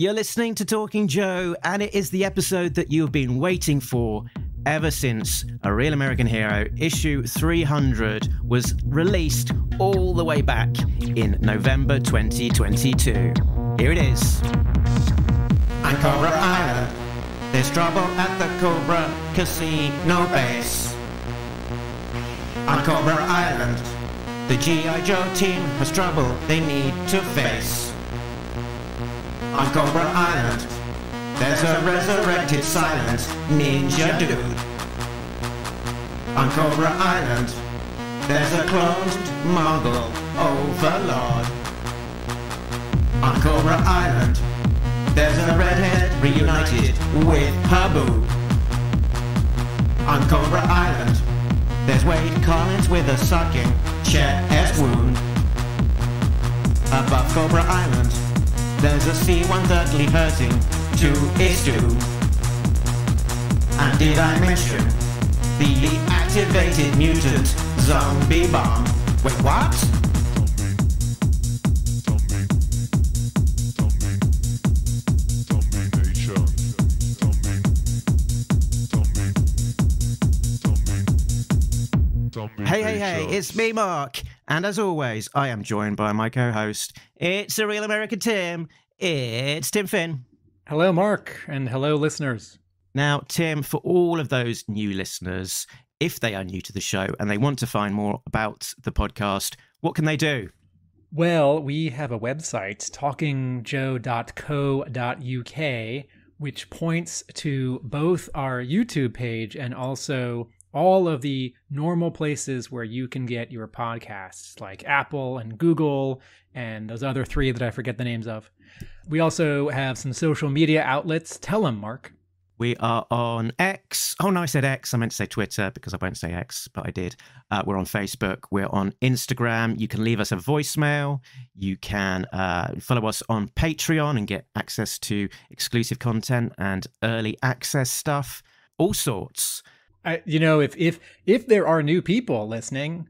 You're listening to Talking Joe, and it is the episode that you've been waiting for ever since A Real American Hero issue 300 was released all the way back in November 2022. Here it is. On Cobra Island, there's trouble at the Cobra Casino base. On Cobra Island, the G.I. Joe team has trouble they need to face. On Cobra Island, there's a resurrected silent ninja dude. On Cobra Island, there's a cloned Mongol overlord. On Cobra Island, there's a redhead reunited with her boo. On Cobra Island, there's Wade Collins with a sucking chest wound. Above Cobra Island, there's a C-130 hurting to its doom. And did I mention the activated mutant zombie bomb? Wait, what? Hey, it's me, Mark. And as always, I am joined by my co-host. It's a Real American Tim. It's Tim Finn. Hello, Mark, and hello, listeners. Now, Tim, for all of those new listeners, if they are new to the show and they want to find more about the podcast, what can they do? Well, we have a website, talkingjoe.co.uk, which points to both our YouTube page and also all of the normal places where you can get your podcasts, like Apple and Google and those other three that I forget the names of. We also have some social media outlets. Tell them, Mark. We are on X. Oh, no, I said X. I meant to say Twitter because I won't say X, but I did. We're on Facebook. We're on Instagram. You can leave us a voicemail. You can follow us on Patreon and get access to exclusive content and early access stuff. All sorts. If there are new people listening,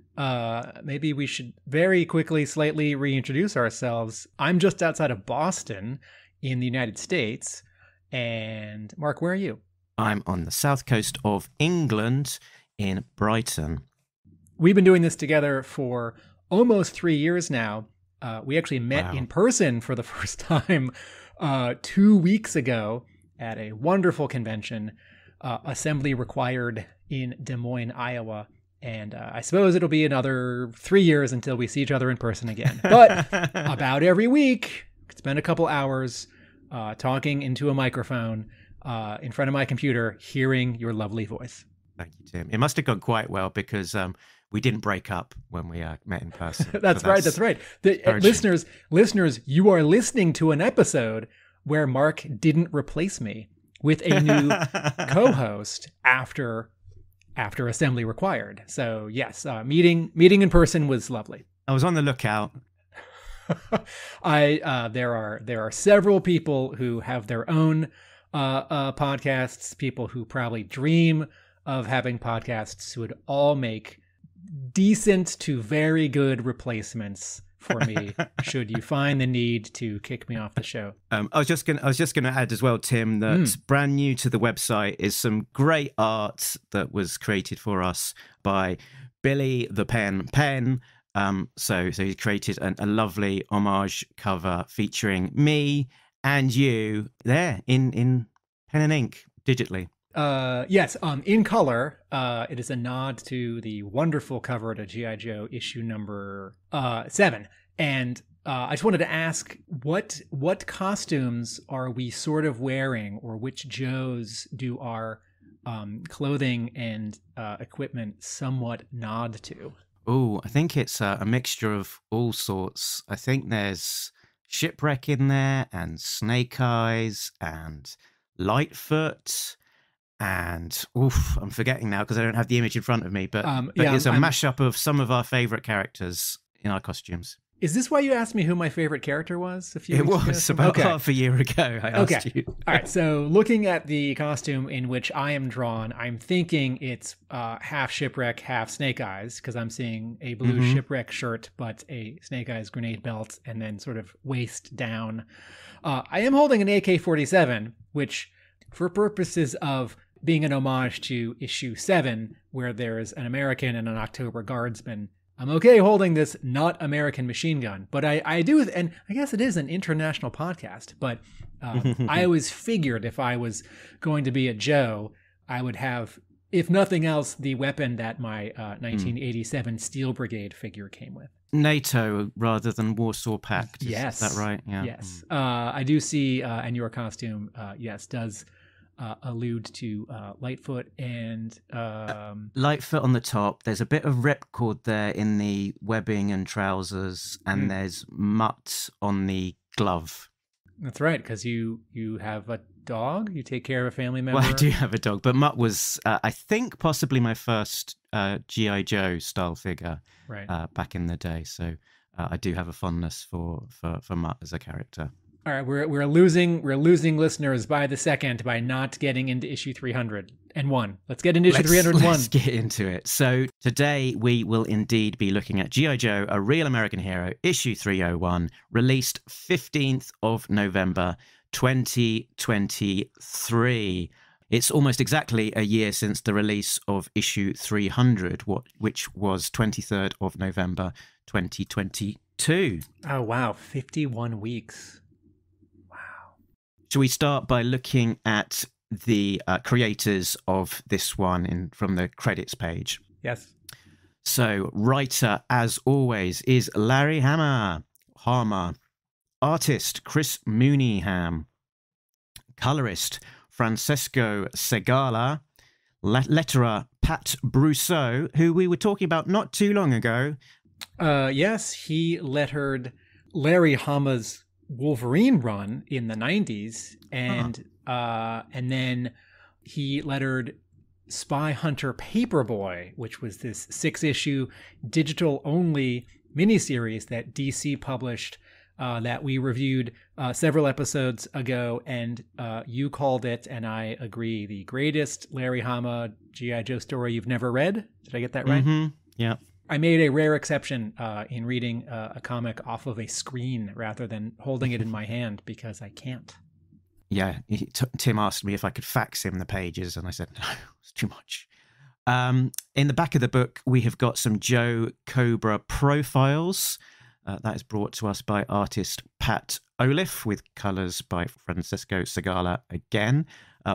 maybe we should very quickly, slightly reintroduce ourselves. I'm just outside of Boston in the United States. And Mark, where are you? I'm on the south coast of England in Brighton. We've been doing this together for almost 3 years now. We actually met in person for the first time 2 weeks ago at a wonderful convention. Assembly Required in Des Moines, Iowa. And I suppose it'll be another 3 years until we see each other in person again. But about every week, spend a couple hours talking into a microphone in front of my computer, hearing your lovely voice. Thank you, Tim. It must have gone quite well because we didn't break up when we met in person. That's right. Listeners, you are listening to an episode where Mark didn't replace me with a new co-host after Assembly Required. So yes, meeting in person was lovely. I was on the lookout. There are several people who have their own podcasts, people who probably dream of having podcasts who would all make decent to very good replacements for me should you find the need to kick me off the show. I was just gonna add as well, Tim, that brand new to the website is some great art that was created for us by Billy the Pen. So he created a lovely homage cover featuring me and you there in pen and ink digitally. Yes, in color. It is a nod to the wonderful cover to G.I. Joe issue number 7. And I just wanted to ask, what costumes are we sort of wearing, or which Joes do our clothing and equipment somewhat nod to? Oh, I think it's a mixture of all sorts. I think there's Shipwreck in there, and Snake Eyes, and Lightfoot, and I'm forgetting now because I don't have the image in front of me, but it's a mashup of some of our favorite characters in our costumes. Is this why you asked me who my favorite character was a few weeks ago? It was about half a year ago. I asked you. All right. So looking at the costume in which I am drawn, I'm thinking it's half Shipwreck, half Snake Eyes, because I'm seeing a blue Shipwreck shirt, but a Snake Eyes grenade belt, and then sort of waist down I am holding an AK-47, which, for purposes of being an homage to issue 7, where there's an American and an October Guardsman, I'm okay holding this not American machine gun. But I do, and I guess it is an international podcast, but I always figured if I was going to be a Joe, I would have, if nothing else, the weapon that my 1987 Steel Brigade figure came with. NATO rather than Warsaw Pact. Yes. Is that right? Yeah. Yes. I do see, and your costume, yes, does allude to Lightfoot and... Lightfoot on the top. There's a bit of ripcord there in the webbing and trousers, and there's Mutt on the glove. That's right, because you have a dog? You take care of a family member? Well, I do have a dog, but Mutt was, I think, possibly my first G.I. Joe style figure back in the day. So I do have a fondness for Mutt as a character. All right, we're losing listeners by the second by not getting into issue 301. Let's get into issue 301. Let's get into it. So today we will indeed be looking at G.I. Joe, A Real American Hero, issue 301, released 15th of November 2023. It's almost exactly a year since the release of issue 300, which was 23rd of November 2022. Oh, wow. 51 weeks. Shall we start by looking at the creators of this one from the credits page? Yes. So, writer, as always, is Larry Hama. Artist, Chris Mooneyham. Colorist, Francesco Segala. Letterer, Pat Brousseau, who we were talking about not too long ago. Yes, he lettered Larry Hama's Wolverine run in the 90s, and then he lettered Spy Hunter Paperboy, which was this 6-issue digital-only miniseries that DC published that we reviewed several episodes ago, and you called it, and I agree, the greatest Larry Hama G.I. Joe story you've never read. Did I get that right? Mm-hmm. Yeah. I made a rare exception in reading a comic off of a screen rather than holding it in my hand because I can't. Yeah, Tim asked me if I could fax him the pages, and I said, no, it's too much. In the back of the book, we have got some Joe Cobra profiles. That is brought to us by artist Pat Oliff, with colours by Francesco Segala again.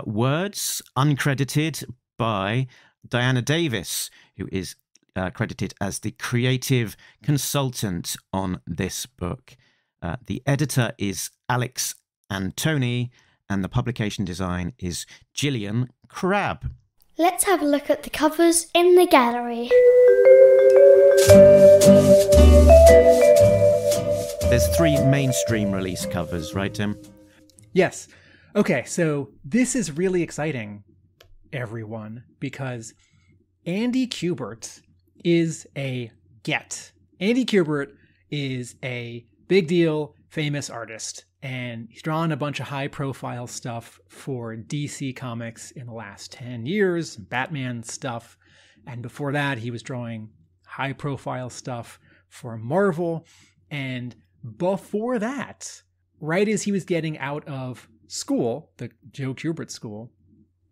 Words uncredited by Diana Davis, who is credited as the creative consultant on this book. The editor is Alex Antoni, and the publication design is Gillian Crabb. Let's have a look at the covers in the gallery. There's 3 mainstream release covers, right, Tim? Yes. Okay, so this is really exciting, everyone, because Andy Cubert is a get. Andy Cubert is a big deal, famous artist, and he's drawn a bunch of high-profile stuff for DC Comics in the last 10 years, Batman stuff, and before that he was drawing high-profile stuff for Marvel, and before that, right as he was getting out of school, the Joe Cubert school,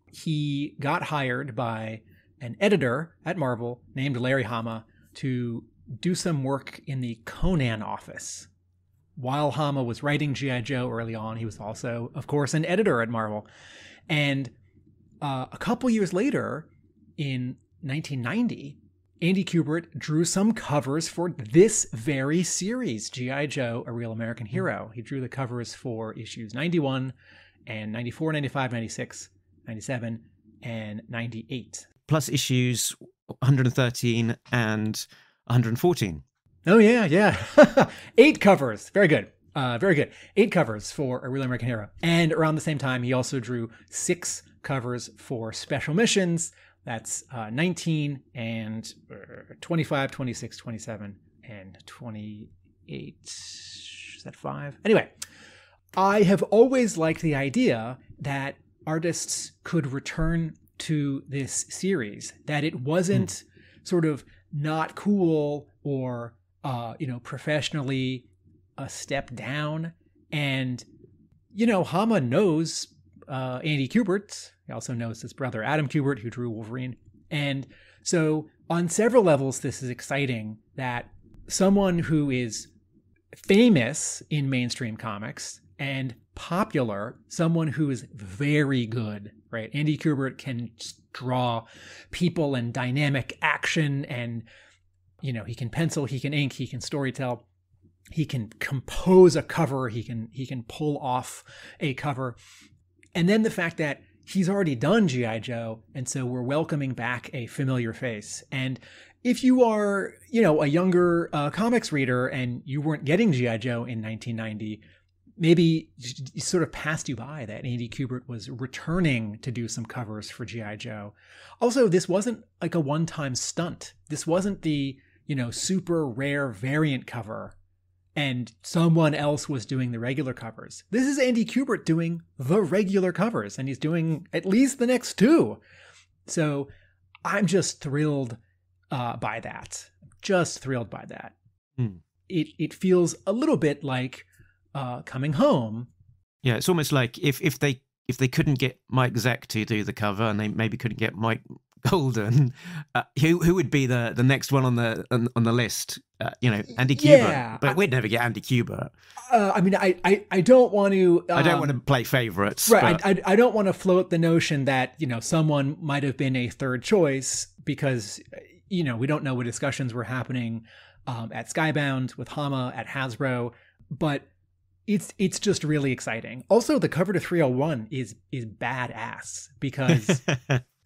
he got hired by an editor at Marvel named Larry Hama to do some work in the Conan office. While Hama was writing G.I. Joe early on, he was also, of course, an editor at Marvel. And a couple years later, in 1990, Andy Cubert drew some covers for this very series, G.I. Joe, A Real American Hero. He drew the covers for issues 91 and 94, 95, 96, 97, and 98. Plus issues 113 and 114. Oh, yeah. 8 covers. Very good. 8 covers for A Real American Hero. And around the same time, he also drew 6 covers for Special Missions. That's 19 and 25, 26, 27, and 28. Is that 5? Anyway, I have always liked the idea that artists could return to this series, that it wasn't sort of not cool or, professionally a step down. And Hama knows Andy Cubert. He also knows his brother Adam Cubert, who drew Wolverine. And so on several levels, this is exciting that someone who is famous in mainstream comics and popular, someone who is very good, right? Andy Cubert can draw people and dynamic action, and he can pencil, he can ink, he can storytell, he can compose a cover, he can pull off a cover. And then the fact that he's already done G.I. Joe, and so we're welcoming back a familiar face. And if you are, a younger comics reader and you weren't getting G.I. Joe in 1990, maybe it sort of passed you by that Andy Cubert was returning to do some covers for G.I. Joe. Also, this wasn't like a one-time stunt. This wasn't the, super rare variant cover and someone else was doing the regular covers. This is Andy Cubert doing the regular covers, and he's doing at least the next two. So I'm just thrilled by that. Just thrilled by that. It feels a little bit like Coming Home. Yeah, it's almost like if they couldn't get Mike Zeck to do the cover, and they maybe couldn't get Mike Golden, who would be the next one on the list? Andy Cubert. Yeah, but we'd never get Andy Cubert. I don't want to. I don't want to play favorites. Right. I don't want to float the notion that someone might have been a third choice, because we don't know what discussions were happening at Skybound with Hama, at Hasbro, but it's just really exciting. Also, the cover to 301 is badass because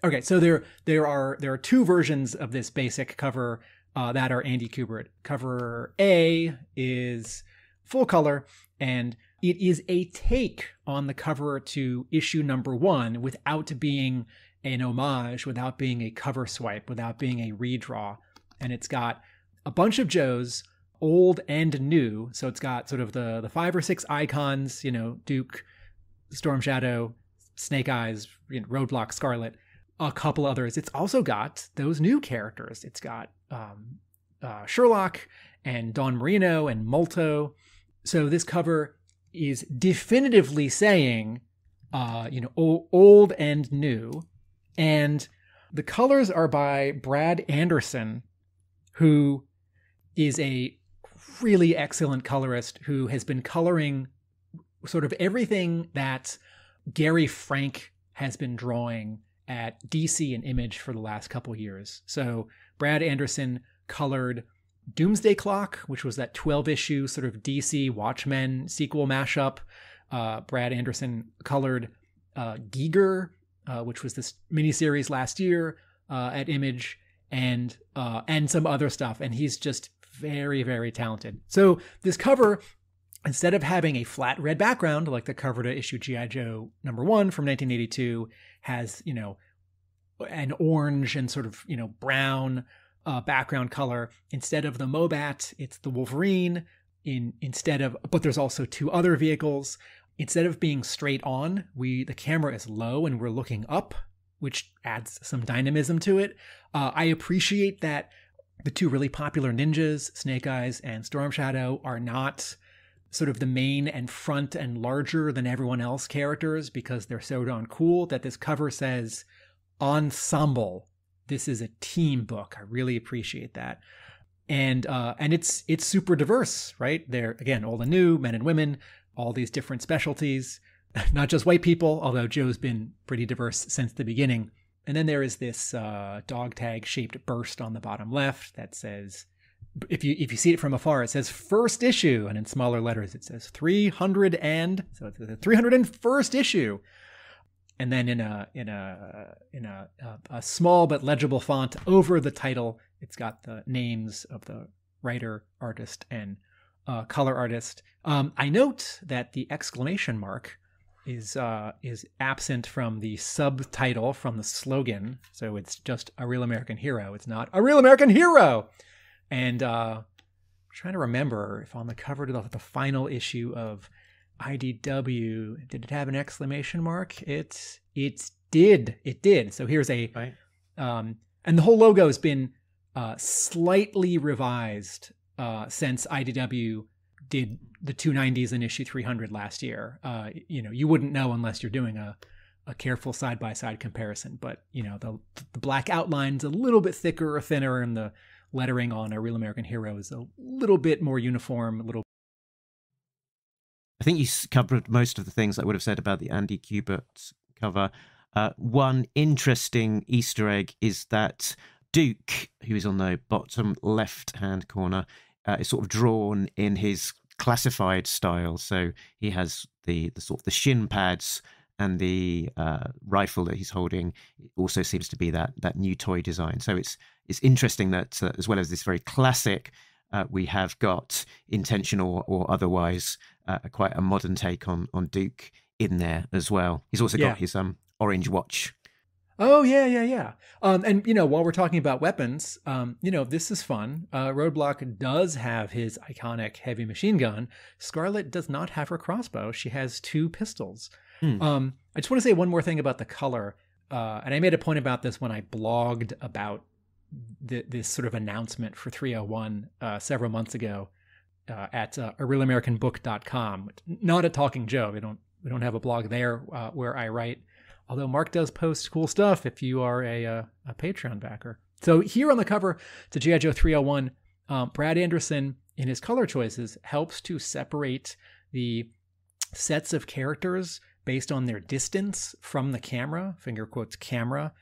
okay, so there are two versions of this basic cover that are Andy Cubert. Cover A is full color, and it is a take on the cover to issue number 1 without being an homage, without being a cover swipe, without being a redraw. And it's got a bunch of Joes, old and new. So it's got sort of the 5 or 6 icons, Duke, Storm Shadow, Snake Eyes, Roadblock, Scarlet, a couple others. It's also got those new characters. It's got Sherlock and Don Marino and Molto. So this cover is definitively saying, old and new. And the colors are by Brad Anderson, who is a really excellent colorist who has been coloring sort of everything that Gary Frank has been drawing at DC and Image for the last couple years. So Brad Anderson colored Doomsday Clock, which was that 12-issue sort of DC Watchmen sequel mashup. Brad Anderson colored Giger, which was this miniseries last year at Image, and some other stuff. And he's just very, very talented. So this cover, instead of having a flat red background like the cover to issue G.I. Joe number 1 from 1982, has, an orange and sort of, brown background color. Instead of the Mobat, it's the Wolverine. But there's also 2 other vehicles. Instead of being straight on, the camera is low and we're looking up, which adds some dynamism to it. I appreciate that the 2 really popular ninjas, Snake Eyes and Storm Shadow, are not sort of the main and front and larger than everyone else characters, because they're so darn cool that this cover says ensemble. This is a team book. I really appreciate that. And it's super diverse, right? They're, again, old and new, men and women, all these different specialties, not just white people, although Joe's been pretty diverse since the beginning. And then there is this dog tag shaped burst on the bottom left that says, if you see it from afar, it says first issue, and in smaller letters it says 300, so it's the 301st issue. And then in a small but legible font over the title, it's got the names of the writer, artist, and color artist. I note that the exclamation mark is absent from the subtitle, from the slogan. So it's just A Real American Hero. It's not A Real American Hero. And I'm trying to remember if on the cover to the final issue of IDW, did it have an exclamation mark? It did. So here's a, right. And the whole logo has been slightly revised since IDW did the 290s in issue 300 last year. You wouldn't know unless you're doing a careful side-by-side comparison. But, the black outline's a little bit thicker or thinner, and the lettering on A Real American Hero is a little bit more uniform, I think you covered most of the things I would have said about the Andy Cubert cover. One interesting Easter egg is that Duke, who is on the bottom left-hand corner, is sort of drawn in his classified style. So he has the sort of the shin pads, and the rifle that he's holding also seems to be that new toy design. So it's interesting that as well as this very classic, we have got intentional or otherwise quite a modern take on Duke in there as well. He's also got his orange watch. Oh, yeah. And, while we're talking about weapons, this is fun. Roadblock does have his iconic heavy machine gun. Scarlet does not have her crossbow. She has 2 pistols. I just want to say one more thing about the color. And I made a point about this when I blogged about this sort of announcement for 301 several months ago at arealamericanbook.com. Not a Talking Joe. We don't have a blog there where I write. Although Mark does post cool stuff if you are a Patreon backer. So here on the cover to G.I. Joe 301, Brad Anderson, in his color choices, helps to separate the sets of characters based on their distance from the camera, finger quotes camera.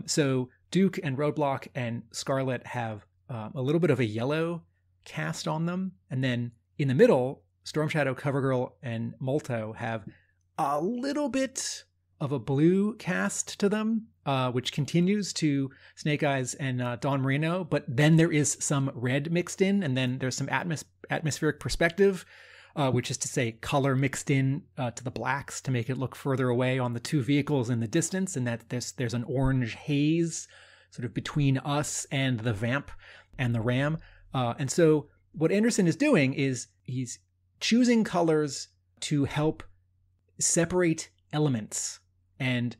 So Duke and Roadblock and Scarlet have a little bit of a yellow cast on them. And then in the middle, Storm Shadow, CoverGirl, and Molto have a little bit of a blue cast to them, which continues to Snake Eyes and Don Marino. But then there is some red mixed in, and then there's some atmospheric perspective, which is to say color mixed in to the blacks to make it look further away on the 2 vehicles in the distance, and that there's an orange haze sort of between us and the Vamp and the Ram. And so what Anderson is doing is he's choosing colors to help separate elements. And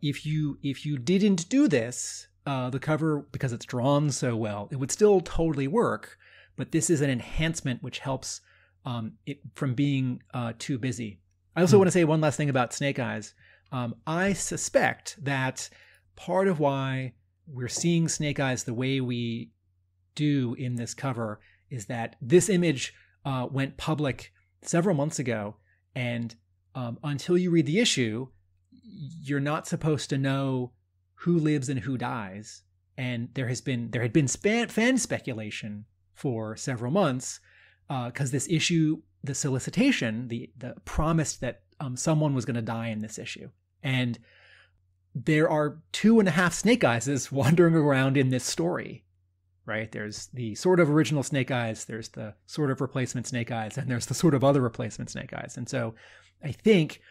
if you didn't do this, the cover, because it's drawn so well, it would still totally work. But this is an enhancement which helps it from being too busy. I also want to say one last thing about Snake Eyes. I suspect that part of why we're seeing Snake Eyes the way we do in this cover is that this image went public several months ago, and until you read the issue, you're not supposed to know who lives and who dies. And there had been fan speculation for several months because this issue, the solicitation, the promised that someone was going to die in this issue. And there are 2.5 Snake Eyes wandering around in this story, right? There's the sort of original Snake Eyes, there's the sort of replacement Snake Eyes, and there's the sort of other replacement Snake Eyes. And so I think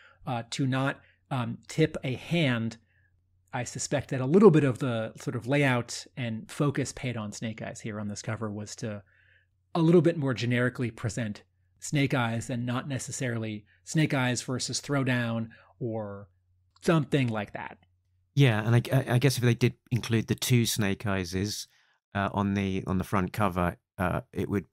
to not tip a hand, I suspect that a little bit of the sort of layout and focus paid on Snake Eyes here on this cover was to a little bit more generically present Snake Eyes and not necessarily Snake Eyes versus Throwdown or something like that. Yeah, and I guess if they did include the 2 Snake Eyes on the front cover, it would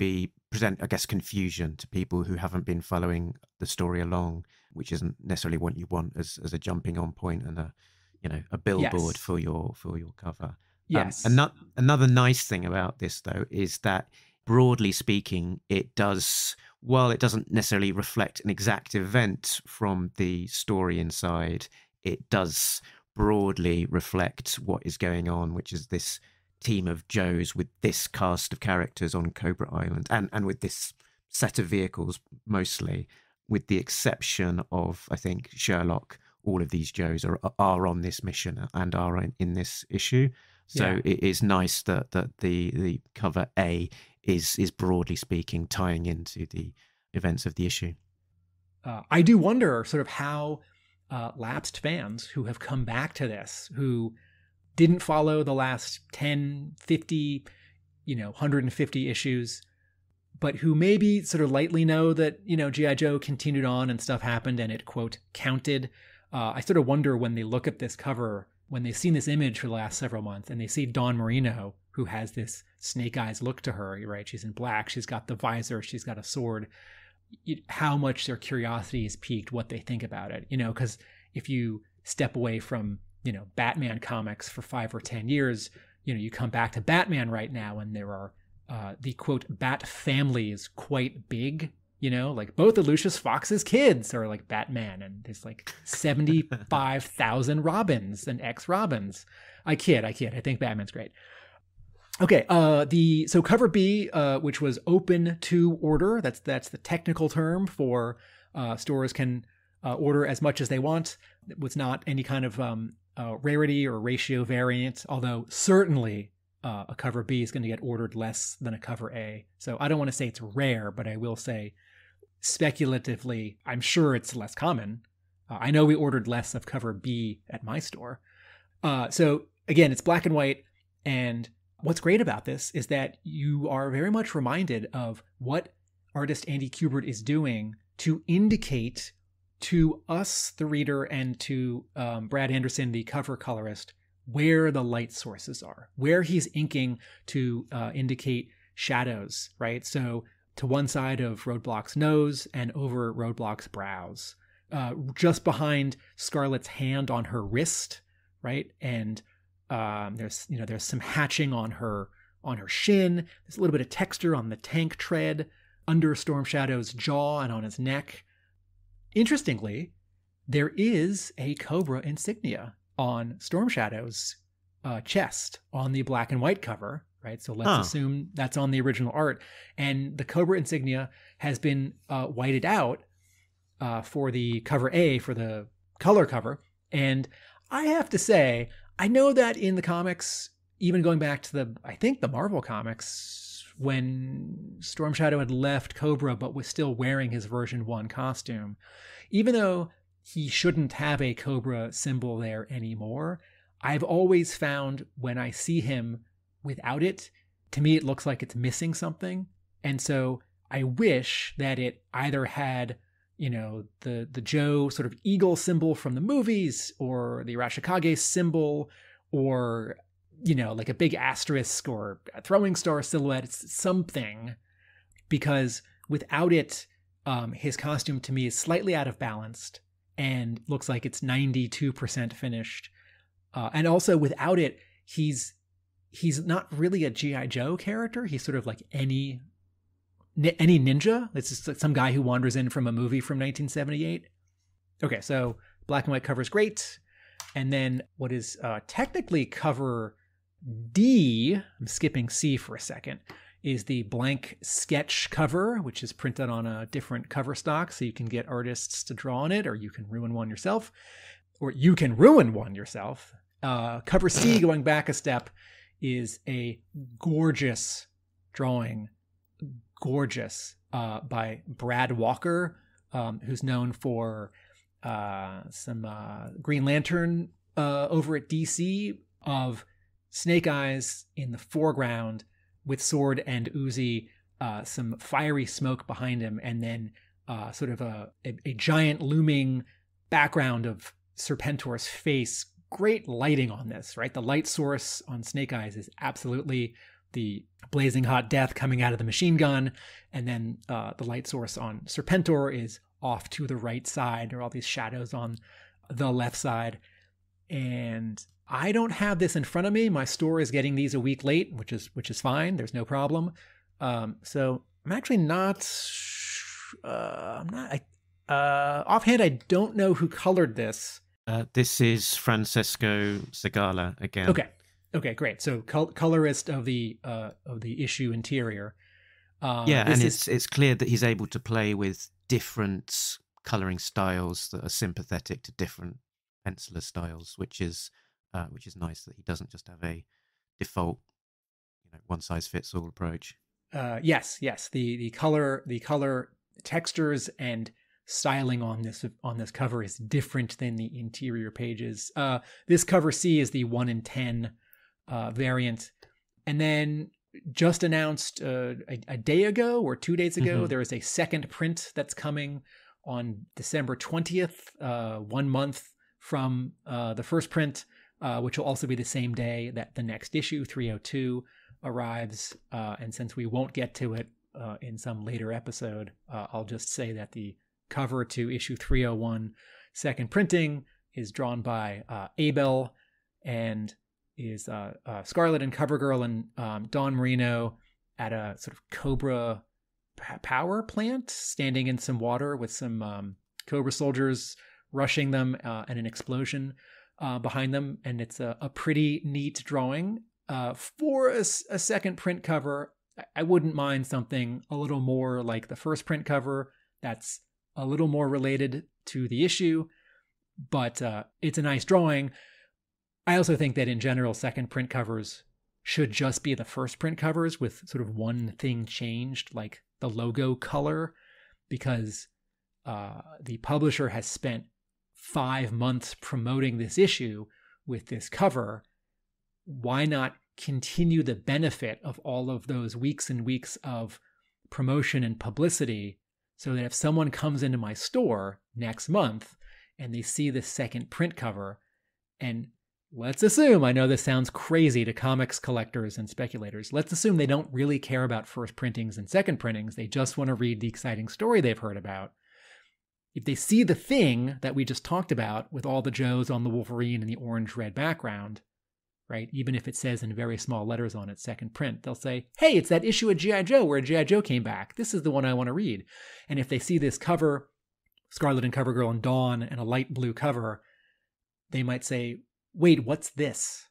present, I guess, confusion to people who haven't been following the story along, which isn't necessarily what you want as a jumping on point and a billboard for your cover. Yes. Another nice thing about this though is that broadly speaking, it does, while it doesn't necessarily reflect an exact event from the story inside, it does broadly reflect what is going on, which is this team of Joes with this cast of characters on Cobra Island and with this set of vehicles mostly, with the exception of, I think, Sherlock. All of these Joes are on this mission and are in this issue. So it is nice that the cover A is broadly speaking tying into the events of the issue. I do wonder sort of how lapsed fans who have come back to this, who didn't follow the last 10, 50, 150 issues, but who maybe sort of lightly know that, G.I. Joe continued on and stuff happened and it, quote, counted. I sort of wonder when they look at this cover, when they've seen this image for the last several months and they see Don Marino who has this Snake Eyes look to her, right? She's in black, she's got the visor, she's got a sword. How much their curiosity is piqued, what they think about it, because if you step away from, Batman comics for 5 or 10 years, you come back to Batman right now and there are the quote Bat family is quite big, like both of Lucius Fox's kids are like Batman, and there's like 75,000 Robins and ex-Robins. I kid. I think Batman's great. Okay, so cover B, which was open to order, that's the technical term for stores can order as much as they want. It was not any kind of rarity or ratio variant, although certainly a cover B is going to get ordered less than a cover A. So I don't want to say it's rare, but I will say speculatively, I'm sure it's less common. I know we ordered less of cover B at my store. So again, it's black and white, and what's great about this is that you are very much reminded of what artist Andy Cubert is doing to indicate to us, the reader, and to Brad Anderson, the cover colorist, where the light sources are, where he's inking to indicate shadows, right? So to one side of Roadblock's nose and over Roadblock's brows, just behind Scarlet's hand on her wrist, right? And there's some hatching on her shin. There's a little bit of texture on the tank tread, under Storm Shadow's jaw and on his neck. Interestingly, there is a Cobra insignia on Storm Shadow's chest on the black and white cover, right? So let's assume that's on the original art. And the Cobra insignia has been whited out for the cover A, for the color cover. And I have to say, I know that in the comics, even going back to the Marvel comics, when Storm Shadow had left Cobra but was still wearing his version 1 costume, even though he shouldn't have a Cobra symbol there anymore, I've always found when I see him without it, to me it looks like it's missing something. And so I wish that it either had, the Joe sort of eagle symbol from the movies, or the Arashikage symbol, or like a big asterisk or a throwing star silhouette. It's something, because without it, his costume to me is slightly out of balance and looks like it's 92% finished. And also without it, he's not really a G.I. Joe character. He's sort of like any ninja. It's just like some guy who wanders in from a movie from 1978. Okay, so black and white cover is great. And then what is technically cover D, I'm skipping C for a second, is the blank sketch cover, which is printed on a different cover stock, so you can get artists to draw on it, or you can ruin one yourself. Cover C, going back a step, is a gorgeous drawing, by Brad Walker, who's known for some Green Lantern over at DC, of Snake Eyes in the foreground with sword and Uzi, some fiery smoke behind him, and then sort of a giant looming background of Serpentor's face. Great lighting on this, right? The light source on Snake Eyes is absolutely the blazing hot death coming out of the machine gun, and then the light source on Serpentor is off to the right side. There are all these shadows on the left side, and I don't have this in front of me. My store is getting these a week late, which is fine. There's no problem. So I'm actually not. Offhand, I don't know who colored this. This is Francesco Segala again. Okay, great. So colorist of the issue interior. And it's clear that he's able to play with different coloring styles that are sympathetic to different penciler styles, which is nice, that he doesn't just have a default, one size fits all approach. Yes. The color textures and styling on this cover is different than the interior pages. This cover C is the 1 in 10 variant, and then just announced a day ago or 2 days ago, there is a second print that's coming on December 20th, 1 month from the first print, which will also be the same day that the next issue, 302, arrives. And since we won't get to it in some later episode, I'll just say that the cover to issue 301 second printing is drawn by Abel and is Scarlet and CoverGirl and Dawn Marino at a sort of Cobra power plant, standing in some water with some Cobra soldiers rushing them and an explosion behind them. And it's a pretty neat drawing. For a second print cover, I wouldn't mind something a little more like the first print cover that's a little more related to the issue, but it's a nice drawing. I also think that in general, second print covers should just be the first print covers with sort of one thing changed, like the logo color, because the publisher has spent 5 months promoting this issue with this cover. Why not continue the benefit of all of those weeks and weeks of promotion and publicity, so that if someone comes into my store next month and they see this second print cover, and let's assume, I know this sounds crazy to comics collectors and speculators, let's assume they don't really care about first printings and second printings, they just want to read the exciting story they've heard about. If they see the thing that we just talked about with all the Joes on the Wolverine and the orange-red background, right? Even if it says in very small letters on its second print, they'll say, hey, it's that issue of G.I. Joe where G.I. Joe came back. This is the one I want to read. And if they see this cover, Scarlet and CoverGirl and Dawn, and a light blue cover, they might say, wait, what's this?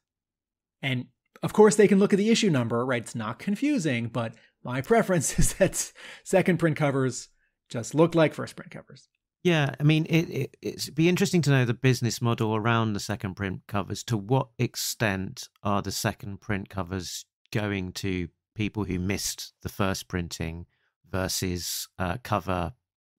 And of course they can look at the issue number, right? It's not confusing, but my preference is that second print covers just look like first print covers. Yeah, I mean, it'd be interesting to know the business model around the second print covers. To what extent are the second print covers going to people who missed the first printing versus cover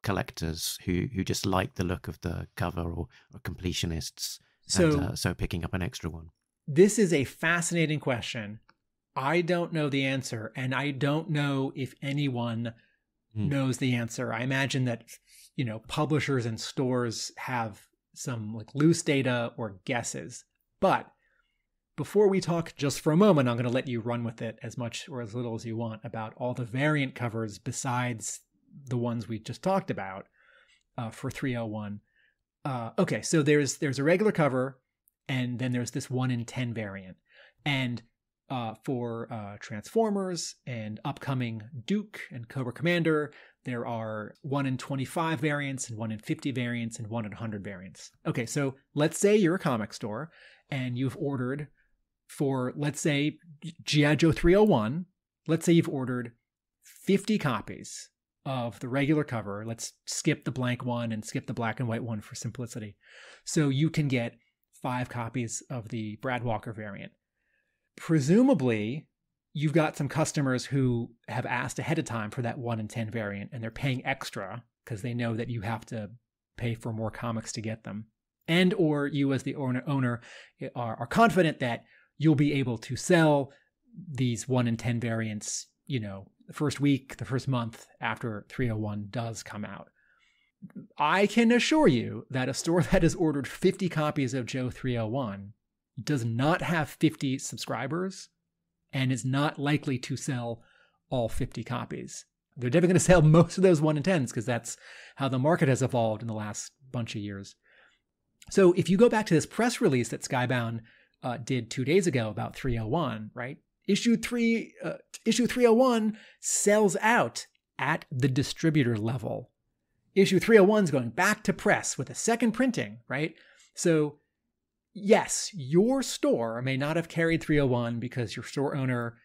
collectors who just like the look of the cover, or completionists, so picking up an extra one? This is a fascinating question. I don't know the answer, and I don't know if anyone knows the answer. I imagine that publishers and stores have some like loose data or guesses. But before we talk just for a moment, I'm going to let you run with it as much or as little as you want about all the variant covers besides the ones we just talked about for 301. Okay, so there's a regular cover, and then there's this 1 in 10 variant. And for Transformers and upcoming Duke and Cobra Commander, there are 1 in 25 variants and 1 in 50 variants and 1 in 100 variants. Okay, so let's say you're a comic store and you've ordered for, let's say, G.I. Joe 301, let's say you've ordered 50 copies of the regular cover. Let's skip the blank one and skip the black and white one for simplicity. So you can get 5 copies of the Brad Walker variant. Presumably, you've got some customers who have asked ahead of time for that 1 in 10 variant, and they're paying extra because they know that you have to pay for more comics to get them. And or you as the owner are confident that you'll be able to sell these 1 in 10 variants, the first week, the first month after 301 does come out. I can assure you that a store that has ordered 50 copies of Joe 301 does not have 50 subscribers and is not likely to sell all 50 copies. They're definitely going to sell most of those 1 in 10s because that's how the market has evolved in the last bunch of years. So if you go back to this press release that Skybound did 2 days ago about 301, right? Issue 301 sells out at the distributor level. Issue 301 is going back to press with a second printing, right? So yes, your store may not have carried 301 because your store owner,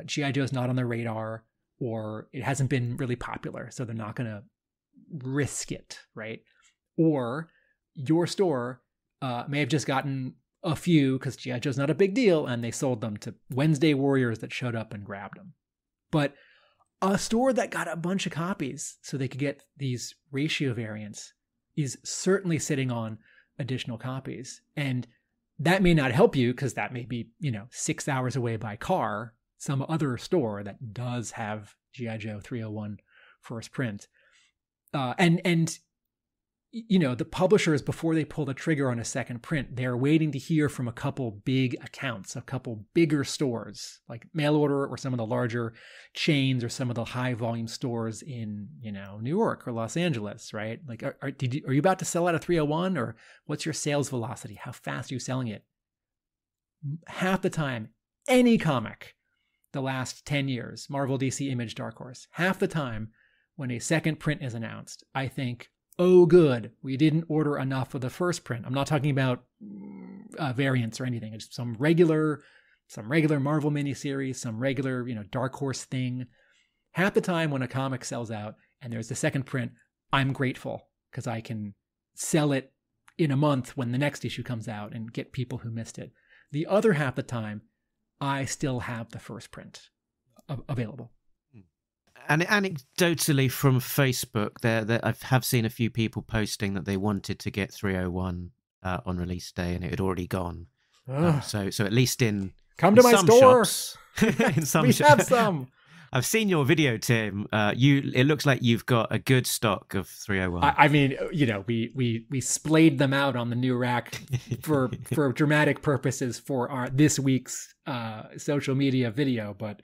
G.I. Joe is not on their radar, or it hasn't been really popular, so they're not going to risk it, right? Or your store may have just gotten a few because G.I. Joe's not a big deal, and they sold them to Wednesday warriors that showed up and grabbed them. But a store that got a bunch of copies so they could get these ratio variants is certainly sitting on additional copies. And that may not help you because that may be, 6 hours away by car, some other store that does have G.I. Joe 301 first print. And the publishers, before they pull the trigger on a second print, they're waiting to hear from a couple big accounts, a couple bigger stores like mail order or some of the larger chains or some of the high volume stores in, New York or Los Angeles, right? Like, are you about to sell out a 301, or what's your sales velocity? How fast are you selling it? Half the time, any comic, the last 10 years, Marvel, DC, Image, Dark Horse, half the time when a second print is announced, I think, oh, good, we didn't order enough of the first print. I'm not talking about variants or anything. It's some regular Marvel miniseries, some regular, Dark Horse thing. Half the time when a comic sells out and there's the second print, I'm grateful because I can sell it in a month when the next issue comes out and get people who missed it. The other half the time, I still have the first print available. And anecdotally from Facebook, I have seen a few people posting that they wanted to get 301 on release day, and it had already gone. So at least come to my store. Shops, in some we shops, have some. I've seen your video, Tim. It looks like you've got a good stock of 301. I mean, we splayed them out on the new rack for dramatic purposes for this week's social media video, but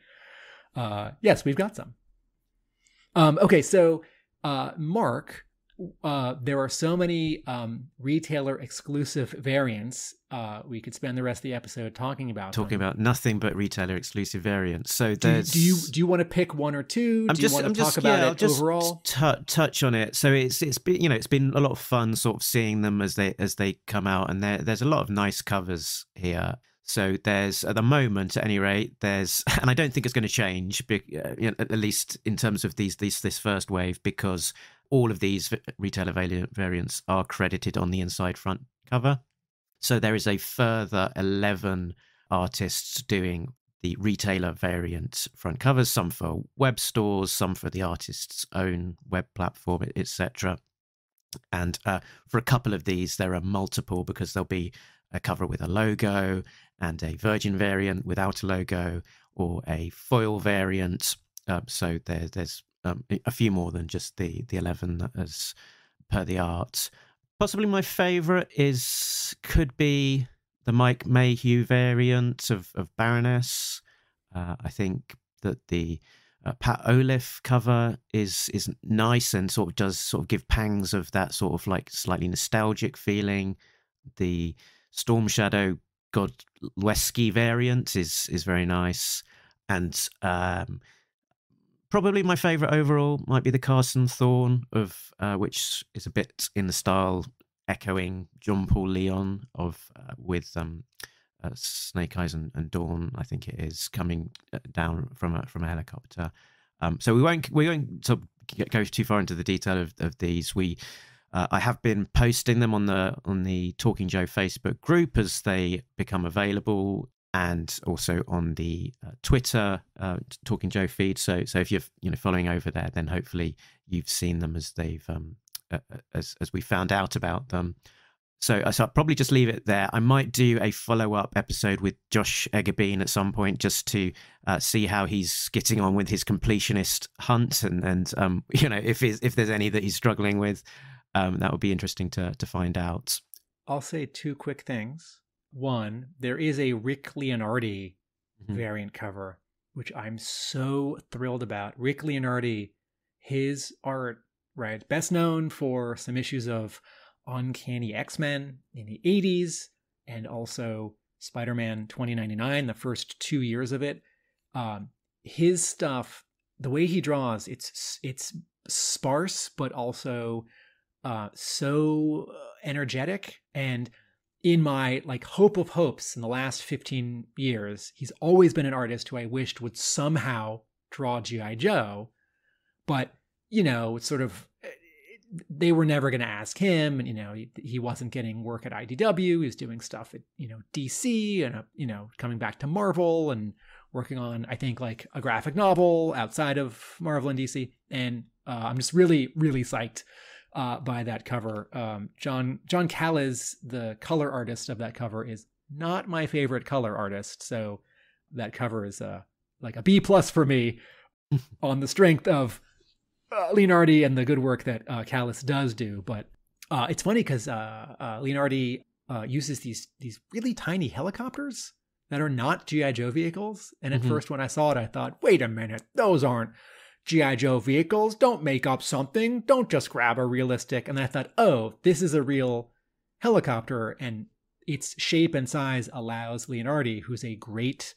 yes, we've got some. Okay, so Mark, there are so many retailer exclusive variants. We could spend the rest of the episode talking about nothing but retailer exclusive variants. So there's. Do you want to pick one or two? Do you want to talk about it overall? Touch on it. So it's been it's been a lot of fun sort of seeing them as they come out, and there's a lot of nice covers here. So there's, at the moment, at any rate, and I don't think it's going to change, at least in terms of this first wave, because all of these retailer variants are credited on the inside front cover. So there is a further 11 artists doing the retailer variant front covers, some for web stores, some for the artist's own web platform, etc. And for a couple of these, there are multiple, because there'll be a cover with a logo and a Virgin variant without a logo, or a foil variant. So there's a few more than just the 11 as per the art. Possibly my favourite could be the Mike Mayhew variant of Baroness. I think that the Pat Olive cover is nice and does give pangs of that sort of like slightly nostalgic feeling. The Storm Shadow Godlewski variant is very nice, and probably my favourite overall might be the Carson Thorne which is a bit in the style echoing John Paul Leon with Snake Eyes and Dawn, I think it is, coming down from a helicopter. So we won't sort of go too far into the detail of these. I have been posting them on the Talking Joe Facebook group as they become available, and also on the Twitter Talking Joe feed. So if you're following over there, then hopefully you've seen them as they've as we found out about them. So I'll probably just leave it there. I might do a follow-up episode with Josh Eggerbean at some point, just to see how he's getting on with his completionist hunt, and if there's any that he's struggling with. That would be interesting to find out. I'll say two quick things. One, there is a Rick Leonardi variant cover, which I'm so thrilled about. Rick Leonardi, his art, right, best known for some issues of Uncanny X-Men in the 80s, and also Spider-Man 2099, the first 2 years of it. His stuff, the way he draws, it's sparse, but also so energetic. And in my hope of hopes in the last 15 years, he's always been an artist who I wished would somehow draw G.I. Joe, but it's sort of, they were never going to ask him, and he wasn't getting work at IDW. He was doing stuff at DC, and coming back to Marvel and working on, I think, like a graphic novel outside of Marvel and DC. And I'm just really, really psyched by that cover. John Callis, the color artist of that cover, is not my favorite color artist, so that cover is like a B+ for me on the strength of Leonardi and the good work that Callis does do. But It's funny because Leonardi uses these really tiny helicopters that are not G.I. Joe vehicles. And at first when I saw it, I thought, wait a minute, those aren't G.I. Joe vehicles. Don't make up something. Don't just grab a realistic. And then I thought, oh, this is a real helicopter. And its shape and size allows Leonardi, who's a great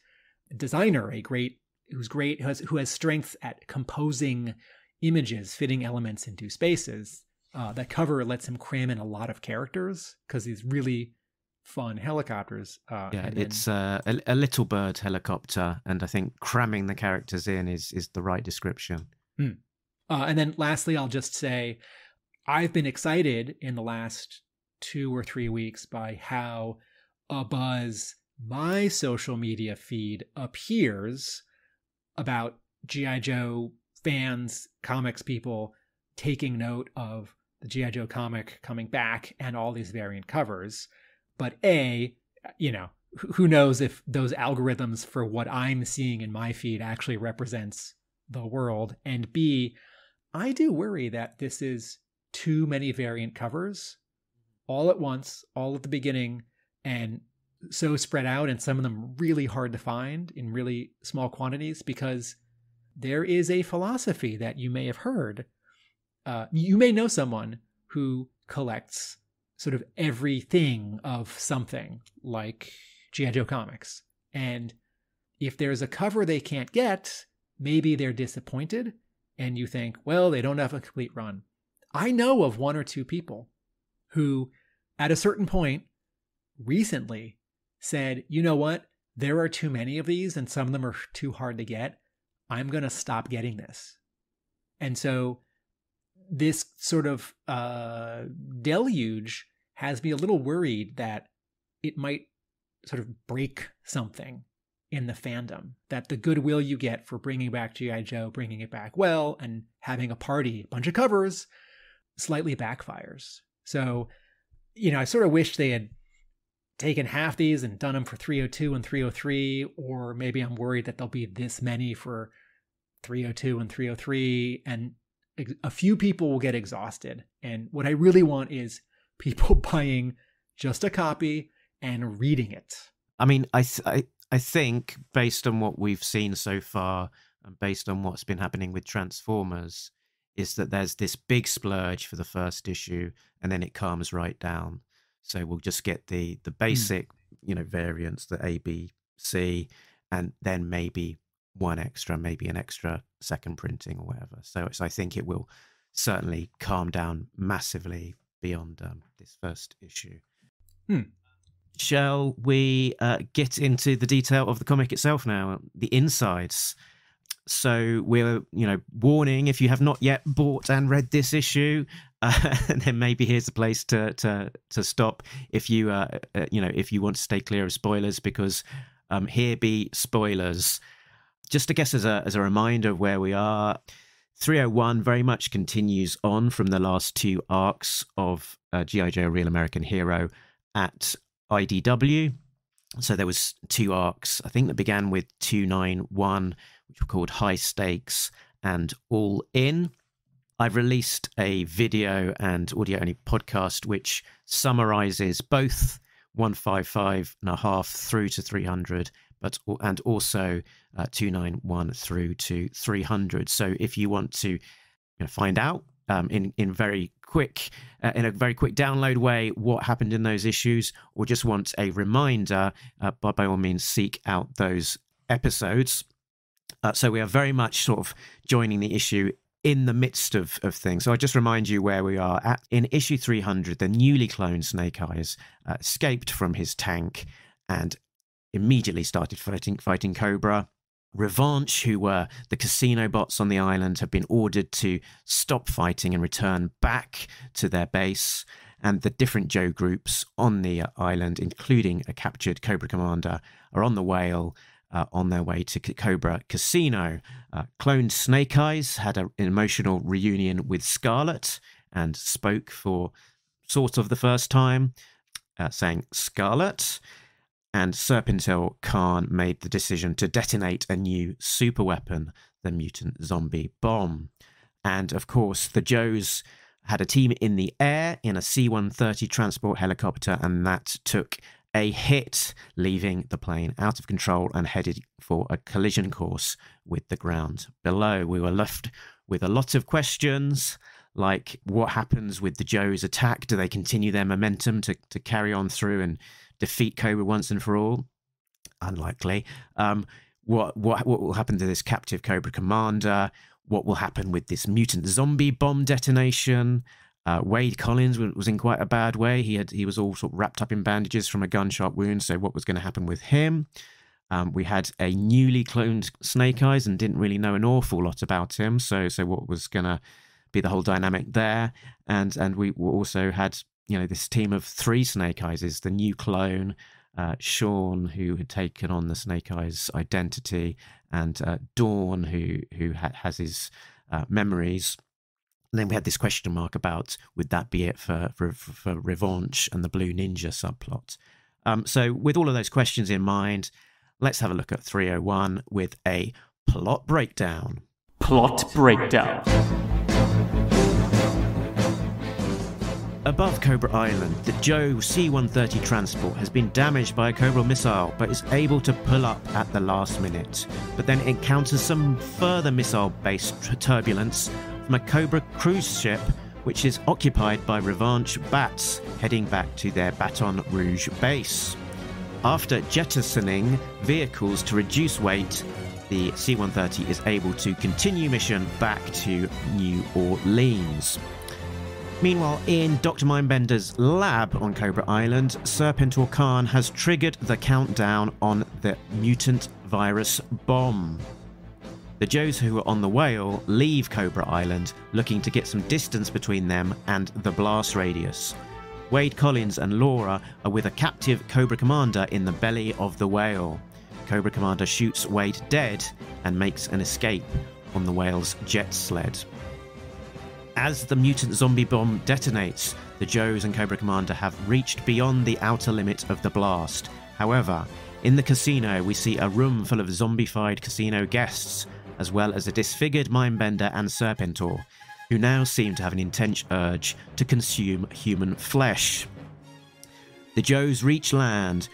designer, who has strength at composing images, fitting elements into spaces. That cover lets him cram in a lot of characters because these really fun helicopters. It's a little bird helicopter, and I think cramming the characters in is the right description. And then lastly, I'll just say I've been excited in the last 2 or 3 weeks by how abuzz my social media feed appears about G.I. Joe fans, comics people taking note of the G.I. Joe comic coming back and all these variant covers. But who knows if those algorithms for what I'm seeing in my feed actually represents the world. And B, I do worry that this is too many variant covers all at once, all at the beginning, and so spread out, and some of them really hard to find in really small quantities, because there is a philosophy that you may have heard. You may know someone who collects sort of everything of something like G.I. Joe comics. And if there's a cover they can't get, maybe they're disappointed and you think, well, they don't have a complete run. I know of 1 or 2 people who, at a certain point, recently said, you know what? There are too many of these and some of them are too hard to get. I'm going to stop getting this. And so this sort of deluge has me a little worried that it might sort of break something in the fandom, that the goodwill you get for bringing back G.I. Joe, bringing it back well, and having a party, a bunch of covers, slightly backfires. So, I sort of wish they had taken half these and done them for 302 and 303, or maybe I'm worried that there'll be this many for 302 and 303, and a few people will get exhausted. And what I really want is people buying just a copy and reading it. I mean, I think based on what we've seen so far and based on what's been happening with Transformers, is that there's this big splurge for the first issue and then it calms right down. So we'll just get the basic, variants, the A, B, C, and then maybe maybe an extra second printing or whatever. So I think it will certainly calm down massively beyond this first issue. Shall we get into the detail of the comic itself now, the insides? So we're, warning, if you have not yet bought and read this issue, then maybe here's a place to stop if you if you want to stay clear of spoilers, because here be spoilers. Just I guess as a reminder of where we are, 301 very much continues on from the last 2 arcs of G.I. Joe: Real American Hero at IDW. So there was 2 arcs, I think, that began with 291, which were called High Stakes and All In. I've released a video and audio-only podcast which summarizes both 155.5 through to 300, and also 291 through to 300. So if you want to find out in a very quick download way what happened in those issues, or just want a reminder, by all means seek out those episodes. So we are very much sort of joining the issue in the midst of things. So I just remind you where we are at. In issue 300, the newly cloned Snake Eyes escaped from his tank and immediately started fighting Cobra. Revanche, who were the casino bots on the island, have been ordered to stop fighting and return back to their base. And the different Joe groups on the island, including a captured Cobra Commander, are on the whale on their way to Cobra Casino. Cloned Snake Eyes had an emotional reunion with Scarlet and spoke for sort of the first time, saying Scarlet. And Serpentil Khan made the decision to detonate a new super weapon, the Mutant Zombie Bomb. And of course, the Joes had a team in the air in a C-130 transport helicopter, and that took a hit, leaving the plane out of control and headed for a collision course with the ground below. We were left with a lot of questions, like what happens with the Joes' attack? Do they continue their momentum to carry on through and defeat Cobra once and for all? Unlikely. What will happen to this captive Cobra Commander? What will happen with this mutant zombie bomb detonation? Wade Collins was in quite a bad way. He was all sort of wrapped up in bandages from a gunshot wound. So what was going to happen with him? We had a newly cloned Snake Eyes and didn't really know an awful lot about him. So what was going to be the whole dynamic there? And we also had, this team of 3 Snake Eyes, the new clone, Sean, who had taken on the Snake Eyes identity, and Dawn, who has his memories. And then we had this question mark about, would that be it for Revanche and the Blue Ninja subplot? So with all of those questions in mind, let's have a look at 301 with a plot breakdown. Plot breakdown. Above Cobra Island, the Joe C-130 transport has been damaged by a Cobra missile, but is able to pull up at the last minute, but then encounters some further missile-based turbulence from a Cobra cruise ship, which is occupied by Revanche Bats, heading back to their Baton Rouge base. After jettisoning vehicles to reduce weight, the C-130 is able to continue mission back to New Orleans. Meanwhile, in Dr. Mindbender's lab on Cobra Island, Serpentor Khan has triggered the countdown on the mutant virus bomb. The Joes who are on the whale leave Cobra Island, looking to get some distance between them and the blast radius. Wade Collins and Laura are with a captive Cobra Commander in the belly of the whale. Cobra Commander shoots Wade dead and makes an escape on the whale's jet sled. As the mutant zombie bomb detonates, the Joes and Cobra Commander have reached beyond the outer limit of the blast. However, in the casino, we see a room full of zombified casino guests, as well as a disfigured Mindbender and Serpentor, who now seem to have an intense urge to consume human flesh. The Joes reach land,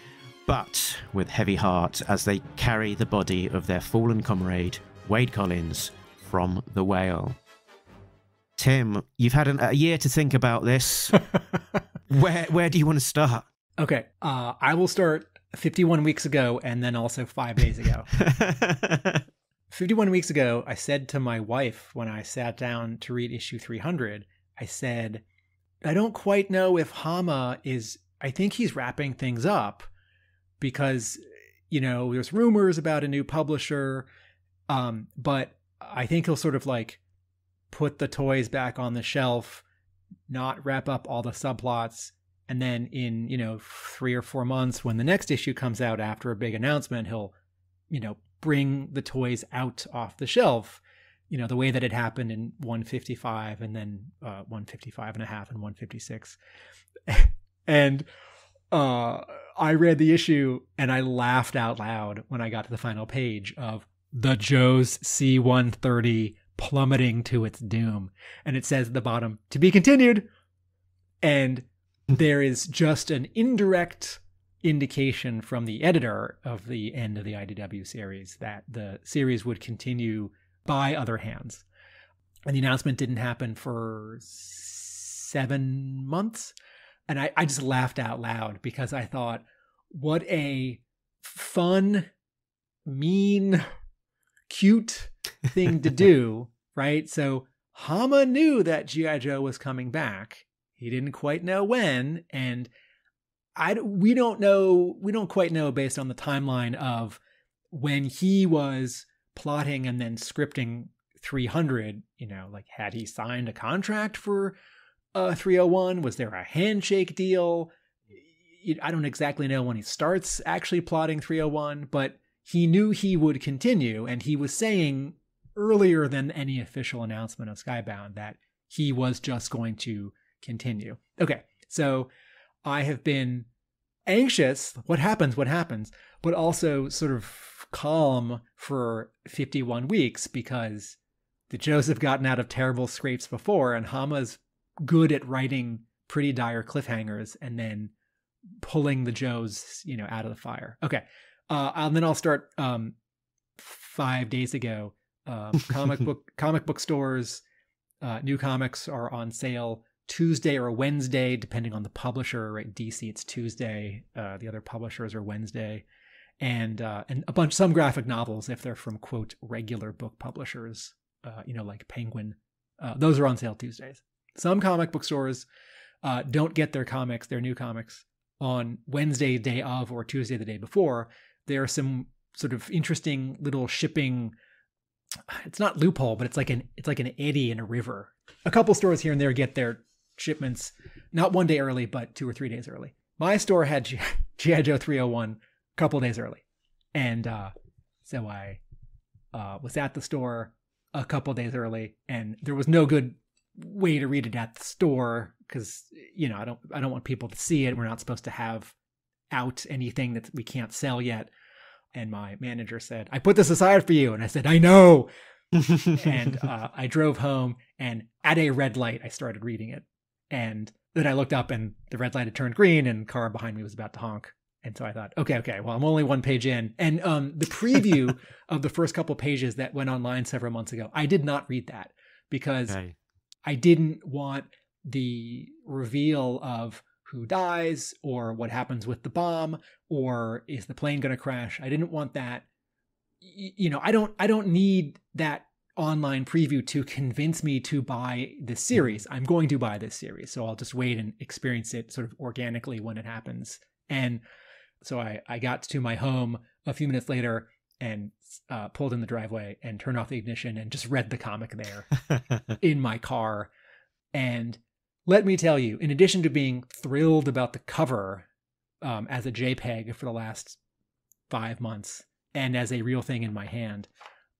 but with heavy heart as they carry the body of their fallen comrade, Wade Collins, from the whale. Tim, you've had a year to think about this. Where do you want to start? Okay, I will start 51 weeks ago and then also 5 days ago. 51 weeks ago, I said to my wife when I sat down to read issue 300, I said, I don't quite know if Hama I think he's wrapping things up because, there's rumors about a new publisher, but I think he'll sort of put the toys back on the shelf, not wrap up all the subplots, and then in 3 or 4 months when the next issue comes out after a big announcement, he'll bring the toys out off the shelf, the way that it happened in 155 and then 155 and a half and 156. And I read the issue and I laughed out loud when I got to the final page of the Joe's C-130 plummeting to its doom. And it says at the bottom, to be continued. And there is just an indirect indication from the editor of the end of the IDW series that the series would continue by other hands. And the announcement didn't happen for 7 months. And I just laughed out loud because I thought, what a fun, mean, cute thing to do, right? So Hama knew that G.I. Joe was coming back. He didn't quite know when, and we don't quite know based on the timeline of when he was plotting and then scripting 300, had he signed a contract for 301? Was there a handshake deal? I don't exactly know when he starts actually plotting 301, but he knew he would continue, and he was saying earlier than any official announcement of Skybound that he was just going to continue. Okay, so I have been anxious, what happens, but also sort of calm for 51 weeks because the Joes have gotten out of terrible scrapes before, and Hama's good at writing pretty dire cliffhangers and then pulling the Joes, out of the fire. Okay. And then I'll start 5 days ago. Comic book stores, new comics are on sale Tuesday or Wednesday, depending on the publisher, right? DC, it's Tuesday. The other publishers are Wednesday. And some graphic novels, if they're from, quote, regular book publishers, like Penguin, those are on sale Tuesdays. Some comic book stores don't get their new comics on Wednesday, day of, or Tuesday, the day before. There are some sort of interesting little shipping. It's not loophole, but it's like an eddy in a river. A couple stores here and there get their shipments not 1 day early, but 2 or 3 days early. My store had G.I. Joe 301 a couple days early, and so I was at the store a couple days early, and there was no good way to read it at the store because I don't want people to see it. We're not supposed to have out anything that we can't sell yet. And my manager said, "I put this aside for you." And I said, "I know." And I drove home, and at a red light, I started reading it. And then I looked up, and the red light had turned green, and the car behind me was about to honk. And so I thought, okay, well, I'm only 1 page in. And the preview of the first couple pages that went online several months ago, I did not read that because I didn't want the reveal of who dies or what happens with the bomb or is the plane going to crash. I didn't want that. I don't need that online preview to convince me to buy this series. I'm going to buy this series. So I'll just wait and experience it sort of organically when it happens. And so I got to my home a few minutes later and pulled in the driveway and turned off the ignition and just read the comic there in my car. And let me tell you, in addition to being thrilled about the cover as a JPEG for the last 5 months and as a real thing in my hand,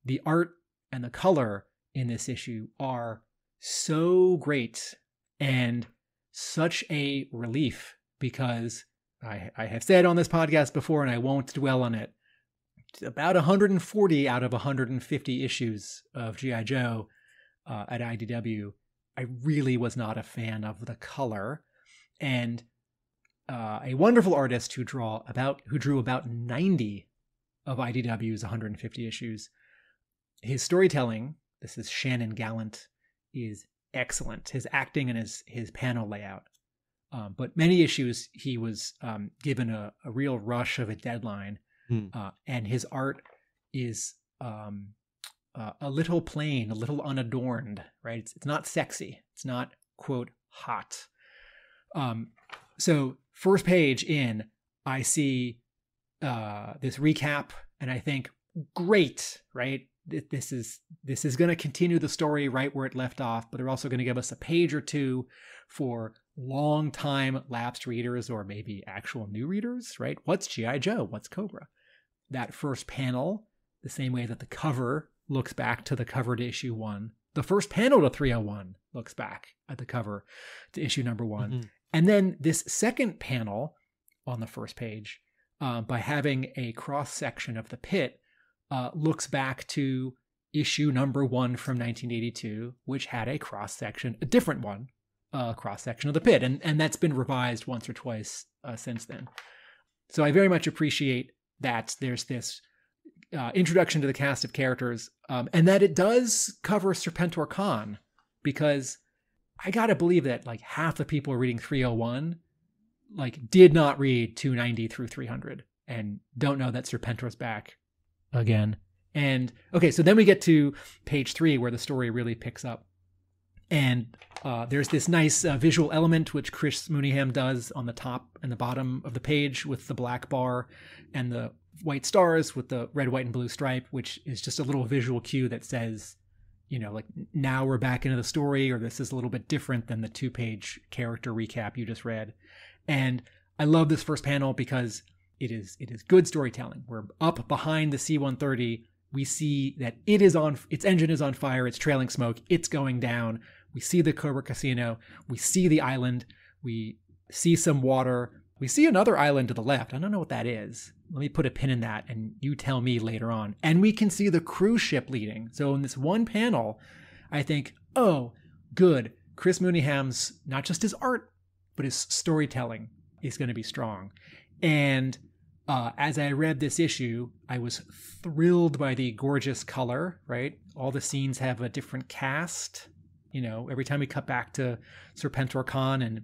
the art and the color in this issue are so great and such a relief because I have said on this podcast before, and I won't dwell on it, about 140 out of 150 issues of G.I. Joe at IDW, I really was not a fan of the color. And a wonderful artist who drew about 90 of IDW's 150 issues. His storytelling, this is Shannon Gallant, is excellent. His acting and his panel layout. But many issues he was given a real rush of a deadline. And his art is a little plain, a little unadorned, right? It's not sexy. It's not, quote, hot. So first page in, I see this recap and I think, great, right? This is going to continue the story right where it left off, but they're also going to give us a page or two for long time lapsed readers or maybe actual new readers, right? What's G.I. Joe? What's Cobra? That first panel, the same way that the cover looks back to the cover to issue 1. The first panel to 301 looks back at the cover to issue number 1. Mm-hmm. And then this second panel on the first page, by having a cross section of the pit, looks back to issue number 1 from 1982, which had a cross section, a different one, cross section of the pit. And that's been revised once or twice since then. So I very much appreciate that there's this introduction to the cast of characters, and that it does cover Serpentor Khan, because I gotta believe that like half the people reading 301 like did not read 290 through 300 and don't know that Serpentor's back again. And okay, so then we get to page 3 where the story really picks up, and there's this nice visual element which Chris Mooneyham does on the top and the bottom of the page with the black bar and the white stars with the red, white, and blue stripe, which is just a little visual cue that says, like now we're back into the story, or this is a little bit different than the 2-page character recap you just read. And I love this first panel because it is good storytelling. We're up behind the C-130. We see that its engine is on fire. It's trailing smoke. It's going down. We see the Cobra Casino. We see the island. We see some water. We see another island to the left. I don't know what that is. Let me put a pin in that and you tell me later on. And we can see the cruise ship leading. So in this one panel, I think, oh, good. Chris Mooneyham's, not just his art, but his storytelling is going to be strong. And as I read this issue, I was thrilled by the gorgeous color, right? All the scenes have a different cast. You know, every time we cut back to Serpentor Khan and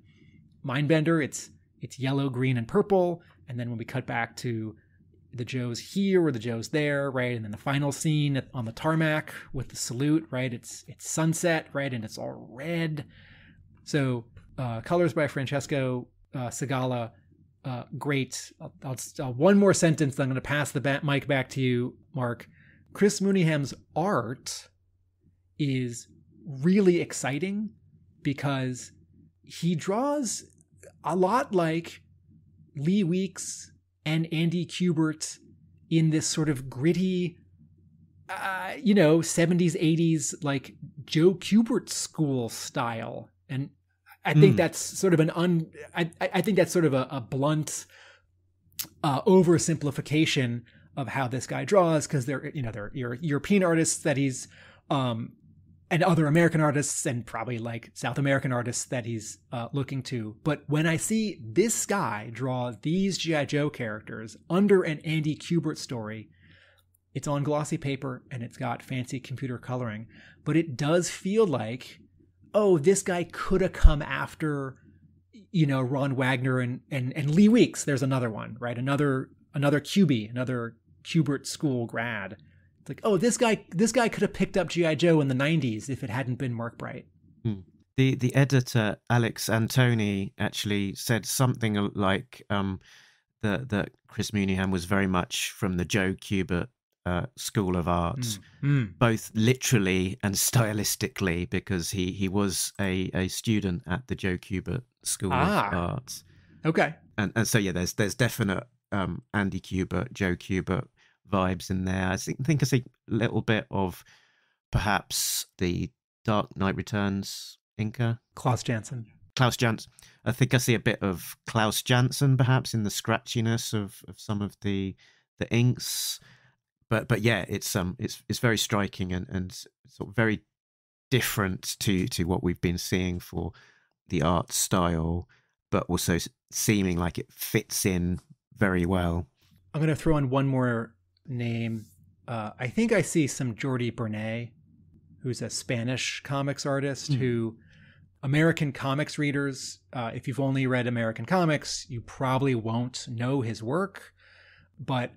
Mindbender, it's yellow, green, and purple. And then when we cut back to the Joes here or the Joes there, right? And then the final scene on the tarmac with the salute, right? It's sunset, right? And it's all red. So colors by Francesco Segala, great. I'll one more sentence, then I'm going to pass the mic back to you, Mark. Chris Mooneyham's art is really exciting because he draws a lot like Lee Weeks and Andy Cubert in this sort of gritty, 70s, 80s, like Joe Cubert school style. And I think that's sort of I think that's sort of a blunt oversimplification of how this guy draws, because there are European artists that he's and other American artists and probably like South American artists that he's looking to. But when I see this guy draw these G.I. Joe characters under an Andy Cubert story, it's on glossy paper and it's got fancy computer coloring, but it does feel like, oh, this guy could have come after, Ron Wagner and Lee Weeks. There's another one, right? Another QB, another Cubert school grad. It's like, oh, this guy could have picked up G.I. Joe in the 90s if it hadn't been Mark Bright. The editor, Alex Antoni, actually said something like that Chris Mooneyham was very much from the Joe Cubert School of Art, both literally and stylistically, because he was a student at the Joe Cubert School of Art. Okay. And so, yeah, there's definite Andy Cubert, Joe Cubert vibes in there. I think I see a little bit of perhaps the Dark Knight Returns inker. Klaus Janson. I think I see a bit of Klaus Janson perhaps in the scratchiness of some of the inks. But yeah, it's very striking and sort of very different to what we've been seeing for the art style, but also seeming like it fits in very well. I'm going to throw in one more name. I think I see some Jordie Berard, who's a Spanish comics artist who American comics readers, if you've only read American comics, you probably won't know his work. But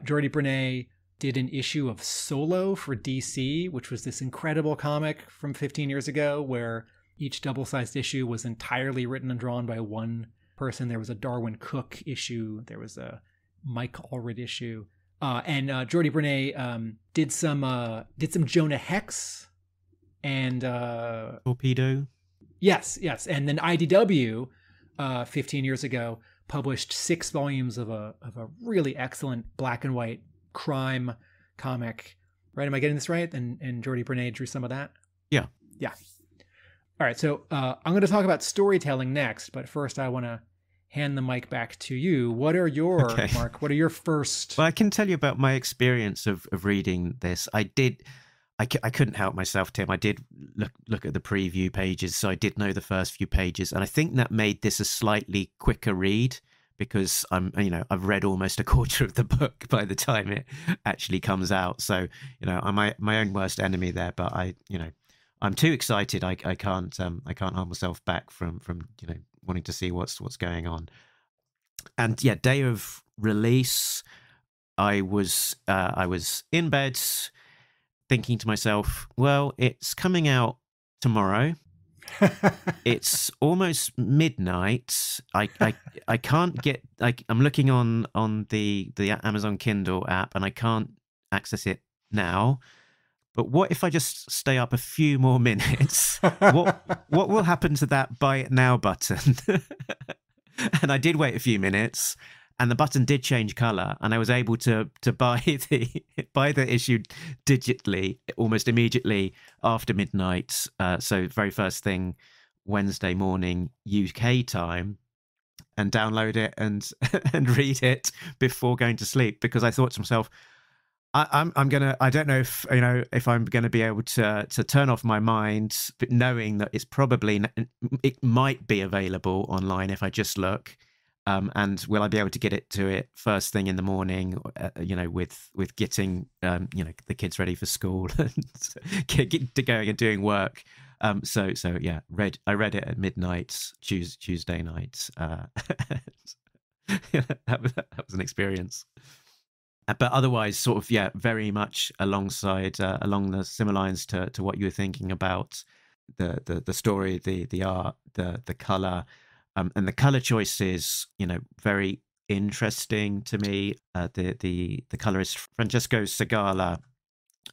Jordie Berard did an issue of Solo for DC, which was this incredible comic from 15 years ago where each double-sized issue was entirely written and drawn by one person. There was a Darwin Cook issue. There was a Mike Allred issue. And Jordie Berard did some Jonah Hex and Torpedo. Yes. And then IDW 15 years ago published 6 volumes of a really excellent black and white crime comic. Right? Am I getting this right? And Jordie Berard drew some of that? Yeah. All right. So I'm going to talk about storytelling next, but first I want to hand the mic back to you. What are your, Mark, what are your first? Well, I can tell you about my experience of reading this. I couldn't help myself, Tim. I did look at the preview pages, so I did know the first few pages, and I think that made this a slightly quicker read because I've read almost a quarter of the book by the time it actually comes out. So, I'm my own worst enemy there, but I'm too excited. I can't hold myself back from wanting to see what's going on. And yeah, day of release, I was in bed thinking to myself, well, it's coming out tomorrow. It's almost midnight. I can't get, I'm looking on the Amazon Kindle app and I can't access it now. But what if I just stay up a few more minutes? What will happen to that buy it now button? And I did wait a few minutes, and the button did change color, and I was able to buy the issue digitally almost immediately after midnight. So very first thing Wednesday morning UK time, and download it and read it before going to sleep, because I thought to myself, I'm gonna. I don't know if if I'm gonna be able to turn off my mind, but knowing that it's probably it might be available online if I just look. And will I be able to get to it first thing in the morning? With getting the kids ready for school and get to going and doing work. So yeah, I read it at midnight Tuesday night. That was an experience. But otherwise, sort of, yeah, very much along the similar lines to what you were thinking about the story, the art, the color, and the color choices. Very interesting to me. The colorist Francesco Segala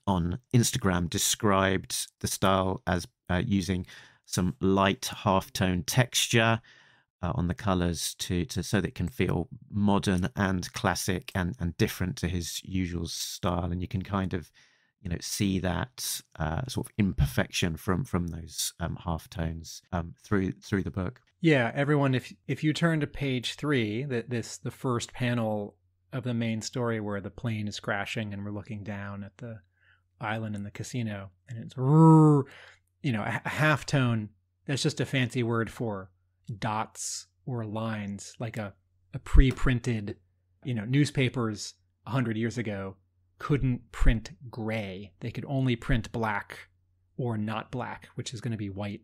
on Instagram described the style as using some light halftone texture on the colors to so that it can feel modern and classic and different to his usual style, and you can kind of see that sort of imperfection from those halftones through the book. Yeah, everyone, if you turn to page 3, the first panel of the main story where the plane is crashing and we're looking down at the island in the casino, and it's a halftone. That's just a fancy word for dots or lines, like a pre-printed, newspapers 100 years ago couldn't print gray. They could only print black or not black, which is going to be white.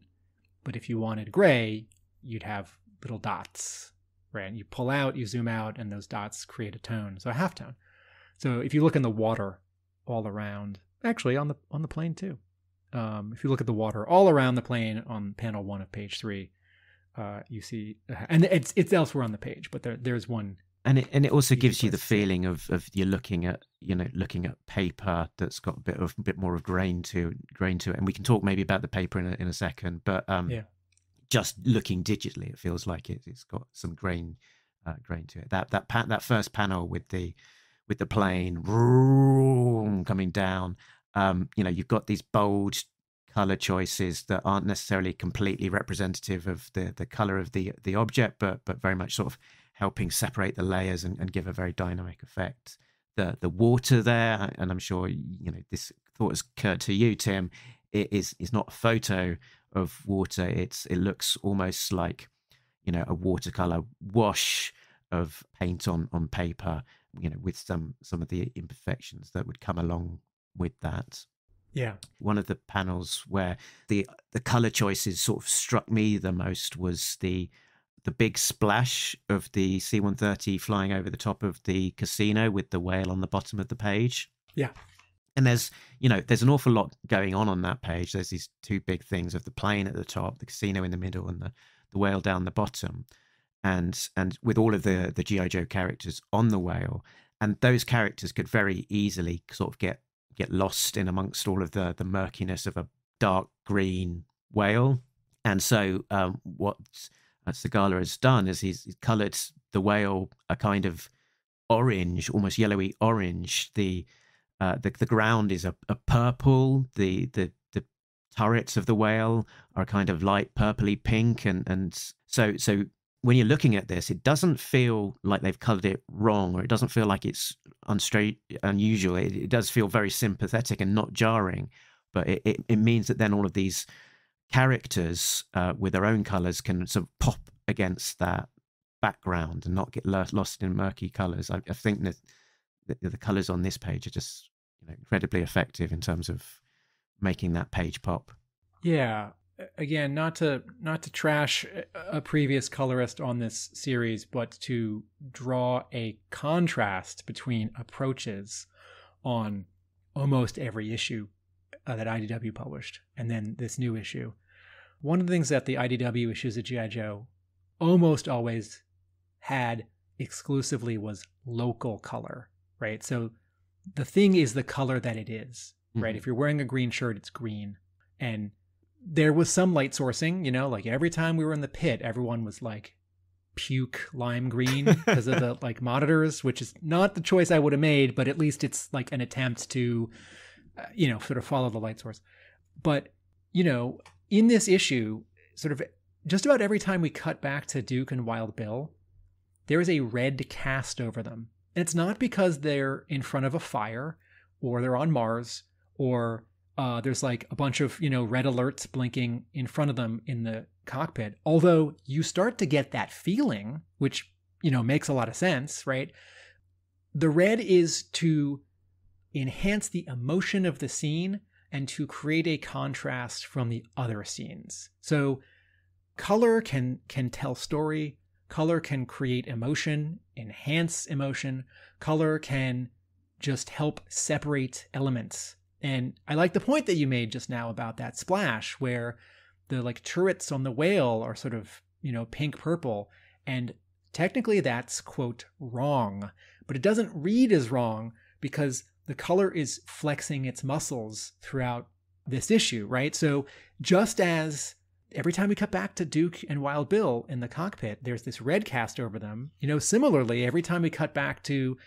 But if you wanted gray, you'd have little dots, right? And you pull out, you zoom out, and those dots create a tone. So a halftone. So if you look in the water all around, actually on the plane too. If you look at the water all around the plane on panel 1 of page 3, you see, and it's elsewhere on the page, but there's one. And it also gives you the feeling of you're looking at paper that's got a bit more of grain to it. And we can talk maybe about the paper in a second, but just looking digitally, it feels like it's got some grain to it. That first panel with the plane coming down, you've got these bold color choices that aren't necessarily completely representative of the color of the object, but very much sort of helping separate the layers and give a very dynamic effect. The water there, and I'm sure this thought has occurred to you, Tim, it is not a photo of water. It looks almost like a watercolor wash of paint on paper, with some of the imperfections that would come along with that. Yeah. One of the panels where the color choices sort of struck me the most was the big splash of the C-130 flying over the top of the casino with the whale on the bottom of the page. Yeah. And there's an awful lot going on that page. There's these two big things of the plane at the top, the casino in the middle, and the whale down the bottom. And with all of the G.I. Joe characters on the whale, and those characters could very easily sort of get lost in amongst all of the murkiness of a dark green whale. And so what Segala has done is he's coloured the whale a kind of orange, almost yellowy orange. The ground is a purple. The turrets of the whale are kind of light purpley pink, and so when you're looking at this, it doesn't feel like they've coloured it wrong, or it doesn't feel like it's unusual. It does feel very sympathetic and not jarring, but it means that then all of these characters with their own colours can sort of pop against that background and not get lost in murky colours. I think that the colours on this page are just incredibly effective in terms of making that page pop. Yeah. Again, not to trash a previous colorist on this series, but to draw a contrast between approaches on almost every issue that IDW published, and then this new issue. One of the things that the IDW issues of G.I. Joe almost always had exclusively was local color, right? So the thing is the color that it is, right? If you're wearing a green shirt, it's green. And there was some light sourcing, like every time we were in the pit, everyone was like puke lime green because of the like monitors, which is not the choice I would have made, but at least it's like an attempt to, sort of follow the light source. But, in this issue, sort of just about every time we cut back to Duke and Wild Bill, there is a red cast over them. And it's not because they're in front of a fire or they're on Mars, or there's like a bunch of, red alerts blinking in front of them in the cockpit. Although you start to get that feeling, which, makes a lot of sense, right? The red is to enhance the emotion of the scene and to create a contrast from the other scenes. So color can tell story, color can create emotion, enhance emotion, color can just help separate elements. And I like the point that you made just now about that splash where the like turrets on the whale are sort of, pink purple, and technically that's, quote, wrong, but it doesn't read as wrong because the color is flexing its muscles throughout this issue, right? So just as every time we cut back to Duke and Wild Bill in the cockpit, there's this red cast over them. Similarly, every time we cut back to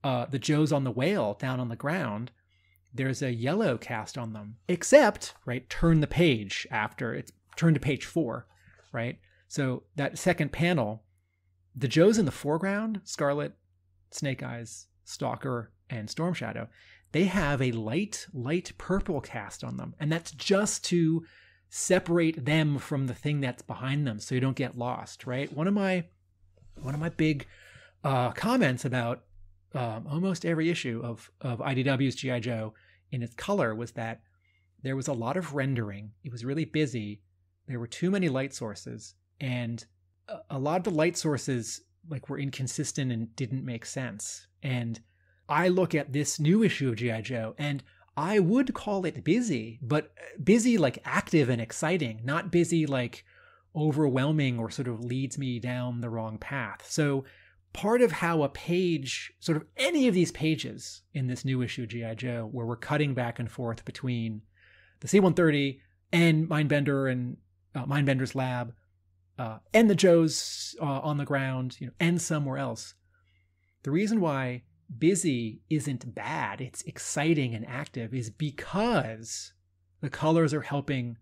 the Joes on the whale down on the ground, there's a yellow cast on them, except, right, turn the page after it's turn to page 4, right? So that second panel, the Joes in the foreground, Scarlet, Snake Eyes, Stalker, and Storm Shadow, they have a light purple cast on them. And that's just to separate them from the thing that's behind them so you don't get lost, right? One of my big comments about almost every issue of IDW's G.I. Joe in its color was that there was a lot of rendering. It was really busy. There were too many light sources, and a lot of the light sources were inconsistent and didn't make sense. And I look at this new issue of G.I. Joe, and I would call it busy, but busy like active and exciting, not busy like overwhelming or sort of leads me down the wrong path. So part of how a page, sort of any of these pages in this new issue of G.I. Joe, where we're cutting back and forth between the C-130 and Mindbender and Mindbender's lab, and the Joes on the ground, and somewhere else. The reason why busy isn't bad, it's exciting and active, is because the colors are helping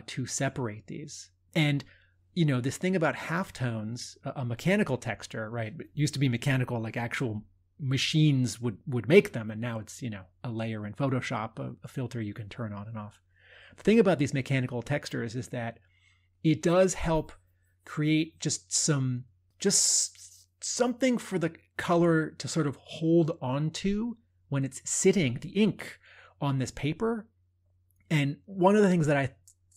to separate these. And this thing about halftones, a mechanical texture, right? It used to be mechanical, like actual machines would make them, and now it's a layer in Photoshop, a filter you can turn on and off. The thing about these mechanical textures is that it does help create just something for the color to sort of hold on to when it's sitting, the ink on this paper. And one of the things that I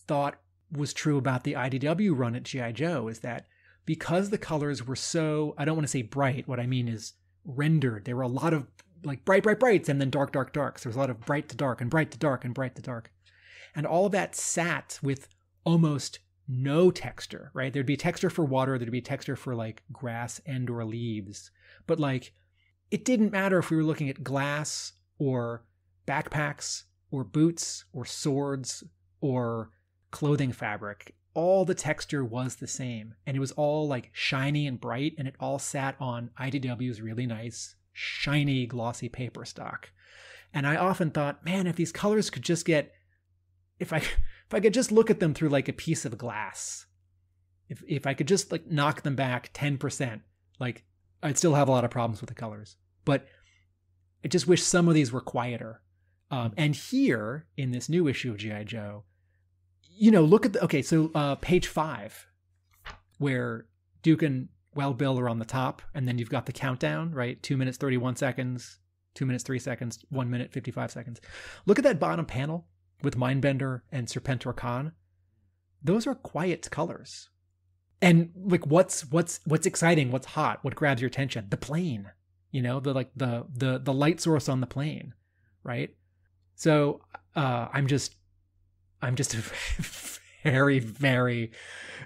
thought was true about the IDW run at G.I. Joe is that because the colors were so, I don't want to say bright, what I mean is rendered. There were a lot of like brights and then dark darks. There was a lot of bright to dark and bright to dark and bright to dark. And all of that sat with almost no texture, right? There'd be texture for water, there'd be texture for like grass and or leaves. But like, it didn't matter if we were looking at glass or backpacks or boots or swords or clothing fabric. All the texture was the same, and it was all like shiny and bright, and it all sat on IDW's really nice, shiny, glossy paper stock. And I often thought, man, if these colors could just get, if I could just look at them through like a piece of glass, if I could just like knock them back 10%, like I'd still have a lot of problems with the colors. But I just wish some of these were quieter. And here in this new issue of G.I. Joe, look at page 5, where Duke and Wild Bill are on the top, and then you've got the countdown, right? 2 minutes, 31 seconds, 2 minutes, 3 seconds, 1 minute, 55 seconds. Look at that bottom panel with Mindbender and Serpentor Khan. Those are quiet colors. And like what's exciting, what's hot, what grabs your attention? The plane, the light source on the plane, right? So I'm just very, very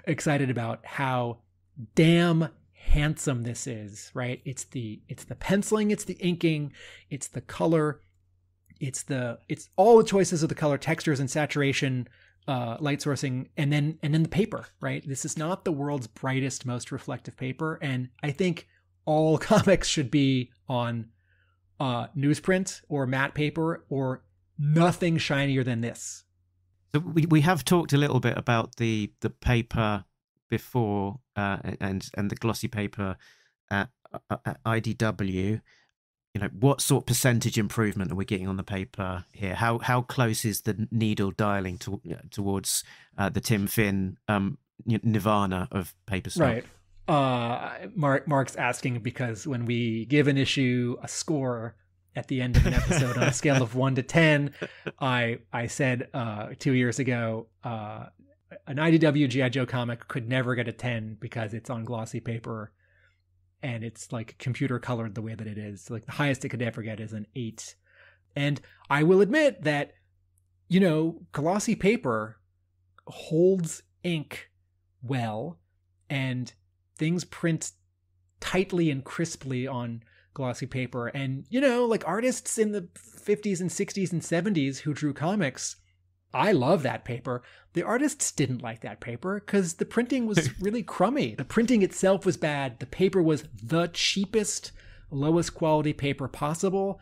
excited about how damn handsome this is, right? It's the penciling, it's the inking, it's the color, it's all the choices of the color, textures and saturation, light sourcing, and then the paper, right? This is not the world's brightest, most reflective paper, and I think all comics should be on newsprint or matte paper or nothing shinier than this. So we have talked a little bit about the paper before and the glossy paper at IDW. what sort of percentage improvement are we getting on the paper here? How close is the needle dialing towards the Tim Finn nirvana of paper stock? Right. Mark's asking because when we give an issue a score at the end of an episode on a scale of 1 to 10, I said 2 years ago, an IDW G.I. Joe comic could never get a 10 because it's on glossy paper and it's like computer colored the way that it is. Like the highest it could ever get is an 8. And I will admit that, glossy paper holds ink well and things print tightly and crisply on glossy paper. And, like artists in the 50s and 60s and 70s who drew comics, I love that paper. The artists didn't like that paper because the printing was really crummy. The printing itself was bad. The paper was the cheapest, lowest quality paper possible,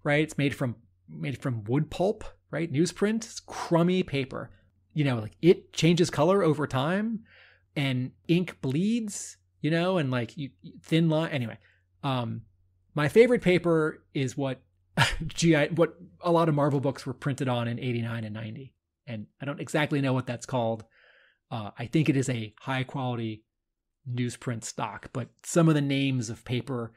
right? It's made from wood pulp, right? Newsprint, it's crummy paper. Like it changes color over time and ink bleeds, and like thin line. Anyway, my favorite paper is what what a lot of Marvel books were printed on in 89 and 90. And I don't exactly know what that's called. I think it is a high quality newsprint stock, but some of the names of paper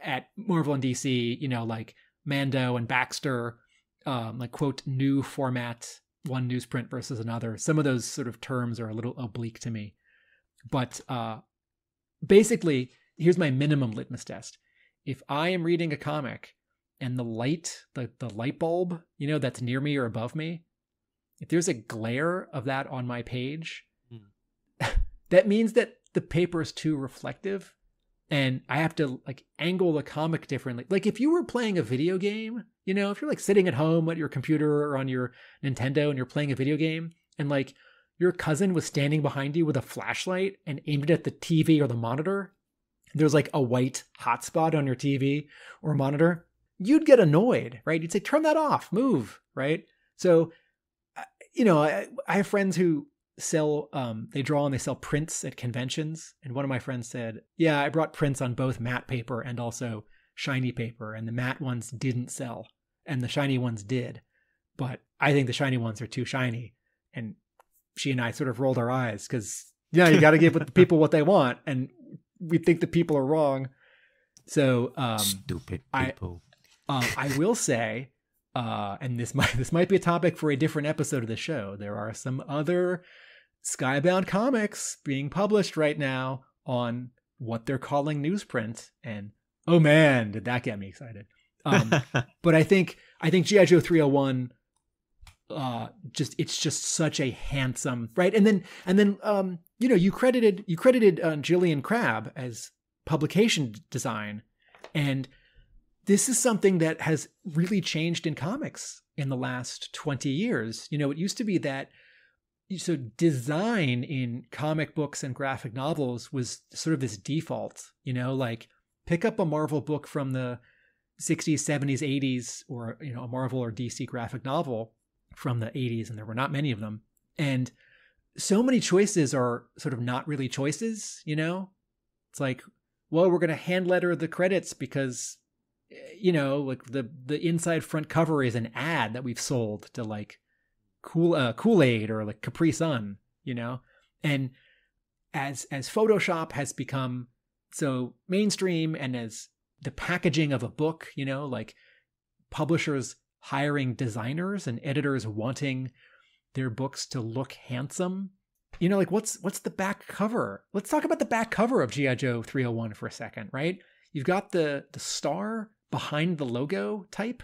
at Marvel and DC, like Mando and Baxter, like quote, new format, one newsprint versus another. Some of those sort of terms are a little oblique to me. But basically, here's my minimum litmus test. If I am reading a comic and the light, the light bulb, that's near me or above me, if there's a glare of that on my page, that means that the paper is too reflective and I have to like angle the comic differently. Like if you were playing a video game, if you're like sitting at home at your computer or on your Nintendo and you're playing a video game and like your cousin was standing behind you with a flashlight and aimed it at the TV or the monitor, there's like a white hotspot on your TV or monitor, you'd get annoyed, right? You'd say, turn that off, move, right? So, I have friends who sell, they draw and they sell prints at conventions. And one of my friends said, yeah, I brought prints on both matte paper and also shiny paper. And the matte ones didn't sell and the shiny ones did. But I think the shiny ones are too shiny. And she and I sort of rolled our eyes because, you got to give the people what they want. And we think the people are wrong. So, stupid people. I will say, and this might be a topic for a different episode of the show. There are some other Skybound comics being published right now on what they're calling newsprint, and oh man, did that get me excited! But I think G.I. Joe 301, it's just such a handsome, right? And then you credited Jillian Crabb as publication design, and this is something that has really changed in comics in the last 20 years. It used to be that design in comic books and graphic novels was sort of this default, like pick up a Marvel book from the 60s, 70s, 80s, or, a Marvel or DC graphic novel from the 80s, and there were not many of them. And so many choices are sort of not really choices, It's like, well, we're going to hand letter the credits because like the inside front cover is an ad that we've sold to like Kool-Aid or like Capri Sun, and as Photoshop has become so mainstream and as the packaging of a book, like publishers hiring designers and editors wanting their books to look handsome, like what's the back cover? Let's talk about the back cover of G.I. Joe 301 for a second, right? You've got the star behind the logo type,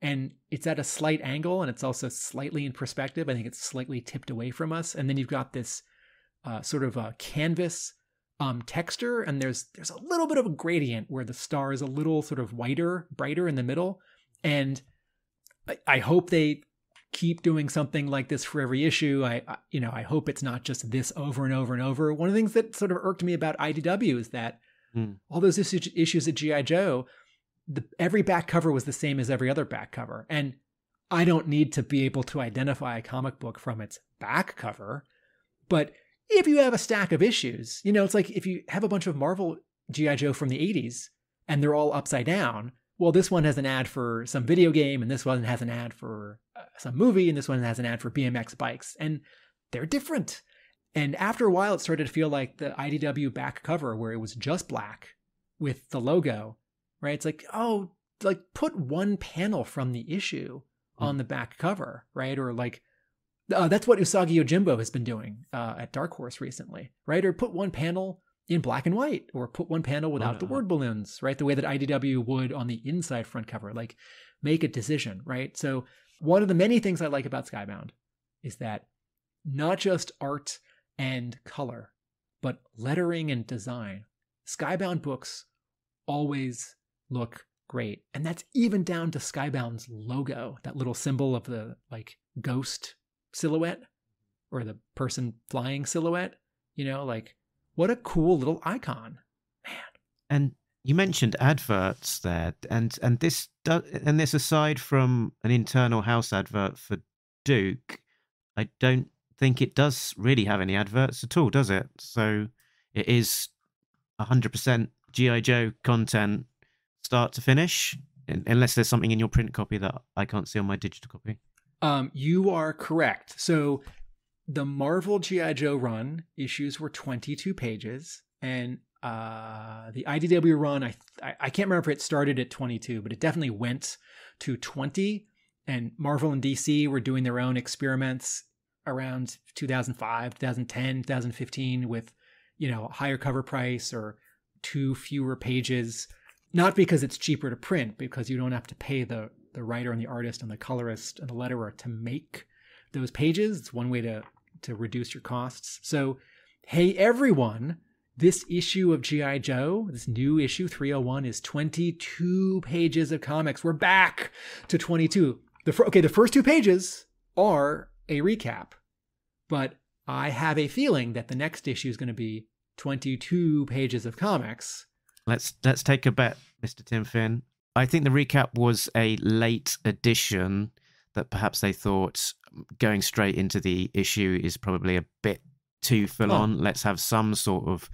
and it's at a slight angle, and it's also slightly in perspective. I think it's slightly tipped away from us. And then you've got this sort of a canvas texture, and there's a little bit of a gradient where the star is a little sort of whiter, brighter in the middle. And I hope they keep doing something like this for every issue. I hope it's not just this over and over and over. One of the things that sort of irked me about IDW is that all those issues at G.I. Joe, every back cover was the same as every other back cover. And I don't need to be able to identify a comic book from its back cover. But if you have a stack of issues, it's like if you have a bunch of Marvel G.I. Joe from the 80s and they're all upside down, well, this one has an ad for some video game, and this one has an ad for some movie, and this one has an ad for BMX bikes, and they're different. And after a while, it started to feel like the IDW back cover where it was just black with the logo, right? It's like, oh, like put one panel from the issue on the back cover, right? Or like, that's what Usagi Yojimbo has been doing at Dark Horse recently, right? Or put one panel in black and white, or put one panel without the word balloons, right? The way that IDW would on the inside front cover, like make a decision, right? So one of the many things I like about Skybound is that not just art and color, but lettering and design. Skybound books always look great. And that's even down to Skybound's logo, that little symbol of the like ghost silhouette or the person flying silhouette, you know, like what a cool little icon, man. And you mentioned adverts there, and this aside from an internal house advert for Duke, I don't think it does really have any adverts at all, does it? So it is 100% G.I. Joe content, start to finish, unless there's something in your print copy that I can't see on my digital copy. You are correct. So the Marvel G.I. Joe run issues were 22 pages, and the IDW run, I can't remember if it started at 22, but it definitely went to 20, and Marvel and DC were doing their own experiments around 2005, 2010, 2015 with, you know, higher cover price or 2 fewer pages, not because it's cheaper to print, because you don't have to pay the writer and the artist and the colorist and the letterer to make those pages. It's one way to reduce your costs. So, hey, everyone, this issue of G.I. Joe, this new issue 301 is 22 pages of comics. We're back to 22. The first 2 pages are a recap, but I have a feeling that the next issue is going to be 22 pages of comics. Let's take a bet, Mr. Tim Finn. I think the recap was a late addition that perhaps they thought going straight into the issue is probably a bit too full on. Let's have some sort of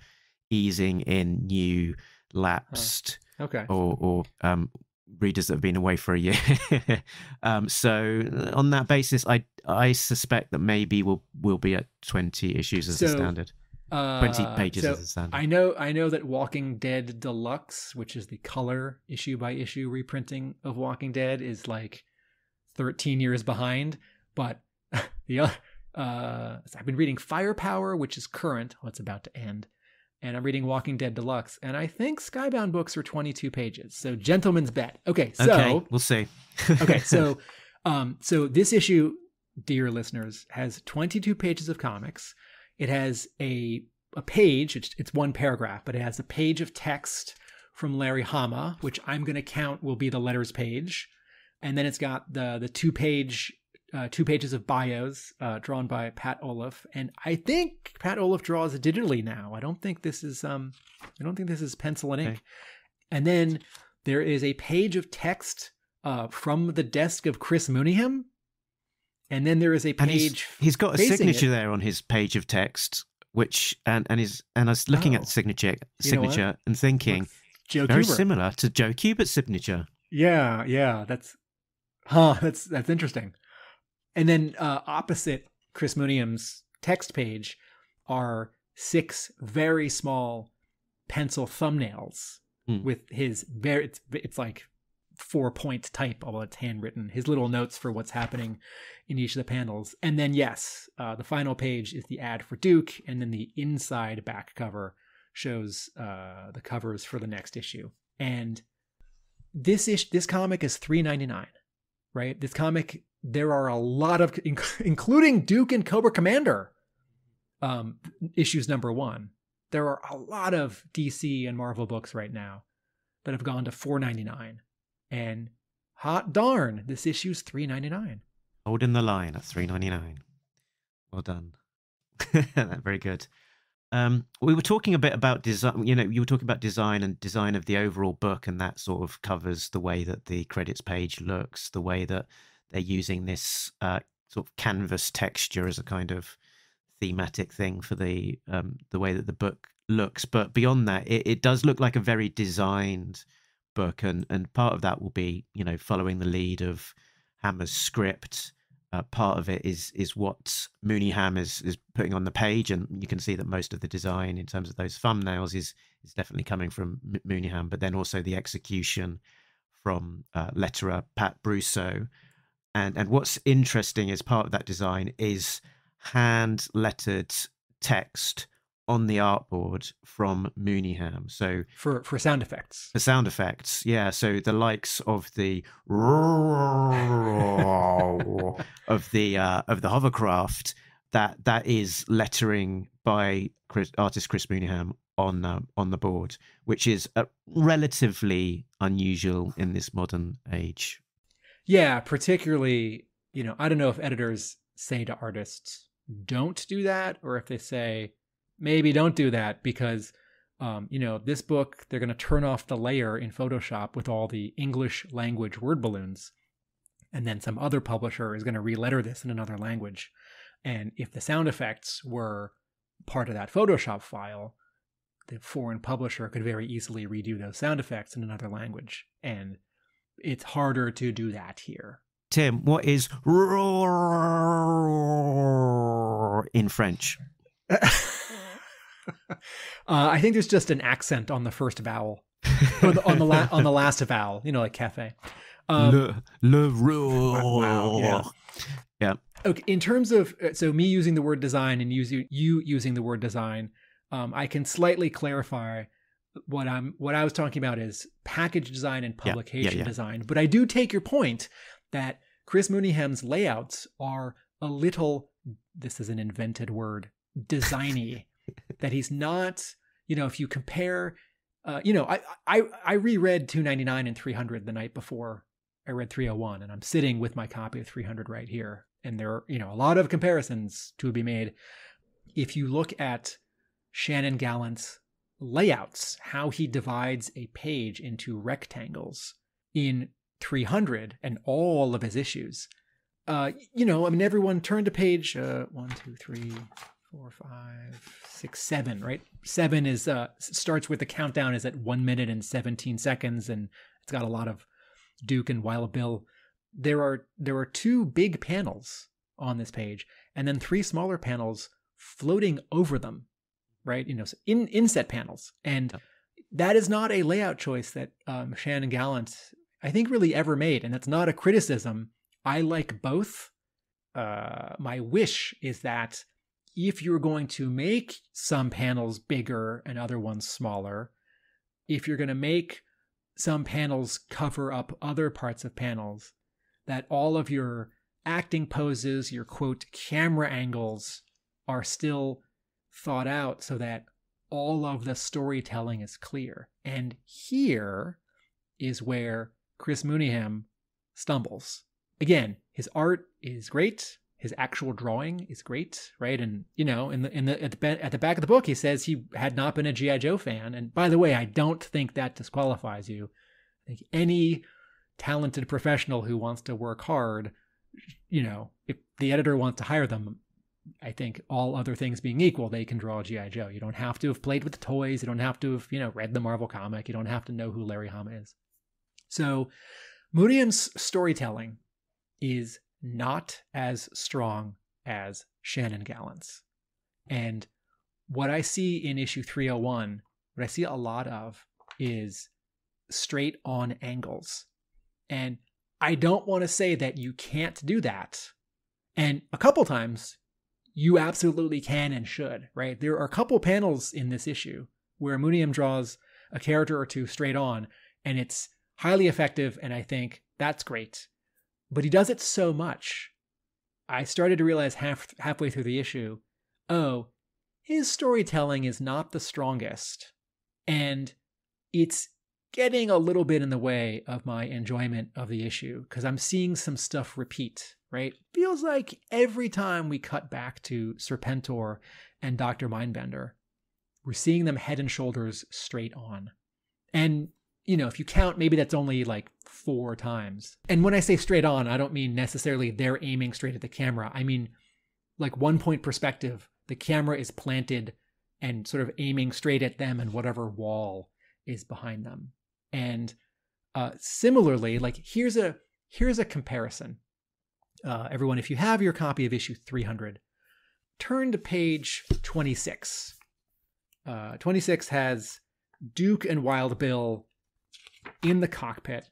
easing in new lapsed or readers that have been away for a year. So on that basis, I suspect that maybe we'll be at 20 issues as a standard. 20 pages as a standard. I know that Walking Dead Deluxe, which is the color issue by issue reprinting of Walking Dead, is like 13 years behind. But I've been reading Firepower, which is current. It's about to end. And I'm reading Walking Dead Deluxe, and I think Skybound books are 22 pages. So gentleman's bet. Okay, we'll see. so this issue, dear listeners, has 22 pages of comics. It has a page. It's one paragraph, but it has a page of text from Larry Hama, which I'm going to count will be the letters page, and then it's got the 2 pages of bios drawn by Pat Olaf, and I think Pat Olaf draws digitally now. I don't think this is pencil and ink. And then there is a page of text from the desk of Chris Mooneyham, and then there is a page. And he's got a signature there on his page of text, which and I was looking at the signature and thinking very similar to Joe Cubert's signature. Yeah, that's interesting. And then opposite Chris Mooneyham's text page are 6 very small pencil thumbnails with his it's like 4-point type, although it's handwritten, his little notes for what's happening in each of the panels. And then, the final page is the ad for Duke, and then the inside back cover shows the covers for the next issue. And this comic is $3.99, right? This comic, there are a lot of, including Duke and Cobra Commander, issues number 1. There are a lot of DC and Marvel books right now that have gone to $4.99. And hot darn, this issue's $3.99. Holding the line at $3.99. Well done. Very good. We were talking a bit about design. You were talking about design and design of the overall book, and that sort of covers the way that the credits page looks, the way that they're using this sort of canvas texture as a kind of thematic thing for the way that the book looks. But beyond that, it does look like a very designed book, and part of that will be, you know, following the lead of Hama's script. Part of it is what Mooneyham is putting on the page, and you can see that most of the design in terms of those thumbnails is definitely coming from Mooneyham, but then also the execution from letterer Pat Brousseau. And what's interesting as part of that design is hand lettered text on the artboard from Mooneyham. So for sound effects. For sound effects, yeah. So the likes of the of the hovercraft, that is lettering by artist Chris Mooneyham on the board, which is relatively unusual in this modern age. Yeah, particularly, you know, I don't know if editors say to artists, don't do that, or if they say, maybe don't do that because, you know, this book, they're going to turn off the layer in Photoshop with all the English language word balloons. And then some other publisher is going to re-letter this in another language. And if the sound effects were part of that Photoshop file, the foreign publisher could very easily redo those sound effects in another language. And it's harder to do that here. Tim, what is in French? I think there's just an accent on the first vowel, or on the last vowel. You know, like cafe. Wow, yeah. Okay. In terms of so me using the word design and you using the word design, I can slightly clarify what I was talking about is package design and publication design. But I do take your point that Chris Mooneyham's layouts are a little, this is an invented word, designy. That he's not, you know, if you compare, you know, I reread 299 and 300 the night before I read 301, and I'm sitting with my copy of 300 right here. And there are, you know, a lot of comparisons to be made. If you look at Shannon Gallant's layouts, how he divides a page into rectangles in 300 and all of his issues, you know, I mean, everyone turn to page 1, 2, 3, 4, 5, 6, 7, right? 7 is starts with the countdown is at 1 minute and 17 seconds, and it's got a lot of Duke and Wild Bill. There are 2 big panels on this page, and then 3 smaller panels floating over them, right? You know, so inset panels, and that is not a layout choice that Shannon Gallant, I think, really ever made, and that's not a criticism. I like both. My wish is that if you're going to make some panels bigger and other ones smaller, if you're going to make some panels cover up other parts of panels, that all of your acting poses, your quote, camera angles are still thought out so that all of the storytelling is clear. And here is where Chris Mooneyham stumbles. Again, his art is great. His actual drawing is great, right? And you know, at the back of the book, he says he had not been a G.I. Joe fan. And by the way, I don't think that disqualifies you. I think any talented professional who wants to work hard, you know, if the editor wants to hire them, I think all other things being equal, they can draw G.I. Joe. You don't have to have played with the toys. You don't have to have, you know, read the Marvel comic. You don't have to know who Larry Hama is. So Mooneyham's storytelling is not as strong as Shannon Gallant's. And what I see in issue 301, what I see a lot of is straight on angles. And I don't want to say that you can't do that. And a couple times you absolutely can and should, right? There are a couple panels in this issue where Mooneyham draws a character or two straight on, and it's highly effective, and I think that's great. But he does it so much. I started to realize halfway through the issue, oh, his storytelling is not the strongest. And it's getting a little bit in the way of my enjoyment of the issue because I'm seeing some stuff repeat, right? Feels like every time we cut back to Serpentor and Dr. Mindbender, we're seeing them head and shoulders straight on. And you know, if you count, maybe that's only like 4 times. And when I say straight on, I don't mean necessarily they're aiming straight at the camera. I mean, like 1 point perspective, the camera is planted and sort of aiming straight at them and whatever wall is behind them. And Similarly, like here's a comparison. Everyone, if you have your copy of issue 300, turn to page 26. 26 has Duke and Wild Bill in the cockpit,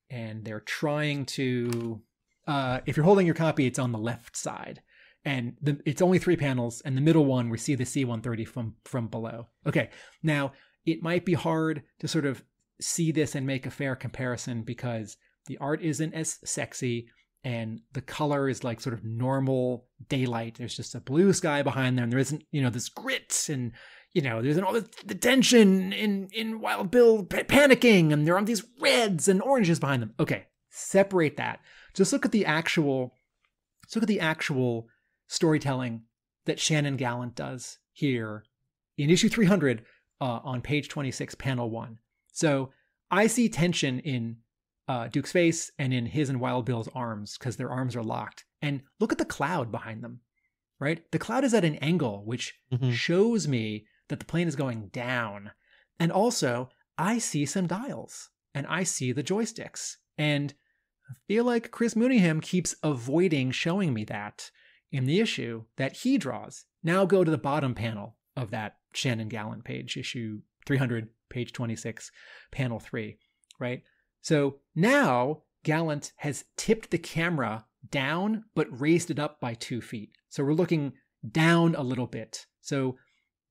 and they're trying to, if you're holding your copy, it's on the left side. And it's only 3 panels, and the middle one, we see the C-130 from below. Okay, now, it might be hard to sort of see this and make a fair comparison because the art isn't as sexy, and the color is like sort of normal daylight. There's just a blue sky behind them. There isn't, this grit, and, there's all the tension in Wild Bill panicking, and there are these reds and oranges behind them. Okay, separate that. Just look at the actual storytelling that Shannon Gallant does here in issue 300 on page 26, panel 1. So I see tension in Duke's face and in his and Wild Bill's arms because their arms are locked. And look at the cloud behind them, right? The cloud is at an angle, which shows me that the plane is going down. And also, I see some dials and I see the joysticks. And I feel like Chris Mooneyham keeps avoiding showing me that in the issue that he draws. Now go to the bottom panel of that Shannon Gallant page, issue 300, page 26, panel 3, right? So now Gallant has tipped the camera down, but raised it up by 2 feet. So we're looking down a little bit. So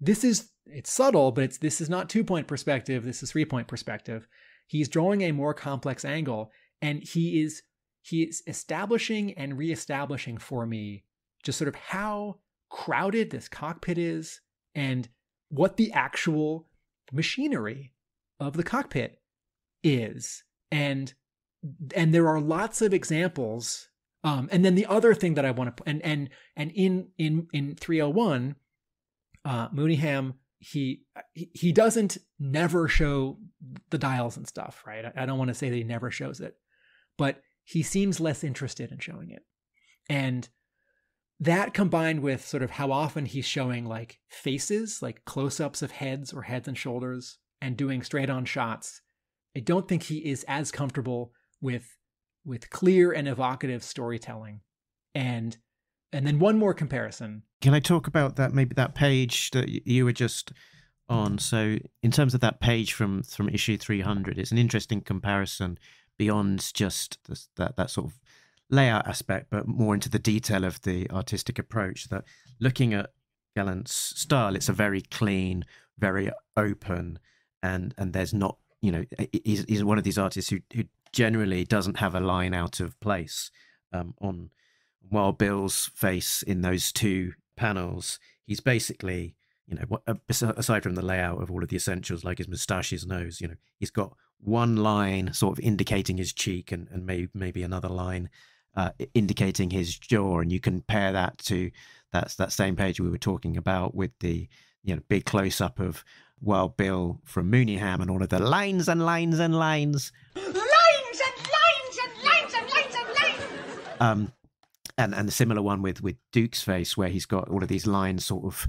it's subtle, but this is not 2-point perspective. This is 3-point perspective. He's drawing a more complex angle, and he is establishing and reestablishing for me just sort of how crowded this cockpit is and what the actual machinery of the cockpit is. And there are lots of examples. And then the other thing that I want to, and in 301, Mooneyham, he doesn't never show the dials and stuff, right? I don't want to say that he never shows it, but he seems less interested in showing it. And that combined with sort of how often he's showing like faces, like close-ups of heads or heads and shoulders, and doing straight-on shots, I don't think he is as comfortable with clear and evocative storytelling. And then one more comparison. Can I talk about that, maybe that page that you were just on? So in terms of that page from issue 300, it's an interesting comparison beyond just that sort of layout aspect, but more into the detail of the artistic approach. That looking at Gallant's style, it's a very clean, very open, and there's not, he's one of these artists who generally doesn't have a line out of place. On Wild Bill's face in those 2 panels, he's basically, aside from the layout of all of the essentials like his moustache, his nose, he's got one line sort of indicating his cheek and maybe another line indicating his jaw, and you compare that to that same page we were talking about with the big close-up of Wild Bill from Mooneyham and all of the lines and lines and lines. Lines and lines and lines and lines and lines. And the similar one with Duke's face, where he's got all of these lines sort of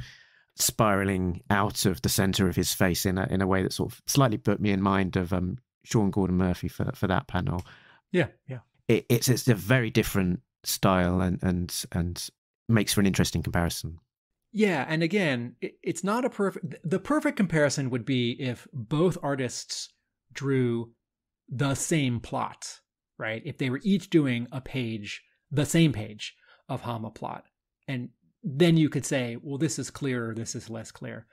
spiraling out of the center of his face in a way that sort of slightly put me in mind of Sean Gordon Murphy for that panel. Yeah. It's a very different style and makes for an interesting comparison. Yeah, and again, it's not the perfect comparison would be if both artists drew the same plot, right? If they were each doing the same page of Hama plot. And then you could say, well, this is clearer, this is less clear.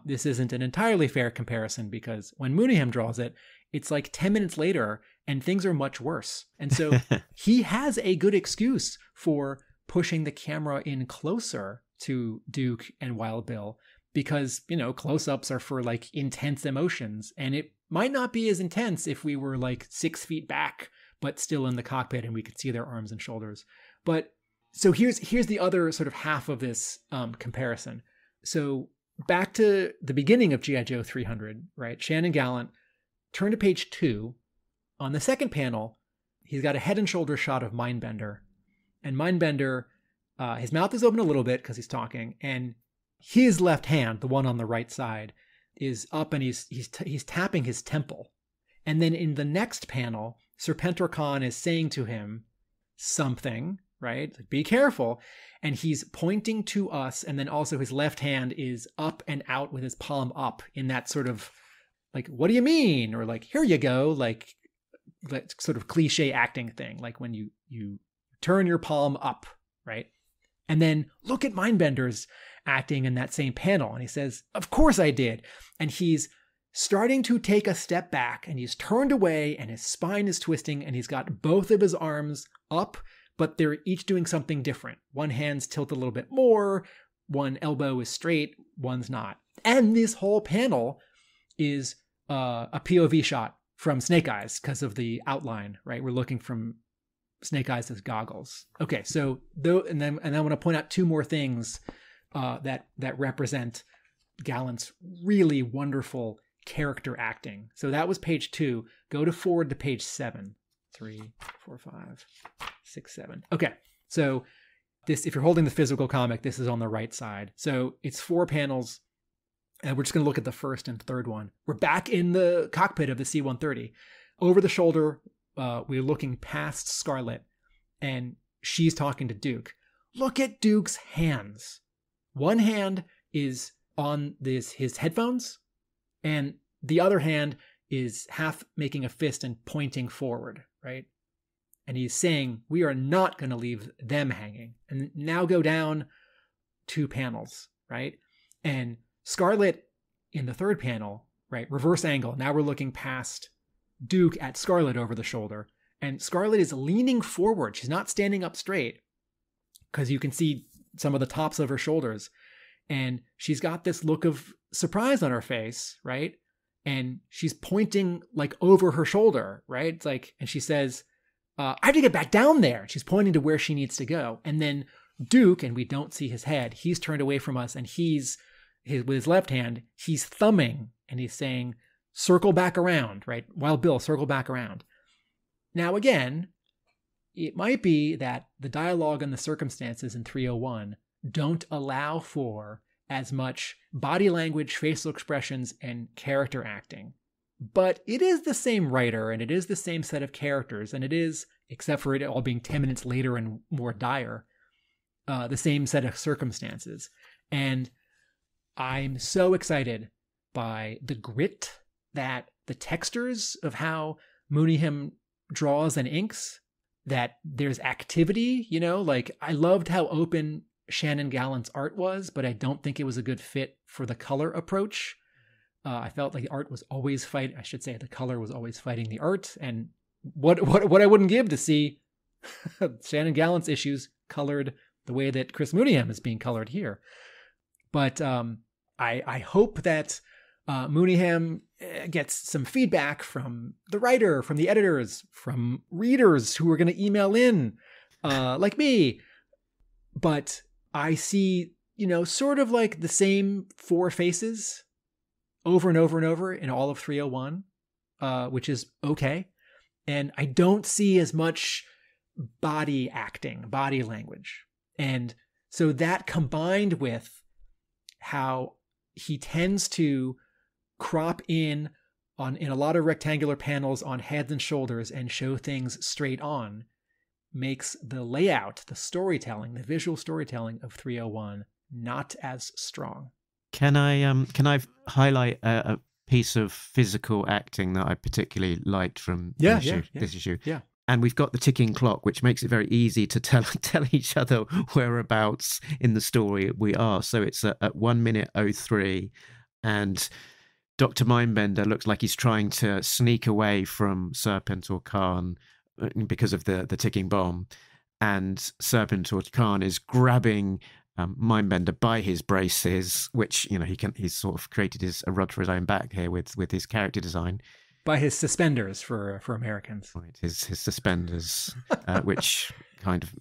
This isn't an entirely fair comparison because when Mooneyham draws it, it's like 10 minutes later and things are much worse. And so he has a good excuse for pushing the camera in closer to Duke and Wild Bill because, close-ups are for like intense emotions. And it might not be as intense if we were like 6 feet back, but still in the cockpit and we could see their arms and shoulders. But so here's the other sort of half of this comparison. So back to the beginning of G.I. Joe 300, right? Shannon Gallant, turn to page 2. On the second panel, he's got a head and shoulder shot of Mindbender. And Mindbender, his mouth is open a little bit because he's talking, and his left hand, the one on the right side, is up and he's tapping his temple. And then in the next panel, Serpentor Khan is saying to him something, right? Like, be careful. And he's pointing to us. And then also his left hand is up and out with his palm up in that sort of like, what do you mean? Or like, here you go. Like sort of cliche acting thing. Like when you turn your palm up, right? And then look at Mindbender's acting in that same panel. And he says, of course I did. And he's starting to take a step back and he's turned away and his spine is twisting and he's got both of his arms up, but they're each doing something different. One hand's tilted a little bit more, one elbow is straight, one's not. And this whole panel is a POV shot from Snake Eyes because of the outline, right? We're looking from Snake Eyes as goggles. Okay, so and then I want to point out two more things that represent Gallant's really wonderful character acting. So that was page 2. Go forward to page 7. 3, 4, 5, 6, 7. Okay, so this, if you're holding the physical comic, this is on the right side. So it's 4 panels, and we're just going to look at the first and third one. We're back in the cockpit of the C-130. Over the shoulder, we're looking past Scarlet, and she's talking to Duke. Look at Duke's hands. One hand is on his headphones, and the other hand is half making a fist and pointing forward, right? And he's saying, we are not going to leave them hanging. And now go down 2 panels, right? And Scarlet in the third panel, right? Reverse angle. Now we're looking past Duke at Scarlet over the shoulder. And Scarlet is leaning forward. She's not standing up straight because you can see some of the tops of her shoulders. And she's got this look of surprise on her face, right? And she's pointing like over her shoulder, right? It's like, and she says, I have to get back down there. She's pointing to where she needs to go. And then Duke, and we don't see his head, he's turned away from us and with his left hand, he's thumbing and he's saying, circle back around, right? Wild Bill, circle back around. Now, again, it might be that the dialogue and the circumstances in 301 don't allow for as much body language, facial expressions, and character acting. But it is the same writer, and it is the same set of characters, and it is, except for it all being 10 minutes later and more dire, the same set of circumstances. And I'm so excited by the grit that the textures of how Mooneyham draws and inks, that there's activity, like I loved how open Shannon Gallant's art was, but I don't think it was a good fit for the color approach. I felt like the art was always the color was always fighting the art. And what I wouldn't give to see Shannon Gallant's issues colored the way that Chris Mooneyham is being colored here. But I hope that Mooneyham gets some feedback from the writer, from the editors, from readers who are going to email in, like me. But I see, sort of like the same 4 faces over and over and over in all of 301, which is okay. And I don't see as much body acting, body language. And so that combined with how he tends to crop in a lot of rectangular panels on heads and shoulders and show things straight on, makes the layout, the storytelling, the visual storytelling of 301 not as strong. Can I highlight a piece of physical acting that I particularly liked from this issue? Yeah. And we've got the ticking clock, which makes it very easy to tell each other whereabouts in the story we are. So it's at 1 minute 03, and Dr. Mindbender looks like he's trying to sneak away from Serpentor Khan because of the ticking bomb, and Serpentor Khan is grabbing Mindbender by his braces, which he's sort of created a rod for his own back here with his character design. By his suspenders for Americans, right? His suspenders, which kind of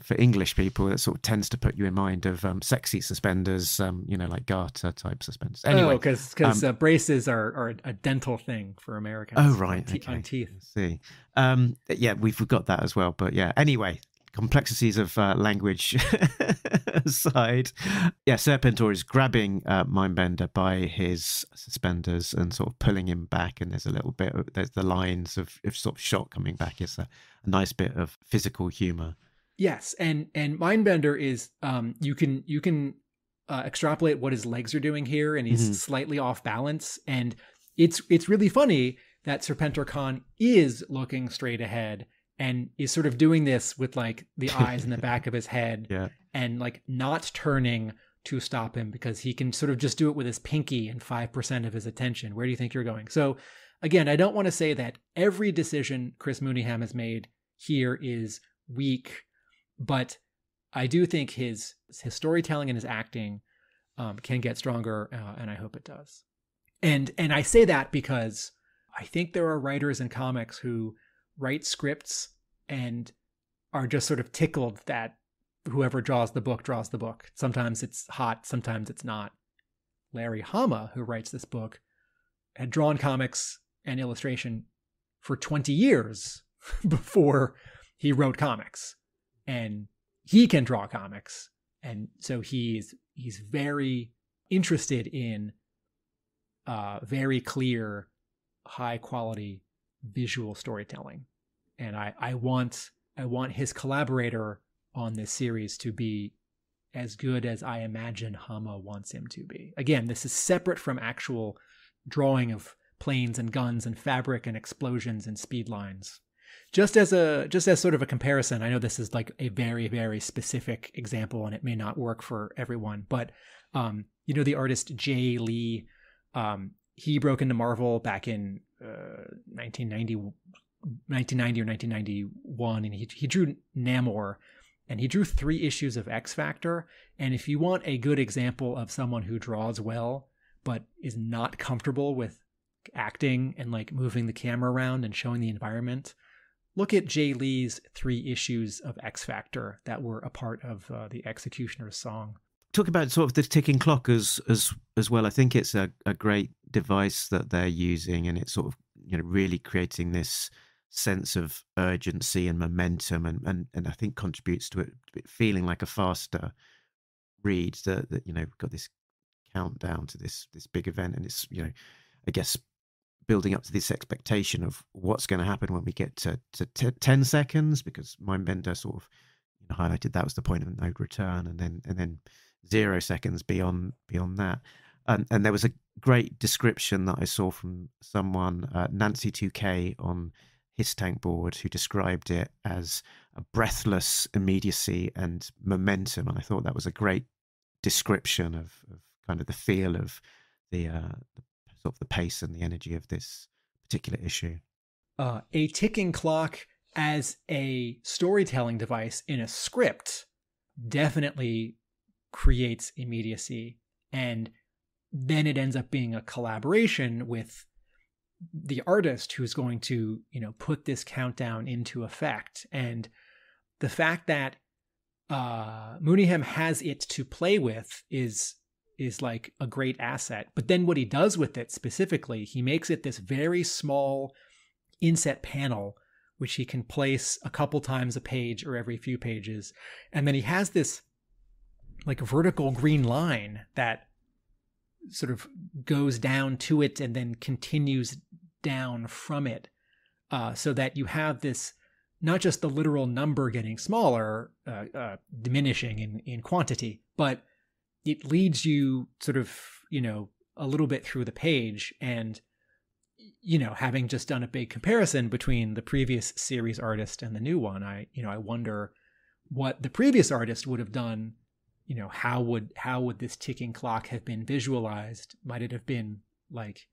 for English people, it sort of tends to put you in mind of sexy suspenders, like garter type suspenders. Anyway, because braces are a dental thing for Americans. Oh right, on teeth. I see. We've got that as well. But yeah, anyway, complexities of language aside, yeah, Serpentor is grabbing Mindbender by his suspenders and sort of pulling him back, and there's a little bit of, there's the lines of sort of shot coming back. It's a nice bit of physical humor. Yes, and Mindbender is you can extrapolate what his legs are doing here, and he's slightly off balance, and it's really funny that Serpentor Khan is looking straight ahead and is sort of doing this with like the eyes in the back of his head, and like not turning to stop him, because he can sort of just do it with his pinky and 5% of his attention. Where do you think you're going? So again, I don't want to say that every decision Chris Mooneyham has made here is weak, but I do think his storytelling and his acting can get stronger, and I hope it does. And I say that because I think there are writers in comics who write scripts and are just sort of tickled that whoever draws the book. Sometimes it's hot, sometimes it's not. Larry Hama, who writes this book, had drawn comics and illustration for 20 years before he wrote comics. And he can draw comics. And so he's very interested in very clear, high quality visual storytelling. And I want his collaborator on this series to be as good as I imagine Hama wants him to be. Again, this is separate from actual drawing of planes and guns and fabric and explosions and speed lines. Just as sort of a comparison, I know this is like a very, very specific example and it may not work for everyone, but the artist Jay Lee, he broke into Marvel back in 1990 or 1991, and he drew Namor, and he drew 3 issues of X Factor. And if you want a good example of someone who draws well but is not comfortable with acting and like moving the camera around and showing the environment, look at Jay Lee's 3 issues of X Factor that were a part of the Executioner's Song. Talk about sort of the ticking clock as well. I think it's a great device that they're using, and it's sort of really creating this sense of urgency and momentum, and I think contributes to it feeling like a faster read. That we've got this countdown to this big event, and it's I guess building up to this expectation of what's going to happen when we get to 10 seconds, because Mindbender sort of highlighted that was the point of no return, and then 0 seconds beyond that. And there was a great description that I saw from someone, Nancy 2K on his tank board, who described it as a breathless immediacy and momentum. And I thought that was a great description of kind of the feel of the sort of the pace and the energy of this particular issue. A ticking clock as a storytelling device in a script definitely creates immediacy, and then it ends up being a collaboration with the artist who's going to put this countdown into effect. And the fact that Mooneyham has it to play with is like a great asset. But then what he does with it specifically, he makes it this very small inset panel which he can place a couple times a page or every few pages, and then he has this like vertical green line that sort of goes down to it and then continues down from it, so that you have this, not just the literal number getting smaller, diminishing in quantity, but it leads you sort of, a little bit through the page. And, having just done a big comparison between the previous series artist and the new one, I wonder what the previous artist would have done. How would this ticking clock have been visualized? Might it have been like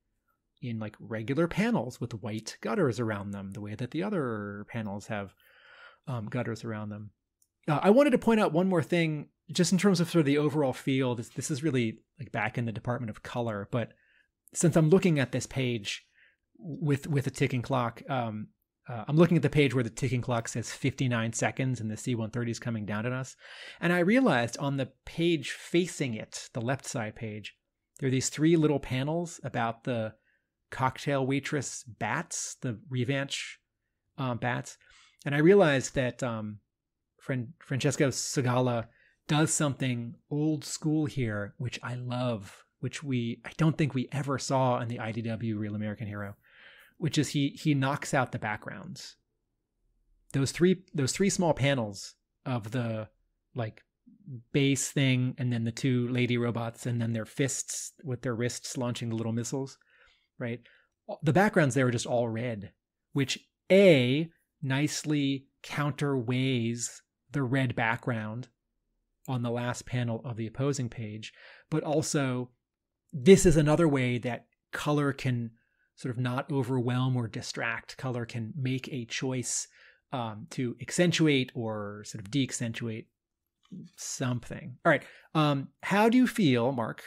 in like regular panels with white gutters around them, the way that the other panels have gutters around them? I wanted to point out one more thing, just in terms of sort of the overall feel. This is really like back in the department of color, but since I'm looking at this page with a ticking clock, I'm looking at the page where the ticking clock says 59 seconds and the C-130 is coming down at us. And I realized on the page facing it, the left side page, there are these 3 little panels about the cocktail waitress bats, the Revanche bats. And I realized that Francesco Segala does something old school here, which I love, which I don't think we ever saw in the IDW Real American Hero, which is he knocks out the backgrounds. Those three small panels of the like base thing, and then the two lady robots, and then their fists with their wrists launching the little missiles, right? The backgrounds there are just all red, which nicely counterweighs the red background on the last panel of the opposing page. But also, this is another way that color can sort of not overwhelm or distract. Color can make a choice to accentuate or sort of de-accentuate something. All right. How do you feel, Mark?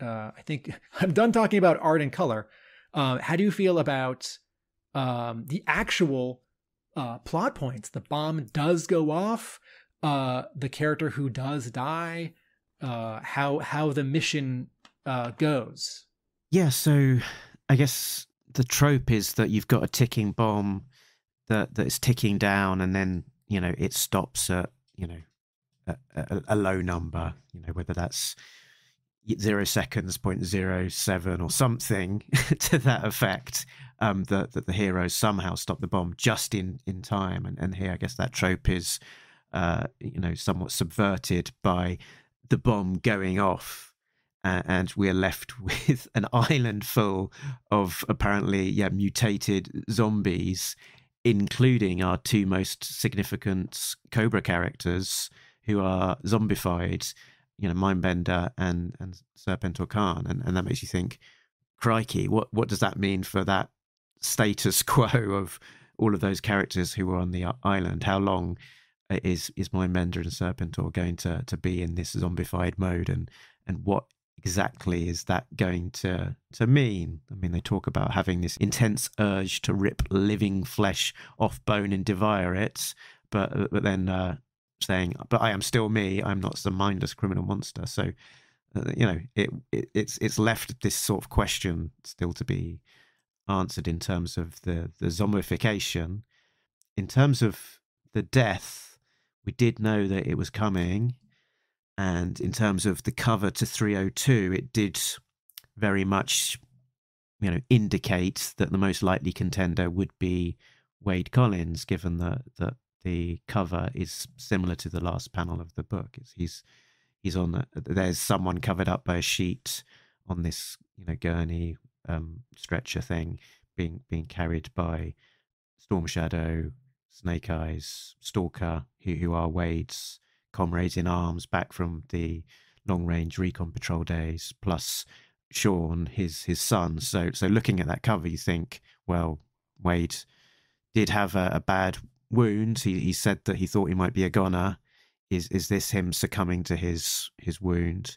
I think I'm done talking about art and color. How do you feel about the actual plot points? The bomb does go off. The character who does die. How the mission goes. Yeah. So I guess the trope is that you've got a ticking bomb that is ticking down, and then it stops at a low number. Whether that's 0 seconds, 0.07 or something to that effect, that the heroes somehow stop the bomb just in time. And here, I guess that trope is, somewhat subverted by the bomb going off, and we're left with an island full of apparently, mutated zombies, including our two most significant Cobra characters who are zombified, Mindbender and Serpentor Khan, and that makes you think, crikey, what does that mean for that status quo of all of those characters who were on the island? How long is Mindbender and Serpentor going to be in this zombified mode, and what exactly is that going to mean? I mean, they talk about having this intense urge to rip living flesh off bone and devour it, but then saying, but I am still me, I'm not some mindless criminal monster. So it's left this sort of question still to be answered in terms of the zombification. In terms of the death, we did know that it was coming, and in terms of the cover to 302, it did very much indicate that the most likely contender would be Wade Collins, given that the cover is similar to the last panel of the book. He's on there's someone covered up by a sheet on this gurney stretcher thing, being carried by Storm Shadow, Snake Eyes, Stalker, who are Wade's comrades in arms back from the long range recon patrol days, plus Sean, his son. So looking at that cover, you think, well, Wade did have a bad wound. He said that he thought he might be a goner. Is this him succumbing to his wound,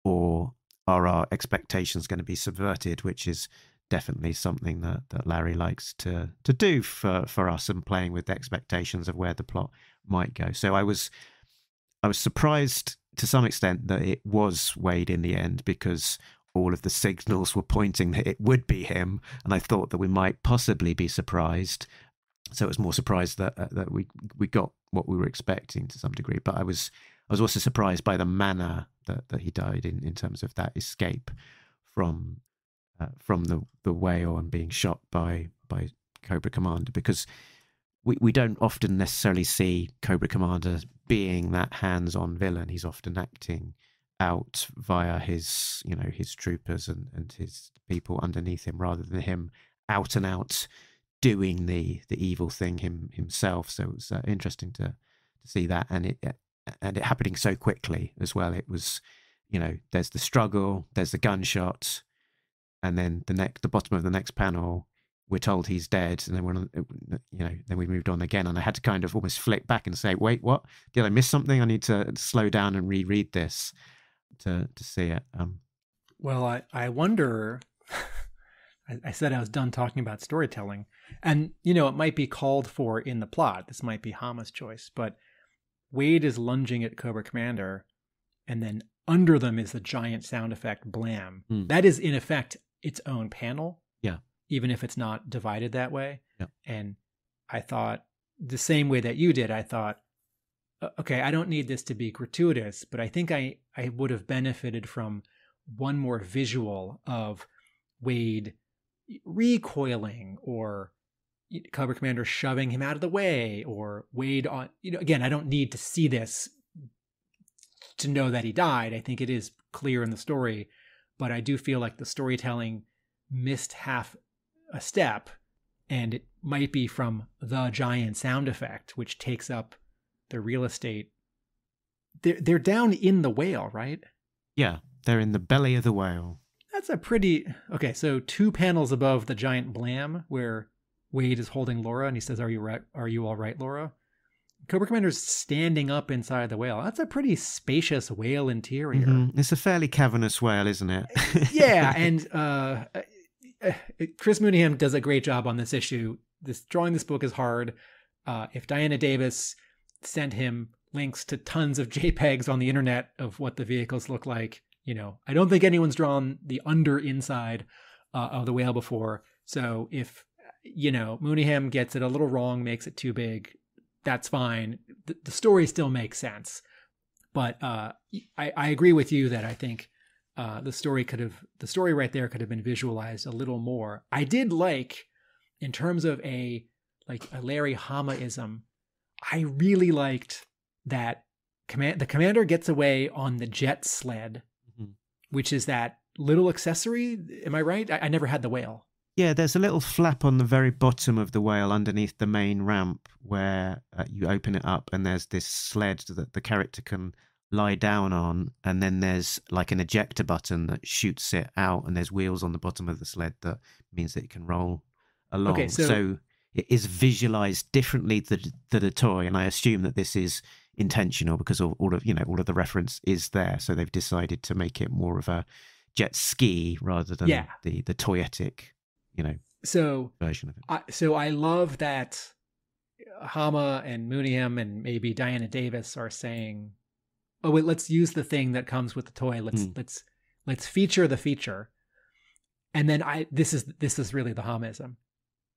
or are our expectations going to be subverted, which is definitely something that Larry likes to do for us, and playing with the expectations of where the plot might go. So I was surprised to some extent that it was Wade in the end, because all of the signals were pointing that it would be him, and I thought that we might possibly be surprised. So it was more surprised that we got what we were expecting to some degree. But I was also surprised by the manner that he died in terms of that escape from the whale and being shot by Cobra Commander, because we don't often necessarily see Cobra Commander being that hands-on villain. He's often acting out via his troopers and his people underneath him, rather than him out and out doing the evil thing himself. So it was interesting to see that, and it happening so quickly as well. It was, there's the struggle, there's the gunshot, and then the bottom of the next panel, we're told he's dead, and then then we moved on again, and I had to kind of almost flick back and say, wait, what? Did I miss something? I need to slow down and reread this to see it. Well, I wonder. I said I was done talking about storytelling, and it might be called for in the plot. This might be Hama's choice, but Wade is lunging at Cobra Commander, and then under them is the giant sound effect blam. That is in effect its own panel. Yeah. Even if it's not divided that way. Yeah. And I thought the same way that you did, I thought, okay, I don't need this to be gratuitous, but I think I would have benefited from one more visual of Wade recoiling, or Cobra Commander shoving him out of the way, or Wade on, again, I don't need to see this to know that he died. I think it is clear in the story, but I do feel like the storytelling missed half a step, and it might be from the giant sound effect, which takes up the real estate. They're down in the whale, right? Yeah, they're in the belly of the whale. That's a pretty... Okay, so 2 panels above the giant blam where Wade is holding Laura and he says, "Are you all right, Laura?" Cobra Commander's standing up inside the whale. That's a pretty spacious whale interior. Mm-hmm. It's a fairly cavernous whale, isn't it? Yeah, and Chris Mooneyham does a great job on this issue. Drawing this book is hard. If Diana Davis sent him links to tons of JPEGs on the internet of what the vehicles look like, I don't think anyone's drawn the inside of the whale before. So if, Mooneyham gets it a little wrong, makes it too big, that's fine. The story still makes sense. But I agree with you that I think the story right there could have been visualized a little more. I did like, in terms of a Larry Hama-ism, I really liked that the commander gets away on the jet sled, which is that little accessory. Am I right? I never had the whale. Yeah, there's a little flap on the very bottom of the whale underneath the main ramp where you open it up and there's this sled that the character can lie down on, and then there's like an ejector button that shoots it out, and there's wheels on the bottom of the sled that means that it can roll along. Okay, so it is visualized differently than the toy, and I assume that this is intentional because all of the reference is there, so they've decided to make it more of a jet ski rather than the toyetic version of it. So I love that Hama and Mooneyham and maybe Diana Davis are saying, "Oh wait, let's use the thing that comes with the toy. Let's feature the feature." And then this is really the Hamaism.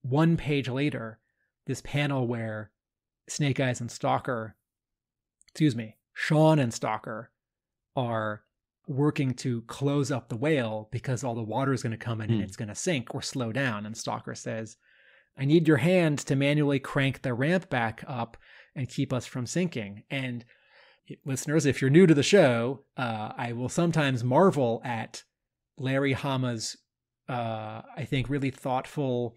1 page later, this panel where Snake Eyes and Sean and Stalker are working to close up the whale because all the water is going to come in and it's going to sink or slow down. And Stalker says, "I need your hand to manually crank the ramp back up and keep us from sinking." And listeners, if you're new to the show, I will sometimes marvel at Larry Hama's, I think, really thoughtful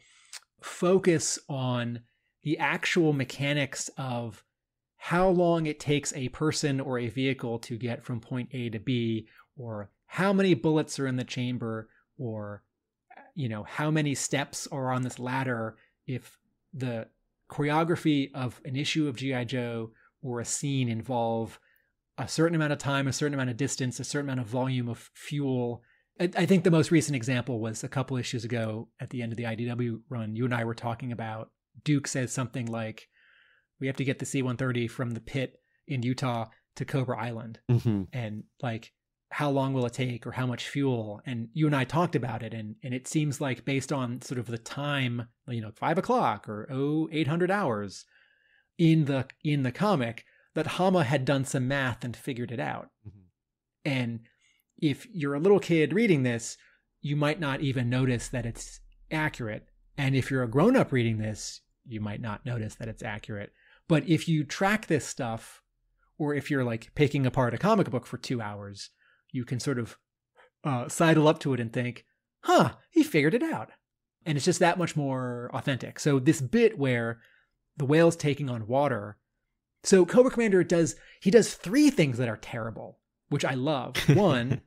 focus on the actual mechanics of how long it takes a person or a vehicle to get from point A to B, or how many bullets are in the chamber, or how many steps are on this ladder. If the choreography of an issue of G.I. Joe or a scene involve a certain amount of time, a certain amount of distance, a certain amount of volume of fuel. I think the most recent example was a couple issues ago at the end of the IDW run. You and I were talking about, Duke says something like, "We have to get the C-130 from the pit in Utah to Cobra Island." And how long will it take, or how much fuel? And you and I talked about it. And it seems like, based on sort of the time, 5 o'clock or 800 hours in the comic, that Hama had done some math and figured it out. And if you're a little kid reading this, you might not even notice that it's accurate. And if you're a grown-up reading this, you might not notice that it's accurate. But if you track this stuff, or if you're picking apart a comic book for 2 hours, you can sort of sidle up to it and think, he figured it out. And it's just that much more authentic. So this bit where the whale's taking on water. So Cobra Commander does 3 things that are terrible, which I love. One,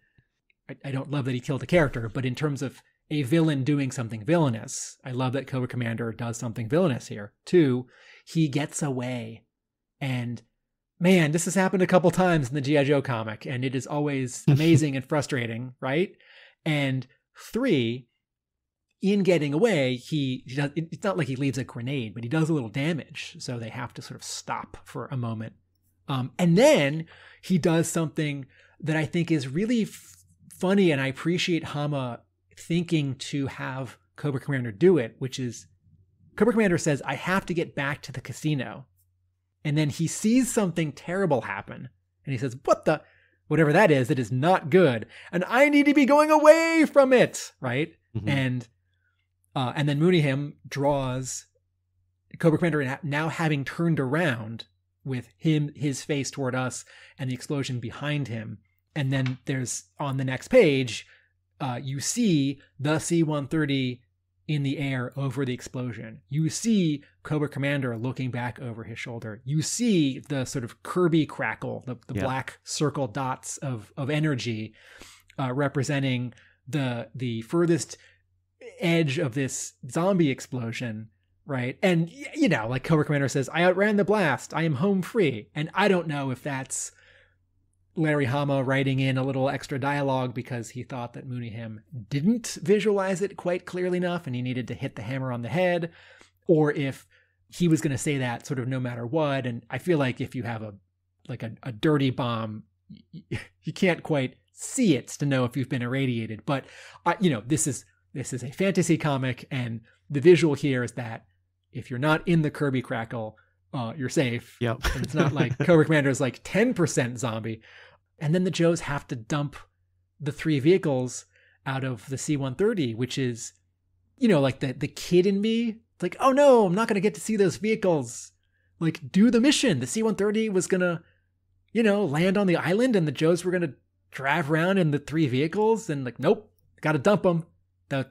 I don't love that he killed a character, but in terms of a villain doing something villainous, I love that Cobra Commander does something villainous here. 2, he gets away. And man, this has happened a couple times in the G.I. Joe comic, and it is always amazing and frustrating, right? And 3, in getting away, it's not like he leaves a grenade, but he does a little damage. So they have to sort of stop for a moment. And then he does something that I think is really funny, and I appreciate Hama thinking to have Cobra Commander do it, which is, Cobra Commander says, "I have to get back to the casino." And then he sees something terrible happen. And he says, whatever that is, it is not good. And I need to be going away from it, right? Mm-hmm. And then Mooneyham draws Cobra Commander now having turned around with his face toward us and the explosion behind him. And then there's, on the next page, you see the C-130 in the air over the explosion. You see Cobra Commander looking back over his shoulder. You see the sort of Kirby crackle, the black circle dots of energy representing the furthest edge of this zombie explosion, right? And, like Cobra Commander says, I outran the blast. I am home free. And I don't know if that's Larry Hama writing in a little extra dialogue because he thought that Mooneyham didn't visualize it quite clearly enough and he needed to hit the hammer on the head, or if he was going to say that sort of no matter what. And I feel like if you have a dirty bomb, you can't quite see it to know if you've been irradiated. But this is a fantasy comic, and the visual here is that if you're not in the Kirby crackle, you're safe. Yep. And it's not like Cobra Commander is like 10% zombie. And then the Joes have to dump the 3 vehicles out of the C-130, which is, like the kid in me. It's like, oh no, I'm not going to get to see those vehicles. Like, do the mission. The C-130 was going to, land on the island, and the Joes were going to drive around in the 3 vehicles. And like, nope, got to dump them.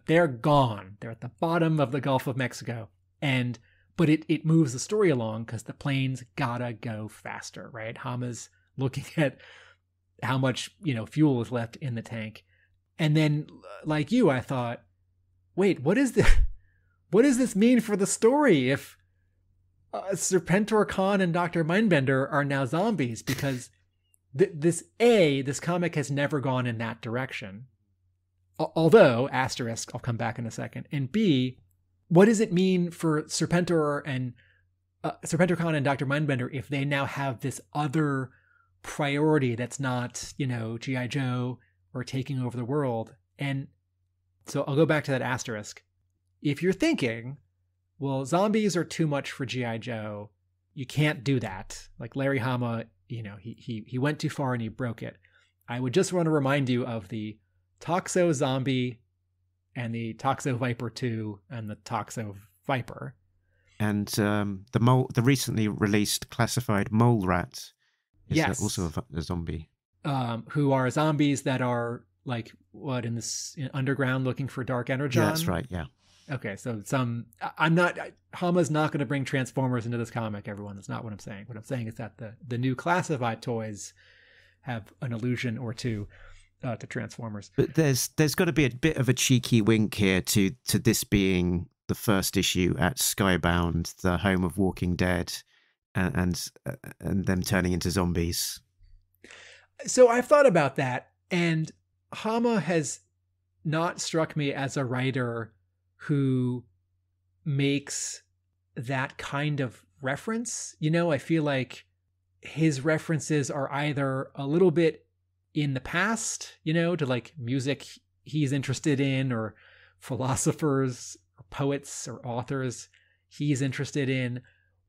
They're gone. They're at the bottom of the Gulf of Mexico. But it moves the story along because the planes gotta go faster, right? Hama's looking at how much, fuel is left in the tank. And then, like you, I thought, wait, what does this mean for the story if Serpentor Khan and Dr. Mindbender are now zombies? Because this comic has never gone in that direction. Although, asterisk, I'll come back in a second. And B, what does it mean for Serpentor Khan and Dr. Mindbender if they now have this other priority that's not, G.I. Joe or taking over the world? And so I'll go back to that asterisk. If you're thinking, well, zombies are too much for G.I. Joe, you can't do that. Like Larry Hama, he went too far and he broke it. I would just want to remind you of the Toxo Zombie and the Toxo Viper 2 and the Toxo Viper. And the recently released classified Mole Rat is also a zombie. Who are zombies that are like, in underground looking for dark energon? Yeah, that's right, yeah. Okay, so Hama's not going to bring Transformers into this comic, everyone. That's not what I'm saying. What I'm saying is that the new classified toys have an allusion or two to Transformers. But there's got to be a bit of a cheeky wink here to this being the first issue at Skybound, the home of Walking Dead, and them turning into zombies. So I've thought about that, and Hama has not struck me as a writer who makes that kind of reference. I feel like his references are either a little bit in the past, to like music he's interested in, or philosophers or poets or authors he's interested in,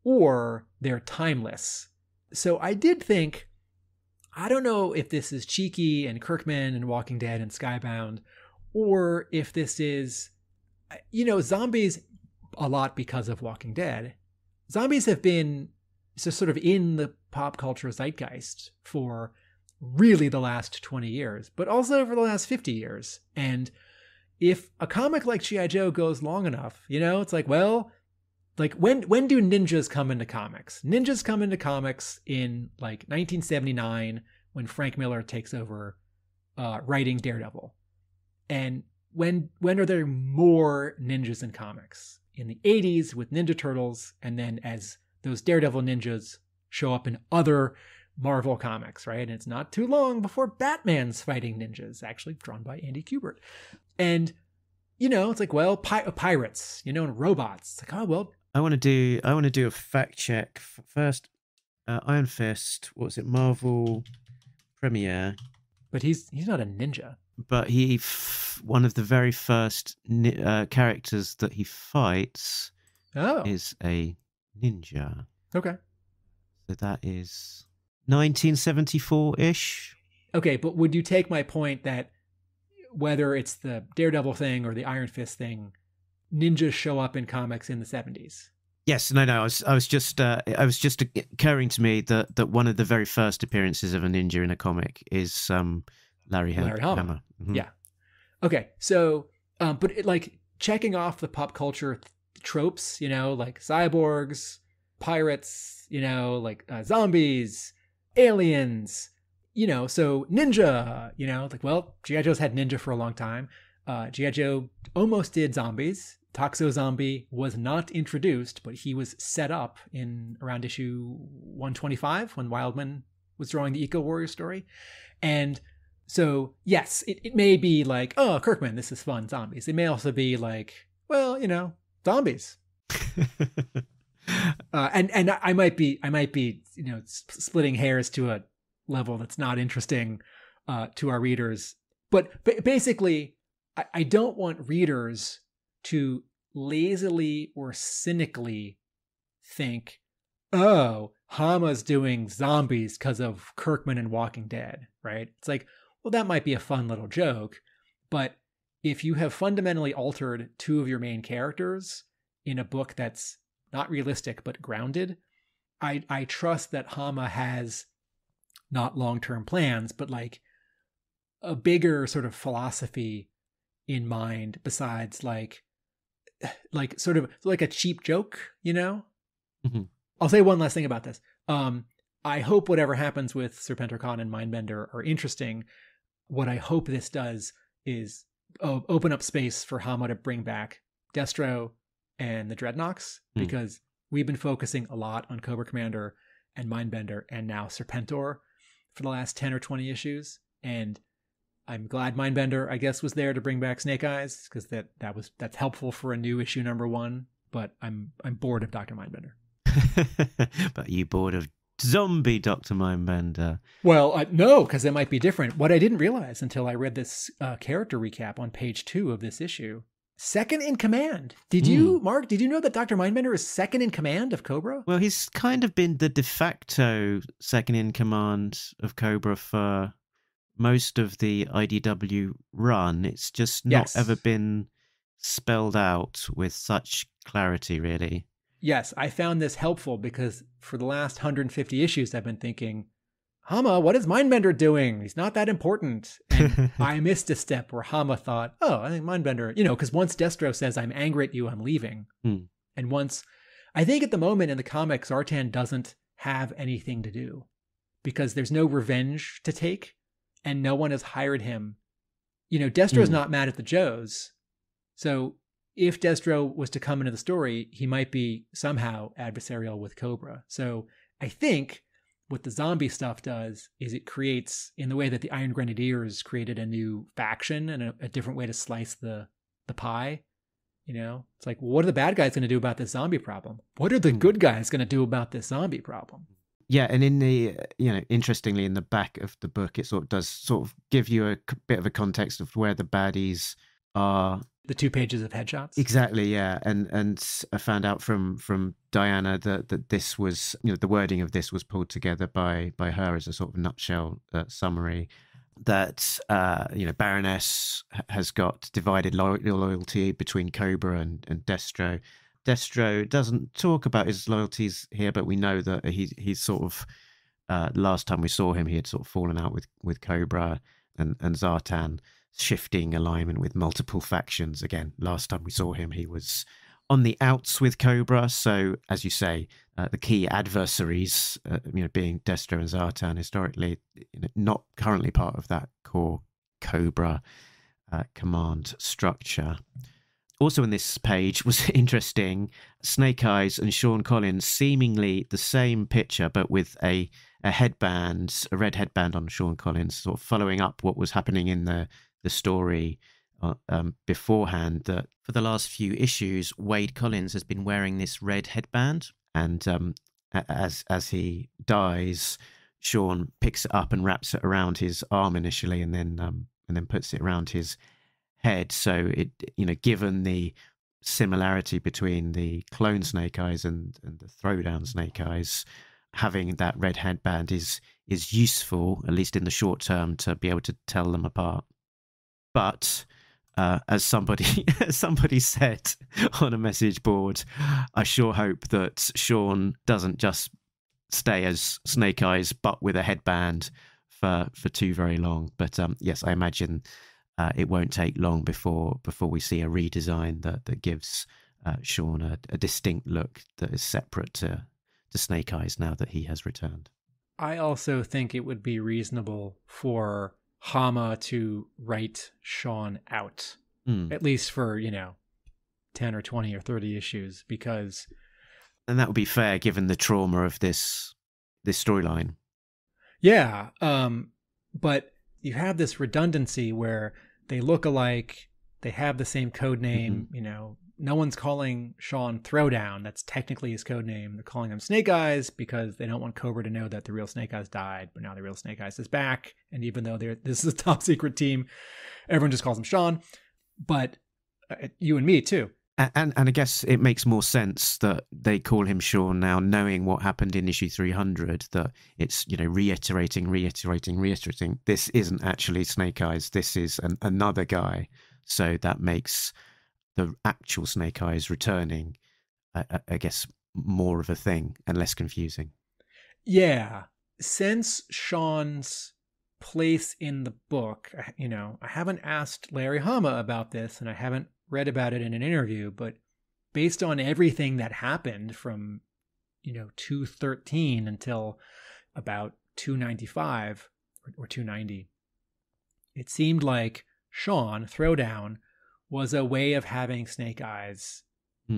or they're timeless. So I did think, I don't know if this is cheeky and Kirkman and Walking Dead and Skybound, or if this is, zombies a lot because of Walking Dead. Zombies have been sort of in the pop culture zeitgeist for really the last 20 years, but also for the last 50 years. And if a comic like G.I. Joe goes long enough, it's like, well, like when do ninjas come into comics? Ninjas come into comics in like 1979 when Frank Miller takes over writing Daredevil. And when are there more ninjas in comics? In the 80s with Ninja Turtles, and then as those Daredevil ninjas show up in other Marvel comics, right? And it's not too long before Batman's fighting ninjas, actually drawn by Andy Cubert. And, it's like, well, pirates, and robots. It's like, oh, well. I want to do a fact check first. Iron Fist, what was it? Marvel Premiere. But he's not a ninja. But one of the very first characters that he fights is a ninja. Okay. So that is 1974-ish. Okay, but would you take my point that whether it's the Daredevil thing or the Iron Fist thing, ninjas show up in comics in the 70s? Yes, no. I was just occurring to me that one of the very first appearances of a ninja in a comic is Larry Hama. Mm-hmm. Yeah. Okay, so but like checking off the pop culture tropes, like cyborgs, pirates, like zombies, aliens, so ninja, like, well, G.I. Joe's had ninja for a long time. G.I. Joe almost did zombies. Toxo Zombie was not introduced, but he was set up in around issue 125 when Wildman was drawing the Eco Warrior story. And so, yes, it may be like, oh, Kirkman, this is fun, zombies. It may also be like, well, zombies. And I might be, splitting hairs to a level that's not interesting to our readers. But basically, I don't want readers to lazily or cynically think, oh, Hama's doing zombies because of Kirkman and Walking Dead, right? It's like, well, that might be a fun little joke, but if you have fundamentally altered two of your main characters in a book that's not realistic but grounded, I trust that Hama has not long-term plans, but like a bigger sort of philosophy in mind besides like sort of like a cheap joke, Mm-hmm. I'll say one last thing about this. I hope whatever happens with Serpentor Khan and Mindbender are interesting. What I hope this does is open up space for Hama to bring back Destro and the Dreadnoks, because we've been focusing a lot on Cobra Commander and Mindbender and now Serpentor for the last 10 or 20 issues. And I'm glad Mindbender, I guess, was there to bring back Snake Eyes, because that's helpful for a new issue #1. But I'm bored of Dr. Mindbender. But you bored of zombie Dr. Mindbender? Well, no, because it might be different. What I didn't realize until I read this character recap on page 2 of this issue, second in command. Did you, Mark? Did you know that Dr. Mindbender is second in command of Cobra? Well, he's kind of been the de facto second in command of Cobra for most of the IDW run. It's just not ever been spelled out with such clarity, really. Yes, I found this helpful because for the last 150 issues, I've been thinking, Hama, what is Mindbender doing? He's not that important. And I missed a step where Hama thought, oh, I think Mindbender, because once Destro says, I'm angry at you, I'm leaving. And once, I think at the moment in the comics, Zartan doesn't have anything to do because there's no revenge to take. And no one has hired him. Destro's not mad at the Joes. So if Destro was to come into the story, he might be somehow adversarial with Cobra. So I think what the zombie stuff does is it creates, in the way that the Iron Grenadiers created a new faction and a different way to slice the pie. It's like, well, what are the bad guys going to do about this zombie problem? What are the good guys going to do about this zombie problem? Yeah, and in the, interestingly, in the back of the book, it does give you a bit of a context of where the baddies are. The 2 pages of headshots? Exactly, yeah. And I found out from Diana that this was, the wording of this was pulled together by her as a sort of nutshell summary. That, Baroness has got divided loyalty between Cobra and Destro. Destro doesn't talk about his loyalties here, but we know that he's sort of, last time we saw him, he had sort of fallen out with Cobra and Zartan, shifting alignment with multiple factions. Again, last time we saw him, he was on the outs with Cobra. So, as you say, the key adversaries, being Destro and Zartan, historically, not currently part of that core Cobra command structure. Also in this page was interesting, Snake Eyes and Sean Collins, seemingly the same picture, but with a headband, a red headband on Sean Collins, sort of following up what was happening in the story beforehand. That for the last few issues, Wade Collins has been wearing this red headband, and as he dies, Sean picks it up and wraps it around his arm initially, and then puts it around his head. So it, given the similarity between the clone Snake Eyes and the throwdown Snake Eyes, having that red headband is useful, at least in the short term, to be able to tell them apart. But as somebody said on a message board, I sure hope that Sean doesn't just stay as Snake Eyes, but with a headband for too very long. But yes, I imagine it won't take long before we see a redesign that gives Sean a distinct look that is separate to Snake Eyes now that he has returned. I also think it would be reasonable for Hama to write Sean out, at least for 10 or 20 or 30 issues, because... And that would be fair given the trauma of this storyline. Yeah, but you have this redundancy where they look alike, they have the same code name, no one's calling Sean Throwdown. That's technically his code name. They're calling him Snake Eyes because they don't want Cobra to know that the real Snake Eyes died, but now the real Snake Eyes is back. And even though this is a top secret team, everyone just calls him Sean. But you and me too. And I guess it makes more sense that they call him Sean now, knowing what happened in issue 300, that it's, reiterating. This isn't actually Snake Eyes. This is another guy. So that makes the actual Snake Eyes returning, I guess, more of a thing and less confusing. Yeah. Since Sean's place in the book, I haven't asked Larry Hama about this, and I haven't read about it in an interview, but based on everything that happened from 213 until about 295 or 290, it seemed like Sean Throwdown was a way of having Snake Eyes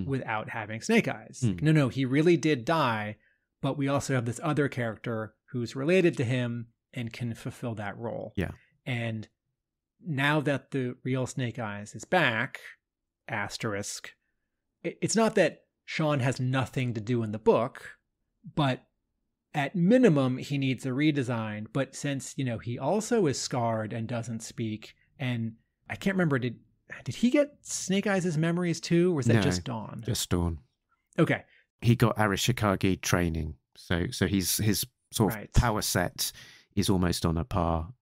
without having Snake Eyes. No, he really did die, but we also have this other character who's related to him and can fulfill that role. Yeah. And now that the real Snake Eyes is back, asterisk, it's not that Sean has nothing to do in the book, but at minimum he needs a redesign. But since he also is scarred and doesn't speak, and I can't remember, did he get Snake Eyes' memories too, or was that just Dawn? Just Dawn. Okay. He got Arashikage training, so his sort of power set is almost on a par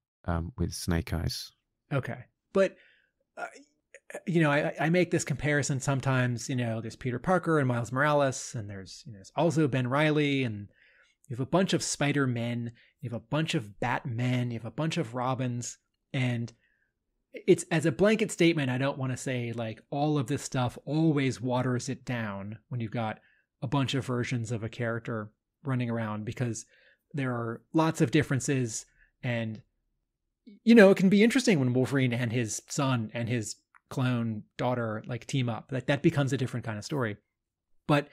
with Snake Eyes. Okay, but I make this comparison sometimes. There's Peter Parker and Miles Morales, and there's also Ben Reilly, and you have a bunch of Spider-Men, you have a bunch of Batmen, you have a bunch of Robins, and it's, as a blanket statement, I don't want to say like all of this stuff always waters it down when you've got a bunch of versions of a character running around, because there are lots of differences, and it can be interesting when Wolverine and his son and his clone daughter like team up. That becomes a different kind of story. But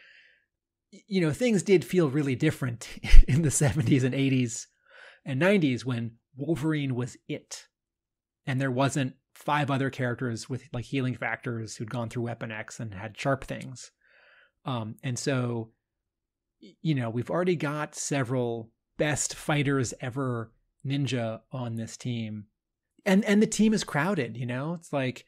things did feel really different in the 70s and 80s and 90s when Wolverine was it. And there wasn't 5 other characters with like healing factors who'd gone through Weapon X and had sharp things. And so, we've already got several best fighters ever ninja on this team. And the team is crowded, It's like,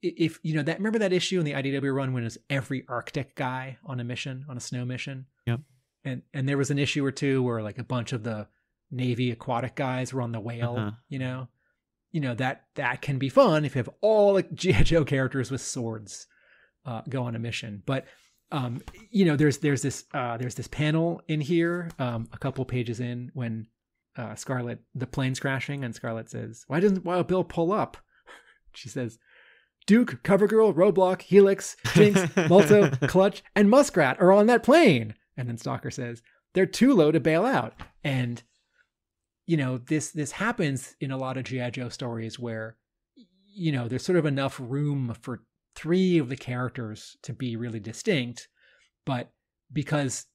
if, remember that issue in the IDW run when it was every Arctic guy on a mission, on a snow mission? Yep. And there was an issue or two where like a bunch of the Navy aquatic guys were on the Whale, that can be fun if you have all like G.I. Joe characters with swords go on a mission. But there's this panel in here, a couple pages in, when Scarlet, the plane's crashing, and Scarlet says, "Why doesn't Wild Bill pull up?" She says, "Duke, Covergirl, Roadblock, Helix, Jinx, Molto, Clutch, and Muskrat are on that plane." And then Stalker says, "They're too low to bail out." And this happens in a lot of G.I. Joe stories where, there's sort of enough room for 3 of the characters to be really distinct, but because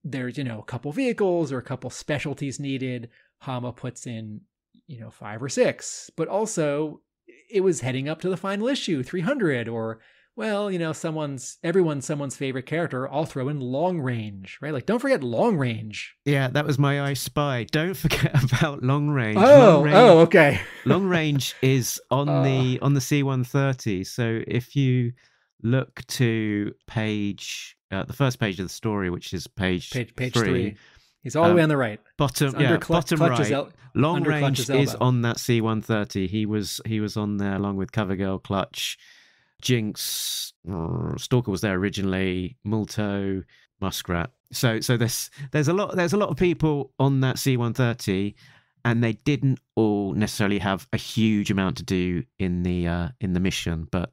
there's, a couple vehicles or a couple specialties needed, Hama puts in, 5 or 6, but also it was heading up to the final issue, 300, or, well, someone's favorite character. I'll throw in Long Range, right? Like, don't forget Long Range. Yeah, that was my I Spy. Don't forget about Long Range. Okay. Long Range is on the C-130. So if you look to the first page of the story, which is page 3, He's all the way on the right. Bottom right. Long range is on that C-130. He was on there along with Covergirl, Clutch, Jinx, Stalker was there originally, Multo, Muskrat. So there's a lot of people on that C-130, and they didn't all necessarily have a huge amount to do in the mission. But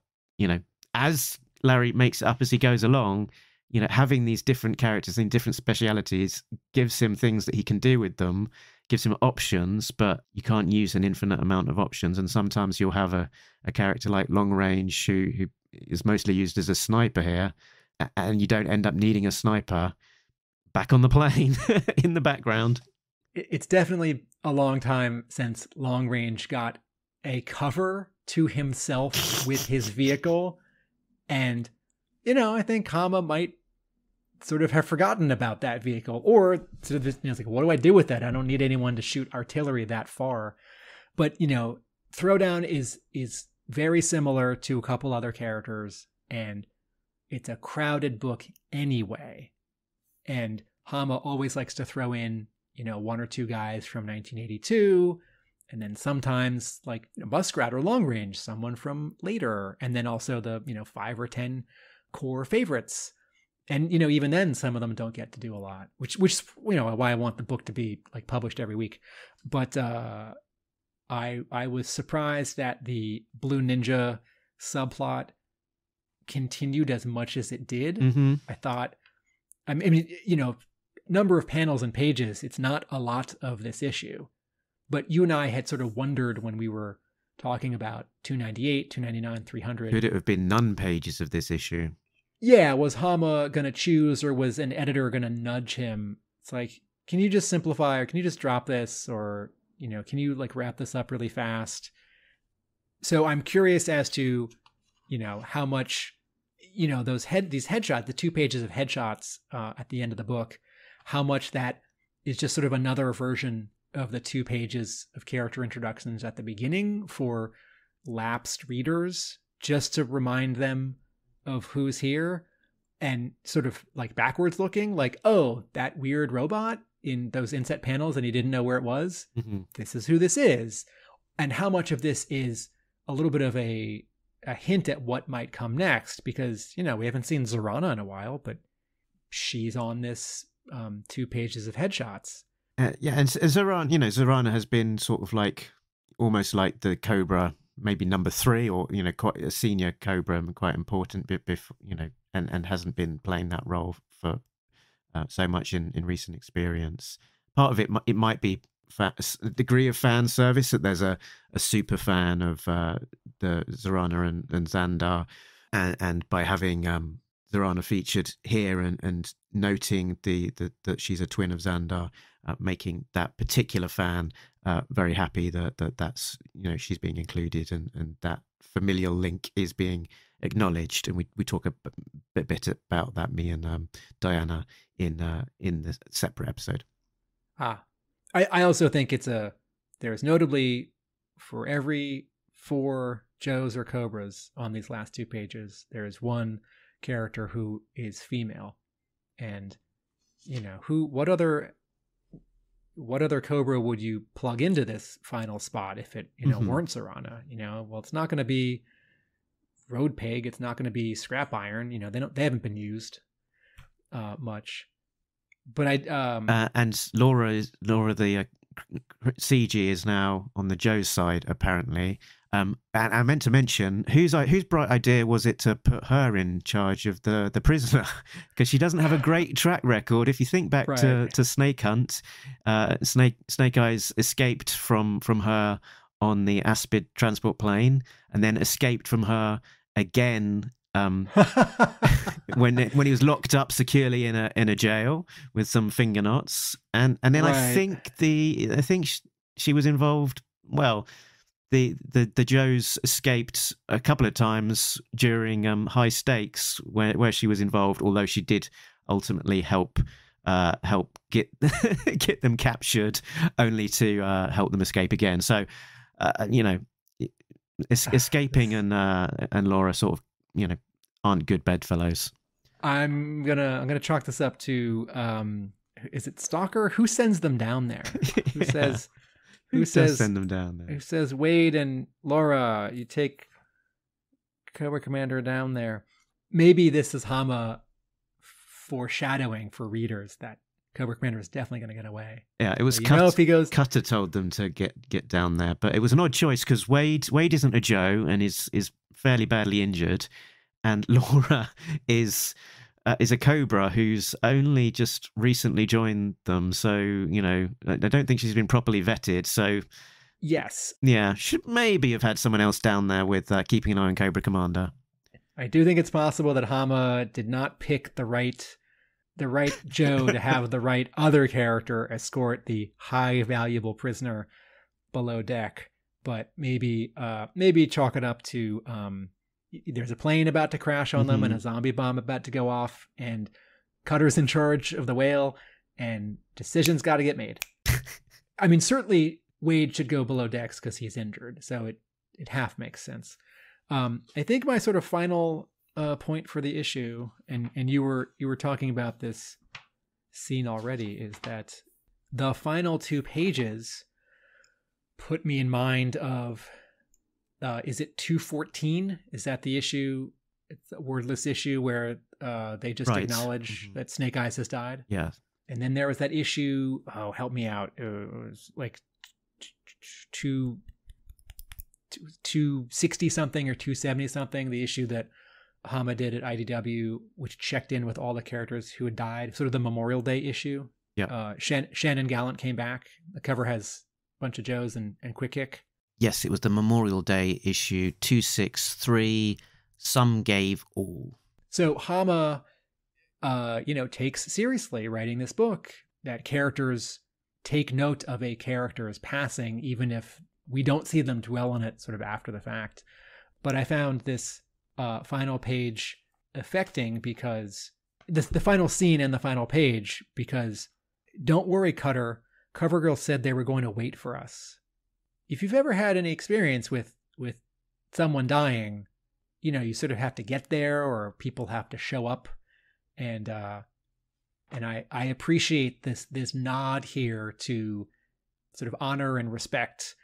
as Larry makes it up as he goes along, having these different characters and different specialities gives him things that he can do with them, gives him options, but you can't use an infinite amount of options. And sometimes you'll have a character like Long Range who is mostly used as a sniper here, and you don't end up needing a sniper back on the plane in the background. It's definitely a long time since Long Range got a cover to himself with his vehicle. And, I think Hama might sort of have forgotten about that vehicle, or sort of it's like, what do I do with that? I don't need anyone to shoot artillery that far. But, Throwdown is very similar to a couple other characters, and it's a crowded book anyway. And Hama always likes to throw in, one or two guys from 1982, and then sometimes like Muskrat or Long Range, someone from later, and then also the 5 or 10 core favorites. And even then some of them don't get to do a lot, which why I want the book to be like published every week. But I was surprised that the Blue Ninja subplot continued as much as it did. Mm-hmm. I thought, I mean, number of panels and pages, it's not a lot of this issue. But you and I had sort of wondered when we were talking about 298, 299, 300. Could it have been none pages of this issue? Yeah, was Hama going to choose, or was an editor going to nudge him? It's like, can you just simplify, or can you just drop this, or, can you like wrap this up really fast? So I'm curious as to, how much, these headshots, the 2 pages of headshots at the end of the book, how much that is just sort of another version of the 2 pages of character introductions at the beginning for lapsed readers, just to remind them of who's here, and sort of like backwards looking, like, oh, that weird robot in those inset panels and he didn't know where it was. Mm-hmm. This is who this is. And how much of this is a little bit of a hint at what might come next, because, we haven't seen Zorana in a while, but she's on this 2 pages of headshots. And Zorana has been sort of like almost like the Cobra, maybe number 3, or quite a senior Cobra, and quite important bit before, and hasn't been playing that role for so much in recent experience. Part of it might be a degree of fan service, that there's a super fan of the Zorana and Xandar, and by having Zorana featured here and noting that she's a twin of Xandar, making that particular fan very happy that's she's being included, and that familial link is being acknowledged. And we talk a bit about that, me and Diana, in the separate episode. I also think there's notably, for every 4 Joes or Cobras on these last 2 pages, there is one character who is female. And what other Cobra would you plug into this final spot if it weren't Zorana? Well, it's not going to be Road Pig, it's not going to be Scrap Iron. They haven't been used much. But and Laura the CG is now on the Joe's side, apparently. And I meant to mention, whose bright idea was it to put her in charge of the prisoner? Because she doesn't have a great track record. If you think back to Snake Hunt, Snake Eyes escaped from her on the Aspid transport plane, and then escaped from her again when he was locked up securely in a jail with some finger knots, and then right. I think she was involved. Well, the Joes escaped a couple of times during High Stakes where she was involved, although she did ultimately help get get them captured, only to help them escape again. So escaping and Laura sort of aren't good bedfellows. I'm gonna chalk this up to is it Stalker? Who sends them down there? Who says? Who says send them down there? Who says Wade and Laura? You take Cobra Commander down there. Maybe this is Hama foreshadowing for readers that Cobra Commander is definitely going to get away. Yeah, it was Cutter told them to get down there, but it was an odd choice because Wade isn't a Joe and is fairly badly injured, and Laura is a Cobra who's only just recently joined them. So I don't think she's been properly vetted. So yes, yeah, should maybe have had someone else down there with keeping an eye on Cobra Commander. I do think it's possible that Hama did not pick the right Joe to have the right other character escort the high valuable prisoner below deck, but maybe chalk it up to there's a plane about to crash on them and a zombie bomb about to go off, and Cutter's in charge of the whale, and decisions got to get made. I mean, certainly Wade should go below decks because he's injured, so it half makes sense. I think my sort of final point for the issue, and you were talking about this scene already, is that the final 2 pages put me in mind of is it 214? Is that the issue? It's a wordless issue where they just acknowledge that Snake Eyes has died. Yeah. And then there was that issue. Oh, help me out! It was like 260 something or 270 something. The issue that Hama did at IDW, which checked in with all the characters who had died, sort of the Memorial Day issue. Yeah. Shannon Gallant came back. The cover has a bunch of Joes and Quick Kick. Yes, it was the Memorial Day issue 263. Some gave all. So Hama, takes seriously writing this book, that characters take note of a character's passing, even if we don't see them dwell on it sort of after the fact. But I found this final page affecting because the final scene and the final page, because don't worry, Cutter, CoverGirl said they were going to wait for us. If you've ever had any experience with someone dying, you sort of have to get there, or people have to show up. And I appreciate this nod here to sort of honor and respect,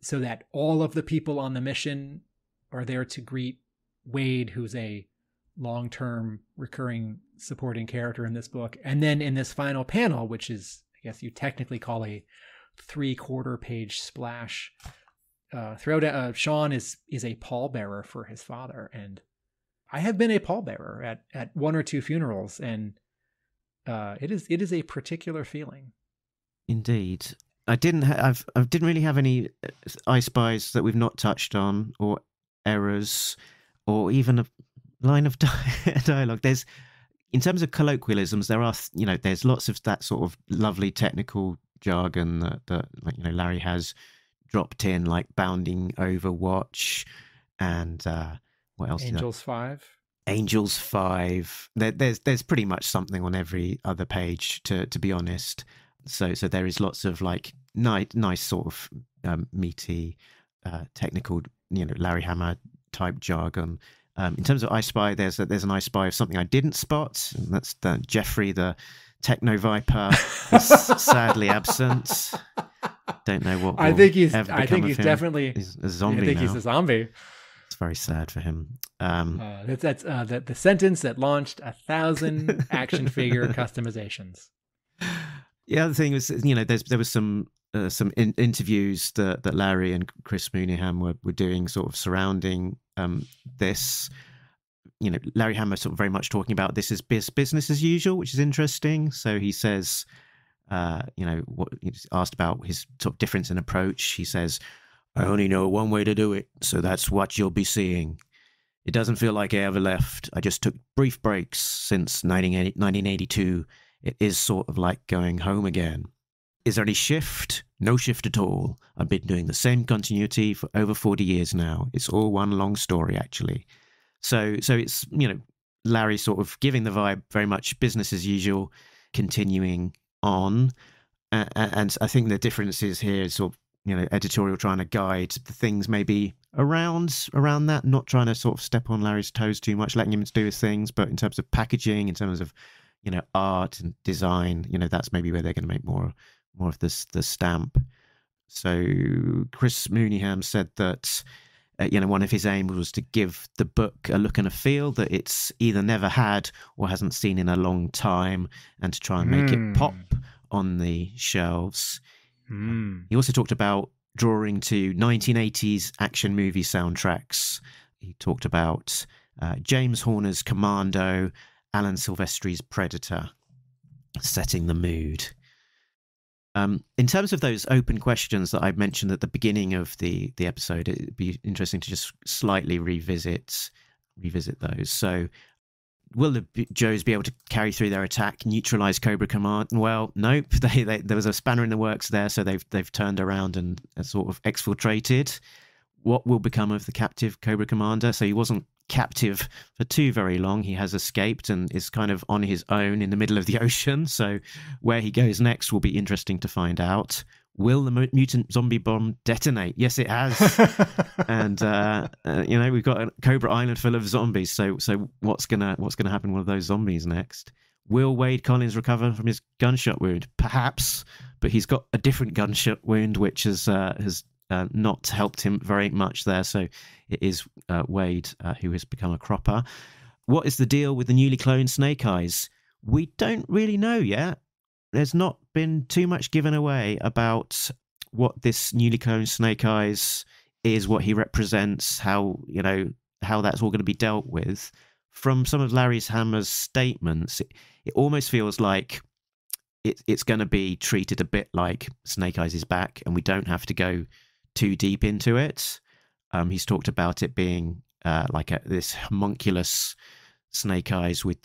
so that all of the people on the mission are there to greet Wade, who's a long-term recurring supporting character in this book. And then in this final panel, which is, I guess you technically call a 3/4 page splash, Sean is a pallbearer for his father. And I have been a pallbearer at 1 or 2 funerals, and it is a particular feeling. Indeed. I didn't really have any I Spies that we've not touched on, or errors, or even a line of dialogue. There's, in terms of colloquialisms, there are, there's lots of that sort of lovely technical jargon that Larry has dropped in, like bounding Overwatch, and what else? Angels 5. Angels 5. There's pretty much something on every other page, to be honest. So there is lots of like nice sort of meaty, technical, Larry Hama type jargon. In terms of I Spy, there's an I Spy of something I didn't spot, and that's Jeffrey the Techno Viper is sadly absent. Don't know what. I think he's definitely a zombie. I think he's a zombie. It's very sad for him. That's the sentence that launched 1,000 action figure customizations. The other thing was, there was some interviews that Larry and Chris Mooneyham were doing, sort of surrounding this. Larry Hama sort of very much talking about this as business as usual, which is interesting. So he says, what he's asked about his sort of difference in approach. He says, "I only know one way to do it, so that's what you'll be seeing. It doesn't feel like I ever left. I just took brief breaks since 1982. It is sort of like going home again. Is there any shift? No shift at all. I've been doing the same continuity for over 40 years now. It's all one long story, actually." So it's, Larry sort of giving the vibe very much business as usual, continuing on. And I think the difference is here is sort of, editorial trying to guide the things maybe around that, not trying to sort of step on Larry's toes too much, letting him do his things, but in terms of packaging, in terms of, art and design, that's maybe where they're going to make more of this the stamp. So Chris Mooneyham said that one of his aims was to give the book a look and a feel that it's either never had or hasn't seen in a long time, and to try and make it pop on the shelves. He also talked about drawing to 1980s action movie soundtracks. He talked about James Horner's Commando, Alan Silvestri's Predator, setting the mood. In terms of those open questions that I mentioned at the beginning of the episode, it'd be interesting to just slightly revisit those. So, will the Joes be able to carry through their attack, neutralise Cobra Commander? Well, nope. There was a spanner in the works there, so they've turned around and sort of exfiltrated. What will become of the captive Cobra Commander? So he wasn't captive for too very long. He has escaped and is kind of on his own in the middle of the ocean. So where he goes next will be interesting to find out. Will the mutant zombie bomb detonate? Yes, it has. And we've got a Cobra Island full of zombies. So what's gonna happen with those zombies next? Will Wade Collins recover from his gunshot wound? Perhaps, but he's got a different gunshot wound which has not helped him very much there. So it is Wade who has become a cropper. What is the deal with the newly cloned Snake Eyes? We don't really know yet. There's not been too much given away about what this newly cloned Snake Eyes is, what he represents, how that's all going to be dealt with. From some of Larry Hama's statements, it almost feels like it's going to be treated a bit like Snake Eyes is back, and we don't have to go too deep into it. He's talked about it being this homunculus Snake Eyes with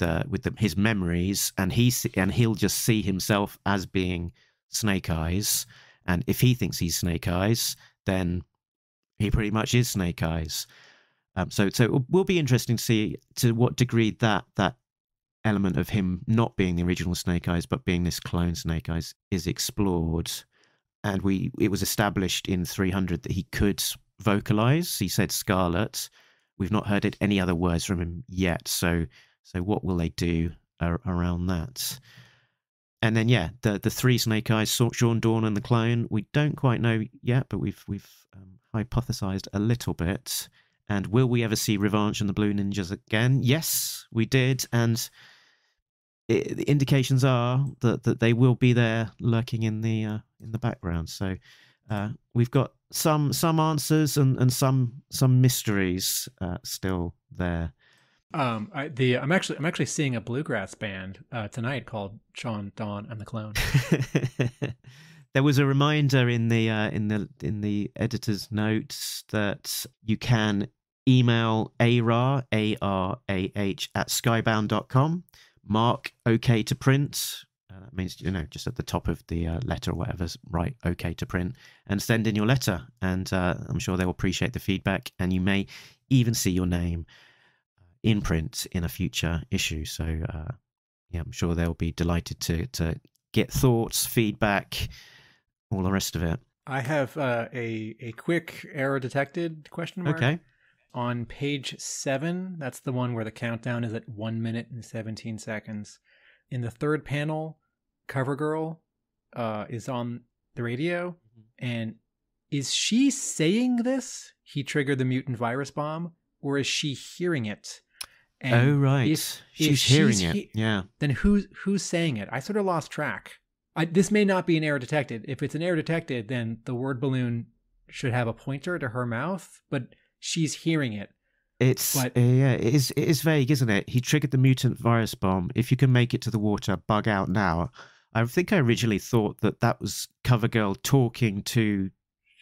his memories, and he'll just see himself as being Snake Eyes, and if he thinks he's Snake Eyes, then he pretty much is Snake Eyes. So it will be interesting to see to what degree that element of him not being the original Snake Eyes but being this clone Snake Eyes is explored. And it was established in 300 that he could vocalize. He said Scarlet. We've not heard any other words from him yet. So what will they do around that? And then the three Snake Eyes, Sean Dawn and the clone. We don't quite know yet, but we've hypothesized a little bit. And will we ever see Revanche and the Blue Ninjas again? Yes, we did, and the indications are that they will be there, lurking in the background. So we've got some answers and some mysteries still there. I'm actually seeing a bluegrass band tonight called Sean, Dawn, and the Clone. There was a reminder in the editor's notes that you can email ARAH, ARAH at skybound.com. Mark OK to print. That means, just at the top of the letter or whatever, write OK to print and send in your letter. And I'm sure they'll appreciate the feedback. And you may even see your name in print in a future issue. So, I'm sure they'll be delighted to get thoughts, feedback, all the rest of it. I have a quick error detected question mark. Okay. On page 7, that's the one where the countdown is at 1 minute and 17 seconds. In the third panel, Cover Girl is on the radio, and is she saying this? He triggered the mutant virus bomb, or is she hearing it? And right. She's hearing it. Yeah. Then who's saying it? I sort of lost track. This may not be an error detected. If it's an error detected, then the word balloon should have a pointer to her mouth, but she's hearing it. It is vague, isn't it? He triggered the mutant virus bomb. If you can make it to the water, bug out now. I think I originally thought that was CoverGirl talking to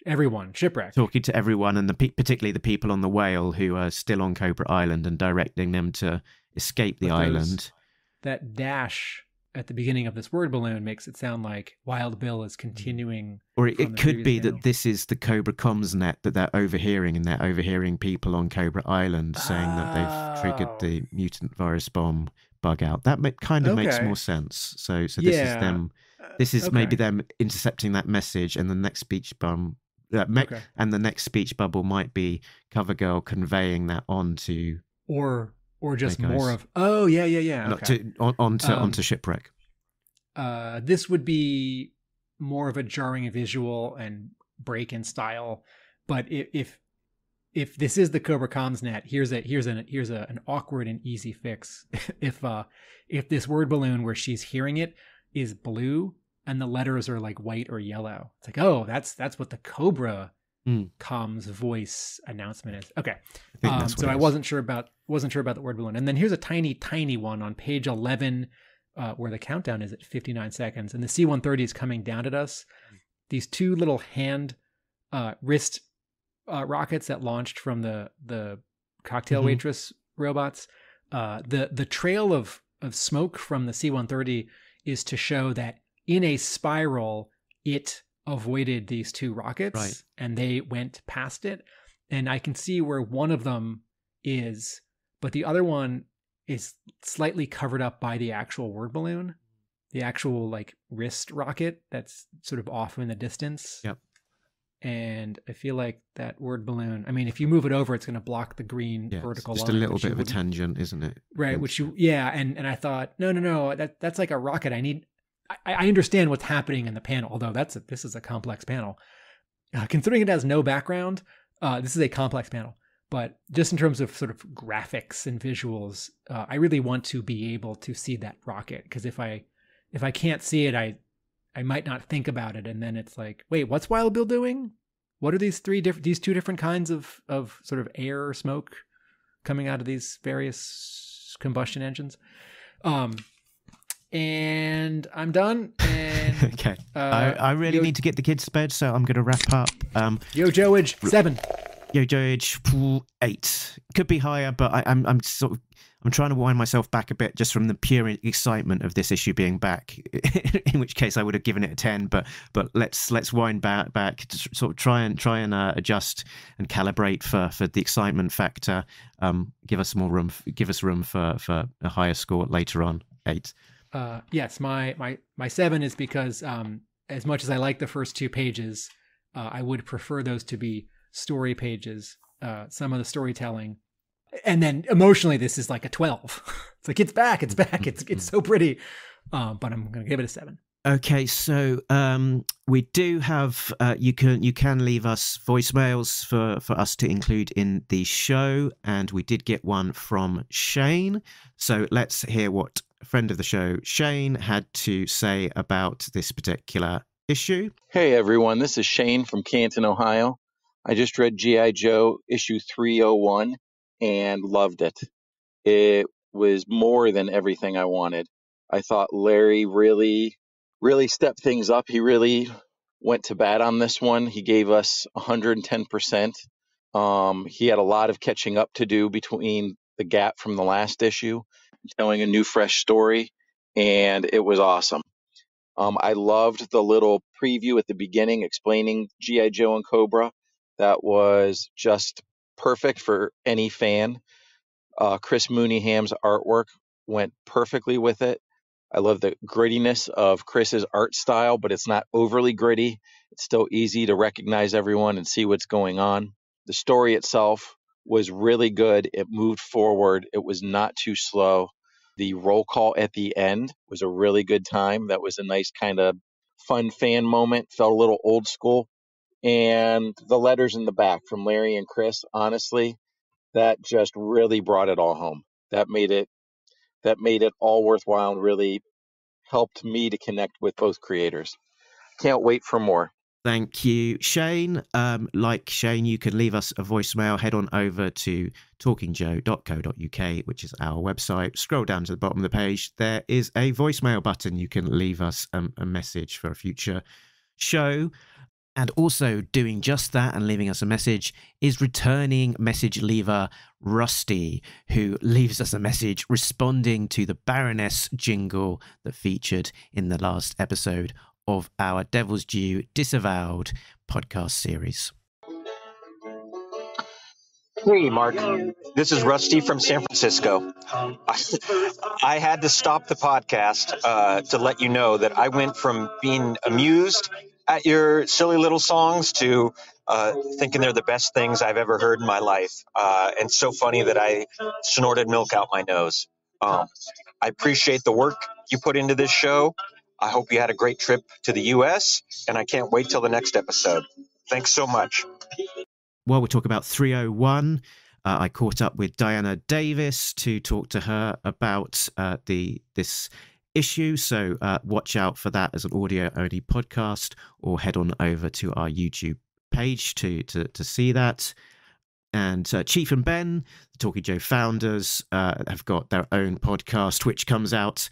everyone, shipwreck. Talking to everyone, and particularly the people on the whale who are still on Cobra Island, and directing them to escape the island. That dash at the beginning of this word balloon makes it sound like Wild Bill is continuing. Or it could be that this is the Cobra comms net that they're overhearing, and they're overhearing people on Cobra Island saying that they've triggered the mutant virus bomb bug out. That kind of makes more sense. So this is them. This is maybe them intercepting that message, and the next speech bomb. And the next speech bubble might be CoverGirl conveying that on to... Or or just more of, oh, yeah. Okay. Onto Shipwreck. This would be more of a jarring visual and break in style. But if this is the Cobra Comms net, here's an awkward and easy fix. If this word balloon where she's hearing it is blue and the letters are like white or yellow, it's like, oh, that's what the Cobra comms voice announcement is. Okay. So I wasn't sure about the word balloon. And then here's a tiny one on page 11 where the countdown is at 59 seconds and the C-130 is coming down at us. These two little wrist rockets that launched from the cocktail waitress robots. The trail of smoke from the C-130 is to show that in a spiral, it avoided these two rockets and they went past it. And I can see where one of them is, but the other one is slightly covered up by the actual word balloon, the actual like wrist rocket that's sort of off in the distance. Yep. And I feel like that word balloon, I mean, if you move it over, it's going to block the green vertical line. Just a little bit of a tangent, isn't it? Right. And I thought, no, that's like a rocket. I understand what's happening in the panel, although this is a complex panel. Considering it has no background, this is a complex panel. But just in terms of sort of graphics and visuals, I really want to be able to see that rocket. Because if I can't see it, I might not think about it. And then it's like, wait, what's Wild Bill doing? What are these two different kinds of sort of air or smoke coming out of these various combustion engines? And I'm done. And okay. I really need to get the kids to bed, so I'm going to wrap up. Yo, Joage, 7. Yo, Joage, 8. Could be higher, but I'm trying to wind myself back a bit just from the pure excitement of this issue being back. In which case, I would have given it a 10. But let's wind back to sort of try and adjust and calibrate for the excitement factor. Give us more room. Give us room for a higher score later on. 8. Yes, my 7 is because as much as I like the first 2 pages, I would prefer those to be story pages. Some of the storytelling, and then emotionally, this is like a 12. It's like it's back, it's so pretty. But I'm going to give it a 7. Okay, so we do have you can leave us voicemails for us to include in the show, and we did get one from Shane. So let's hear what a friend of the show, Shane, had to say about this particular issue. Hey everyone, this is Shane from Canton, Ohio. I just read G.I. Joe issue 301 and loved it. It was more than everything I wanted. I thought Larry really stepped things up. He really went to bat on this one. He gave us 110%. He had a lot of catching up to do between the gap from the last issue, telling a new, fresh story, and it was awesome. I loved the little preview at the beginning explaining G.I. Joe and Cobra. That was just perfect for any fan. Chris Mooneyham's artwork went perfectly with it. I love the grittiness of Chris's art style, but it's not overly gritty. It's still easy to recognize everyone and see what's going on. The story itself was really good. It moved forward. It was not too slow. The roll call at the end was a really good time. That was a nice kind of fun fan moment. Felt a little old school. And the letters in the back from Larry and Chris, honestly, that just really brought it all home. That made it all worthwhile and really helped me to connect with both creators. Can't wait for more. Thank you, Shane. Like Shane, you can leave us a voicemail. Head on over to talkingjoe.co.uk, which is our website. Scroll down to the bottom of the page. There is a voicemail button. You can leave us a message for a future show. And also doing just that and leaving us a message is returning message leaver Rusty, who leaves us a message responding to the Baroness jingle that featured in the last episode of our Devil's Due Disavowed podcast series. Hey, Mark. This is Rusty from San Francisco. I had to stop the podcast to let you know that I went from being amused at your silly little songs to thinking they're the best things I've ever heard in my life. And so funny that I snorted milk out my nose. I appreciate the work you put into this show. I hope you had a great trip to the U.S., and I can't wait till the next episode. Thanks so much. While we talk about 301, I caught up with Diana Davis to talk to her about this issue. So watch out for that as an audio-only podcast, or head on over to our YouTube page to see that. And Chief and Ben, the Talking Joe founders, have got their own podcast, which comes out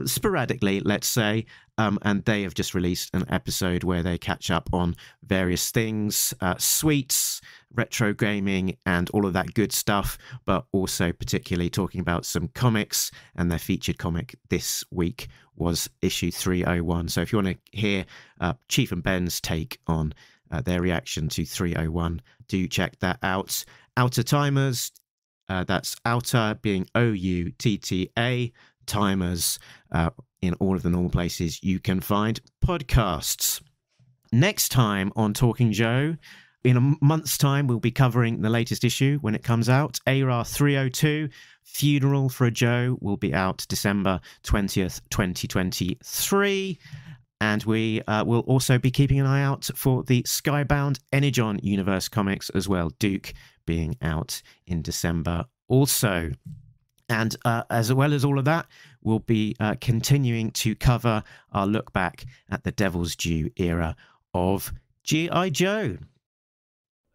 sporadically, let's say. And they have just released an episode where they catch up on various things, sweets, retro gaming, and all of that good stuff, but also particularly talking about some comics. And their featured comic this week was issue 301. So if you want to hear Chief and Ben's take on their reaction to 301, do check that out. Outer Timers, that's outer being OUTTA, Timers, in all of the normal places you can find podcasts. Next time on Talking Joe, in a month's time, we'll be covering the latest issue when it comes out. ARAH 302, Funeral for a Joe, will be out December 20th, 2023. And we will also be keeping an eye out for the Skybound Energon Universe comics as well, Duke being out in December also. And as well as all of that, we'll be continuing to cover our look back at the Devil's Due era of G.I. Joe.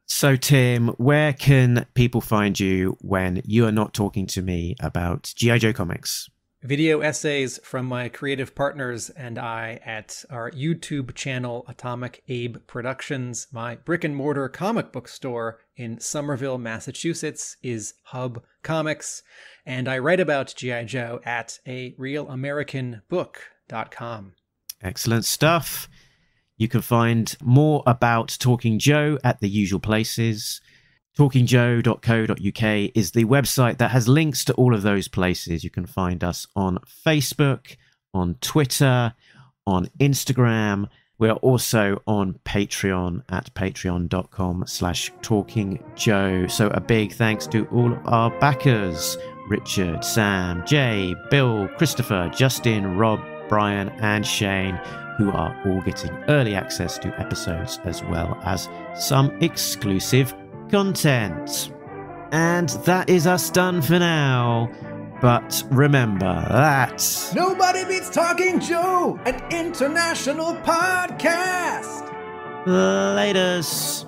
So, Tim, where can people find you when you are not talking to me about G.I. Joe comics? Video essays from my creative partners and I at our YouTube channel, Atomic Abe Productions. My brick and mortar comic book store in Somerville, Massachusetts is Hub Comics. And I write about G.I. Joe at arealamericanbook.com. Excellent stuff. You can find more about Talking Joe at the usual places. TalkingJoe.co.uk is the website that has links to all of those places. You can find us on Facebook, on Twitter, on Instagram. We're also on Patreon at patreon.com/TalkingJoe. So a big thanks to all of our backers: Richard, Sam, Jay, Bill, Christopher, Justin, Rob, Brian, and Shane, who are all getting early access to episodes as well as some exclusive content. And that is us done for now. But remember that Nobody Beats Talking Joe, an international podcast. Laters.